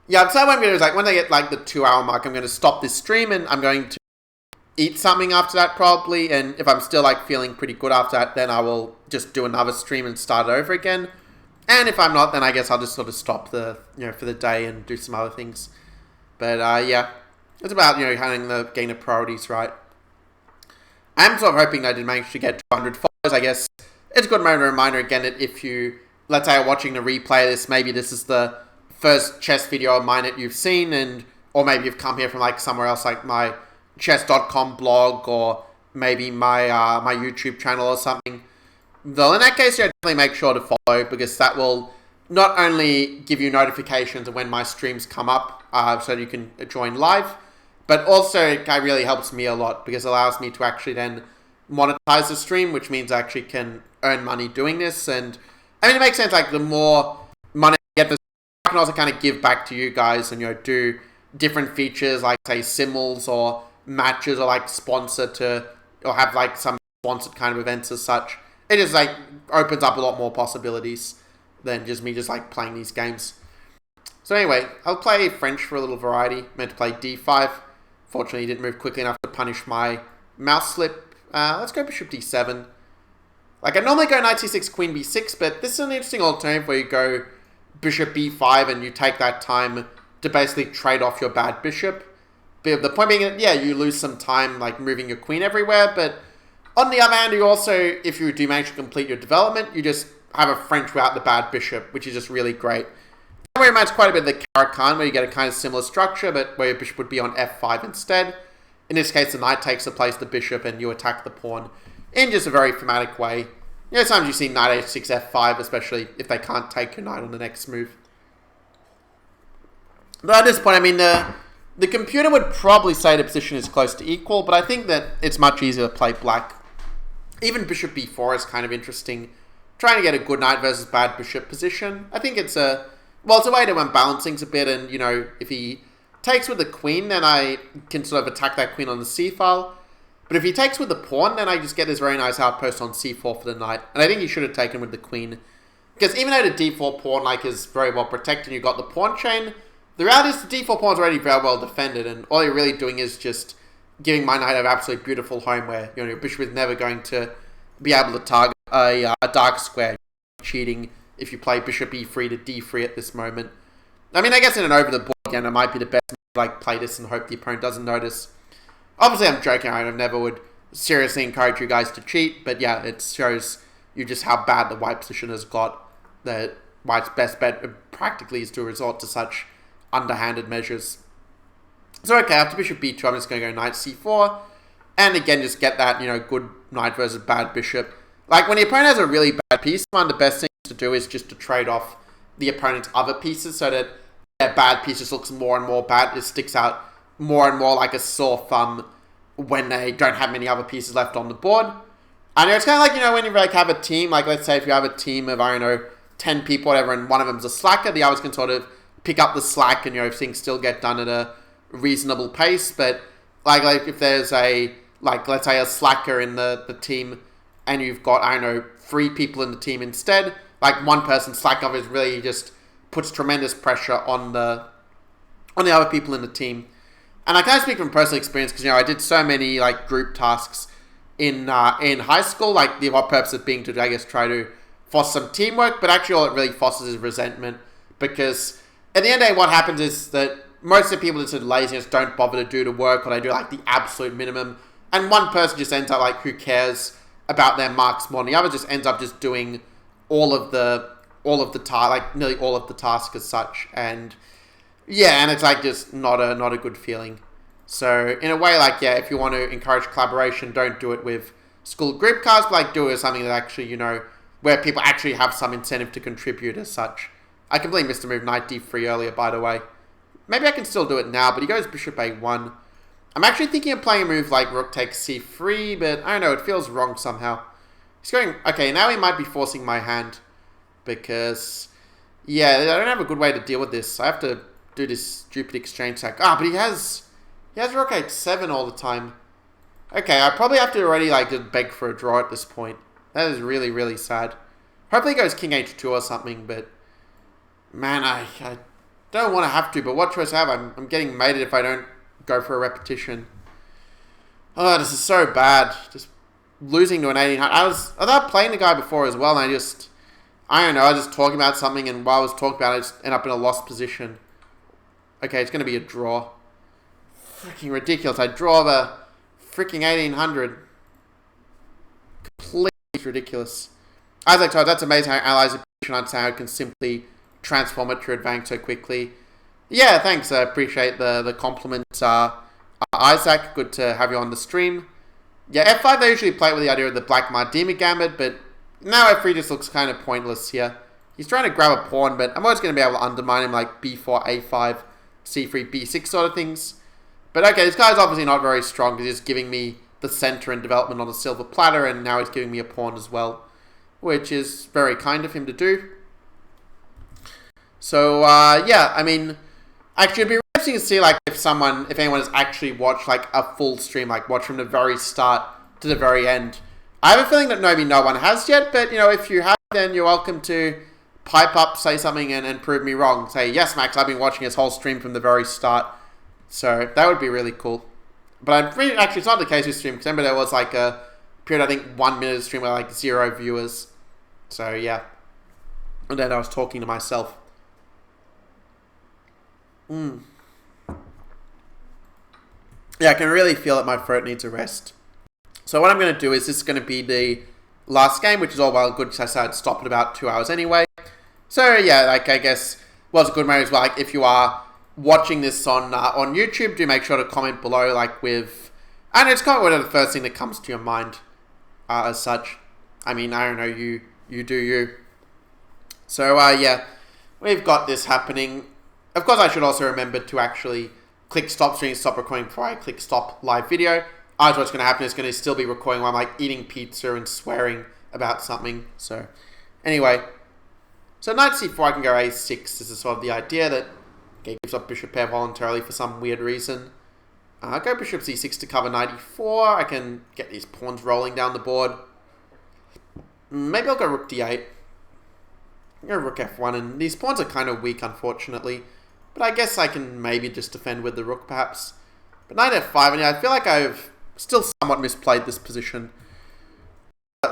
Yeah, so what I'm going to do is, like, when I get, like, the 2-hour mark, I'm going to stop this stream, and I'm going to eat something after that, probably. And if I'm still, like, feeling pretty good after that, then I will just do another stream and start it over again. And if I'm not, then I guess I'll just sort of stop for the day and do some other things. But, yeah, it's about, you know, getting the priorities right. I'm sort of hoping I did manage to get 200 followers. I guess it's a good reminder again that if you, let's say, are watching the replay of this, maybe this is the first chess video of mine that you've seen, or maybe you've come here from, like, somewhere else, like my chess.com blog, or maybe my my YouTube channel or something. Though in that case, you definitely make sure to follow, because that will not only give you notifications of when my streams come up, so you can join live, but also it really helps me a lot, because it allows me to actually then monetize the stream, which means I actually can earn money doing this. And I mean, it makes sense, like, the more money I get, I can also kind of give back to you guys and, you know, do different features, like, say, simuls or matches, or, like, or have, like, some sponsored kind of events as such. It just, like, opens up a lot more possibilities than just me like, playing these games. So anyway, I'll play French for a little variety. Meant to play d5. Fortunately, he didn't move quickly enough to punish my mouse slip. Let's go bishop d7. Like, I normally go knight c6, queen b6, but this is an interesting alternative where you go bishop b5 and you take that time to basically trade off your bad bishop. But the point being that, yeah, you lose some time, like, moving your queen everywhere, but on the other hand, you also, if you do manage to complete your development, you just have a French without the bad bishop, which is just really great. That reminds quite a bit of the Caro-Kann, where you get a kind of similar structure, but where your bishop would be on f5 instead. In this case, the knight takes the place of the bishop and you attack the pawn in just a very thematic way. You know, sometimes you see knight h6, f5, especially if they can't take your knight on the next move. But at this point, I mean, the computer would probably say the position is close to equal, but I think that it's much easier to play black. Even bishop b4 is kind of interesting. Trying to get a good knight versus bad bishop position. I think it's a way to unbalance things a bit, and, you know, if he takes with the queen, then I can sort of attack that queen on the c file. But if he takes with the pawn, then I just get this very nice outpost on c4 for the knight. And I think he should have taken with the queen. Because even though the d4 pawn like is very well protected and you've got the pawn chain, the reality is the d4 pawn is already very well defended, and all you're really doing is just giving my knight an absolutely beautiful home where, you know, your bishop is never going to be able to target a dark square. Cheating if you play bishop e3 to d3 at this moment. I mean, I guess in an over the board game, it might be the best to like play this and hope the opponent doesn't notice. Obviously, I'm joking. I never would seriously encourage you guys to cheat, but yeah, it shows you just how bad the white position has got. That white's best bet practically is to resort to such underhanded measures. So okay, after bishop b2, I'm just going to go knight c4, and again, just get that, you know, good knight versus bad bishop. Like, when the opponent has a really bad piece, one of the best things to do is just to trade off the opponent's other pieces so that their bad piece just looks more and more bad. It sticks out more and more like a sore thumb when they don't have many other pieces left on the board. And it's kind of like, you know, when you like have a team, like let's say if you have a team of, I don't know, 10 people, whatever, and one of them's a slacker, the others can sort of pick up the slack and, you know, things still get done at a reasonable pace. But like if there's a, like, let's say a slacker in the team, and you've got, I don't know, 3 people in the team instead, like one person slack off is really just puts tremendous pressure on the other people in the team. And I can't speak from personal experience because, you know, I did so many like group tasks in high school, like the whole purpose of being to, I guess, try to foster some teamwork, but actually all it really fosters is resentment, because at the end of the day, what happens is that most of the people just laziness don't bother to do the work, or they do like the absolute minimum, and one person just ends up like, who cares about their marks more, and the other just ends up just doing all of the like nearly all of the tasks as such, and yeah, and it's like just not a good feeling. So in a way, like, yeah, if you want to encourage collaboration, don't do it with school group cards, but like do it with something that actually, you know, where people actually have some incentive to contribute as such. I completely missed a move knight d3 earlier, by the way. Maybe I can still do it now, but he goes bishop a1. I'm actually thinking of playing a move like rook takes c3, but I don't know, it feels wrong somehow. He's going, okay, now he might be forcing my hand, because, yeah, I don't have a good way to deal with this. I have to do this stupid exchange sack. Ah, but he has rook h7 all the time. Okay, I probably have to already, like, just beg for a draw at this point. That is really, really sad. Hopefully he goes king h2 or something, but, man, I don't want to have to, but what choice I have? I'm getting mated if I don't go for a repetition. Oh, this is so bad. Just losing to an 1800. I thought playing the guy before as well, and I don't know, I was just talking about something, and while I was talking about it, I just end up in a lost position. Okay, it's going to be a draw. Freaking ridiculous. I draw the freaking 1800. Completely ridiculous. As I told, that's amazing how analyze a position on how it can simply transform it to your advantage so quickly. Yeah, thanks. I appreciate the compliment, Isaac. Good to have you on the stream. Yeah, f5, they usually play with the idea of the Black Mardima Gambit, but now f3 just looks kind of pointless here. He's trying to grab a pawn, but I'm always going to be able to undermine him like b4, a5, c3, b6 sort of things. But okay, this guy's obviously not very strong because he's giving me the center and development on a silver platter, and now he's giving me a pawn as well, which is very kind of him to do. So, yeah, I mean, actually it'd be interesting to see like if anyone has actually watched like a full stream, like watch from the very start to the very end. I have a feeling that maybe no one has yet, but, you know, if you have, then you're welcome to pipe up, say something, and prove me wrong. Say, yes, Max, I've been watching this whole stream from the very start. So that would be really cool. But actually, it's not the case with stream, because remember there was like a period, I think 1 minute of stream with like 0 viewers. So yeah. And then I was talking to myself. Yeah, I can really feel that my throat needs a rest. So what I'm going to do is this is going to be the last game, which is all well and good, because I said I'd stop in about 2 hours anyway. So yeah, like I guess, well, it's a good memory as well. Like if you are watching this on YouTube, do make sure to comment below, like with And it's kind of one of the first thing that comes to your mind as such. I mean, I don't know, you do you. So, yeah, we've got this happening. Of course, I should also remember to actually click stop stream, stop recording before I click stop live video. Otherwise, what's going to happen is going to still be recording while I'm like eating pizza and swearing about something. So, anyway. So, knight c4, I can go a6. This is sort of the idea that gives up bishop pair voluntarily for some weird reason. Go bishop c6 to cover knight e4. I can get these pawns rolling down the board. Maybe I'll go rook d8. Go rook f1, and these pawns are kind of weak, unfortunately. But I guess I can maybe just defend with the rook, perhaps. But knight f5, and yeah, I feel like I've still somewhat misplayed this position.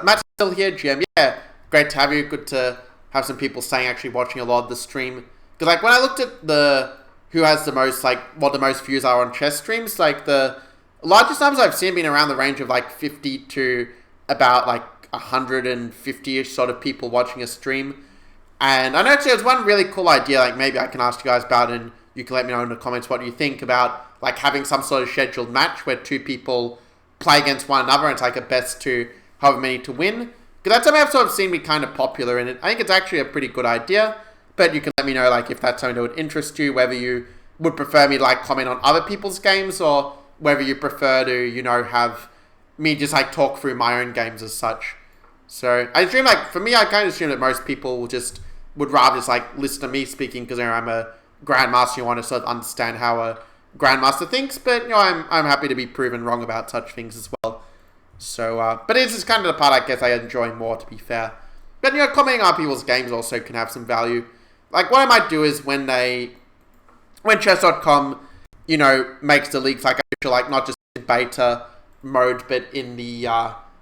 Matt's still here, GM. Yeah, great to have you. Good to have some people saying, actually watching a lot of the stream. Because, like, when I looked at the who has the most, like, what the most views are on chess streams, like, the largest numbers I've seen been around the range of, like, 50 to about, like, 150-ish sort of people watching a stream. And I know actually there's one really cool idea, like, maybe I can ask you guys about, and you can let me know in the comments what you think about, like, having some sort of scheduled match where two people play against one another, and it's, like, a best to however many to win. Because that's something I've sort of seen be kind of popular in it. I think it's actually a pretty good idea. But you can let me know, like, if that's something that would interest you, whether you would prefer me to, like, comment on other people's games, or whether you prefer to, you know, have me just, like, talk through my own games as such. So, I assume, like, for me, I kind of assume that most people would rather just, like, listen to me speaking, because, you know, I'm a Grandmaster, you want to sort of understand how a Grandmaster thinks, but, you know, I'm happy to be proven wrong about such things as well. So, but it's just kind of the part, I guess, I enjoy more, to be fair. But, you know, commenting on people's games also can have some value. Like, what I might do is when chess.com, you know, makes the leagues, like, like, not just in beta mode, but in the,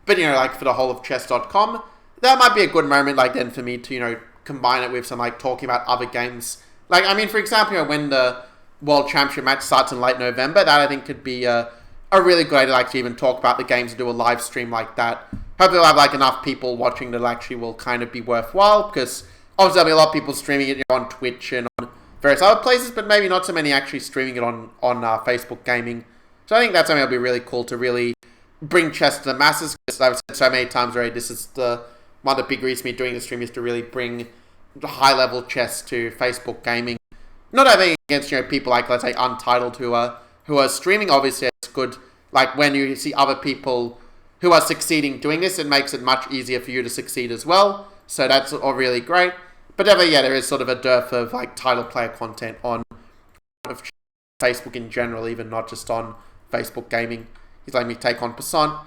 but, you know, like, for the whole of chess.com, that might be a good moment, like, then for me to, you know, combine it with some, like, talking about other games. Like, I mean, for example, you know, when the World Championship match starts in late November, that I think could be a really good idea, like, to even talk about the games and do a live stream like that. Hopefully I'll have, like, enough people watching that actually will kind of be worthwhile, because obviously there'll be a lot of people streaming it, you know, on Twitch and on various other places, but maybe not so many actually streaming it on Facebook Gaming. So I think that's something that'll be really cool to really bring chess to the masses, because I've said so many times already, this is one of the big reasons me doing the stream is to really bring high-level chess to Facebook Gaming. Not having against, you know, people like, let's say, Untitled who are streaming. Obviously, it's good, like, when you see other people who are succeeding doing this, it makes it much easier for you to succeed as well. So that's all really great. But yeah, there is sort of a dearth of, like, title player content on Facebook in general, even not just on Facebook Gaming. He's letting me take on Passant.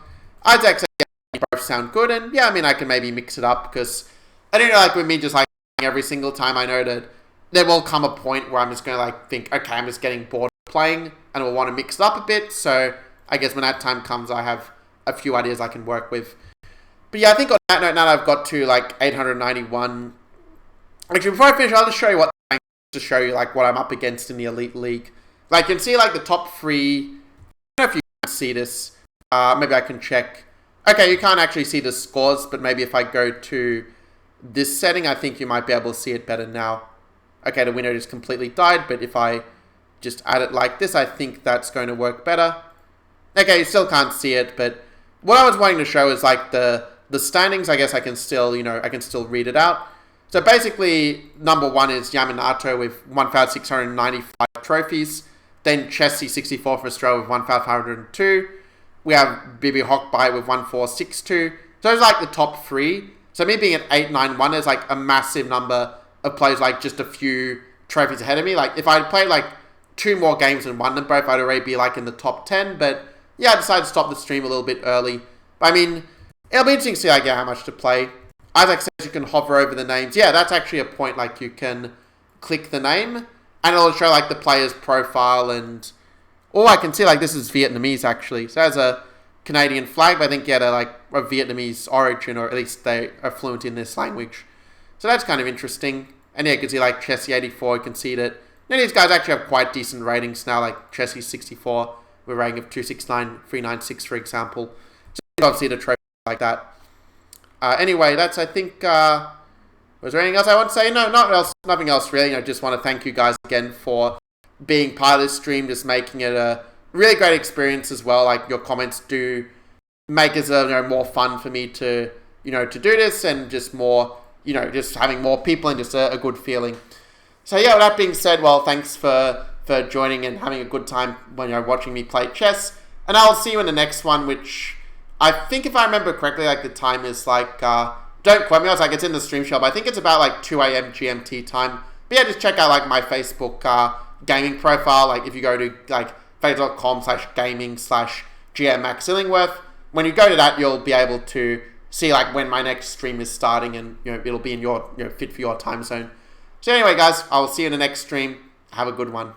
Isaac said, yeah, they both sound good, and yeah, I mean, I can maybe mix it up, because I don't know, like, with me just, like, every single time, I know that there will come a point where I'm just going to, like, think, okay, I'm just getting bored of playing, and will want to mix it up a bit, so I guess when that time comes, I have a few ideas I can work with. But yeah, I think on that note, now that I've got to, like, 891... Actually, before I finish, I'll just show you what like, what I'm up against in the Elite League. Like, you can see, like, the top three... I don't know if you can see this. Maybe I can check. Okay, you can't actually see the scores, but maybe if I go to this setting, I think you might be able to see it better now. Okay, the winner just completely died, but if I just add it like this, I think that's going to work better. Okay, you still can't see it, but what I was wanting to show is, like, the standings. I guess I can still, you know, I can still read it out. So basically, number one is Yaminato with 1,695 trophies. Then Chessy 64 from Australia with 1,502. We have Bibi Hockbite with 1,462. So those are, like, the top three. So me being at 891 is, like, a massive number of players, like, just a few trophies ahead of me. Like, if I had played, like, 2 more games and won them both, I'd already be, like, in the top 10. But yeah, I decided to stop the stream a little bit early. But I mean, it'll be interesting to see, like, yeah, how much to play. Isaac says you can hover over the names. Yeah, that's actually a point. Like, you can click the name, and it'll show, like, the player's profile, and... Oh, I can see, like, this is Vietnamese, actually. So there's a Canadian flag, but I think, yeah, they're, like, of Vietnamese origin, or at least they are fluent in this language. So that's kind of interesting. And yeah, you can see, like, Chessy 84, you can see that... You know, these guys actually have quite decent ratings now, like Chessy 64, with a rating of 269, 396, for example. So you can obviously the trophy like that. Anyway, that's, I think, was there anything else I want to say? No, nothing else really. I just want to thank you guys again for being part of this stream, just making it a really great experience as well. Like, your comments do make it more fun for me to to do this, and just more just having more people and just a good feeling. So yeah, with that being said, well, thanks for joining and having a good time when you're watching me play chess, and I'll see you in the next one, which I think, if I remember correctly, like the time is like don't quote me, I was like, it's in the stream shop. I think it's about like 2 a.m. GMT time. But yeah, just check out like my Facebook gaming profile. Like, if you go to like facebook.com/gaming/GM Max Illingworth, when you go to that, you'll be able to see like when my next stream is starting, and it'll be in your fit for your time zone. So anyway, guys, I will see you in the next stream. Have a good one.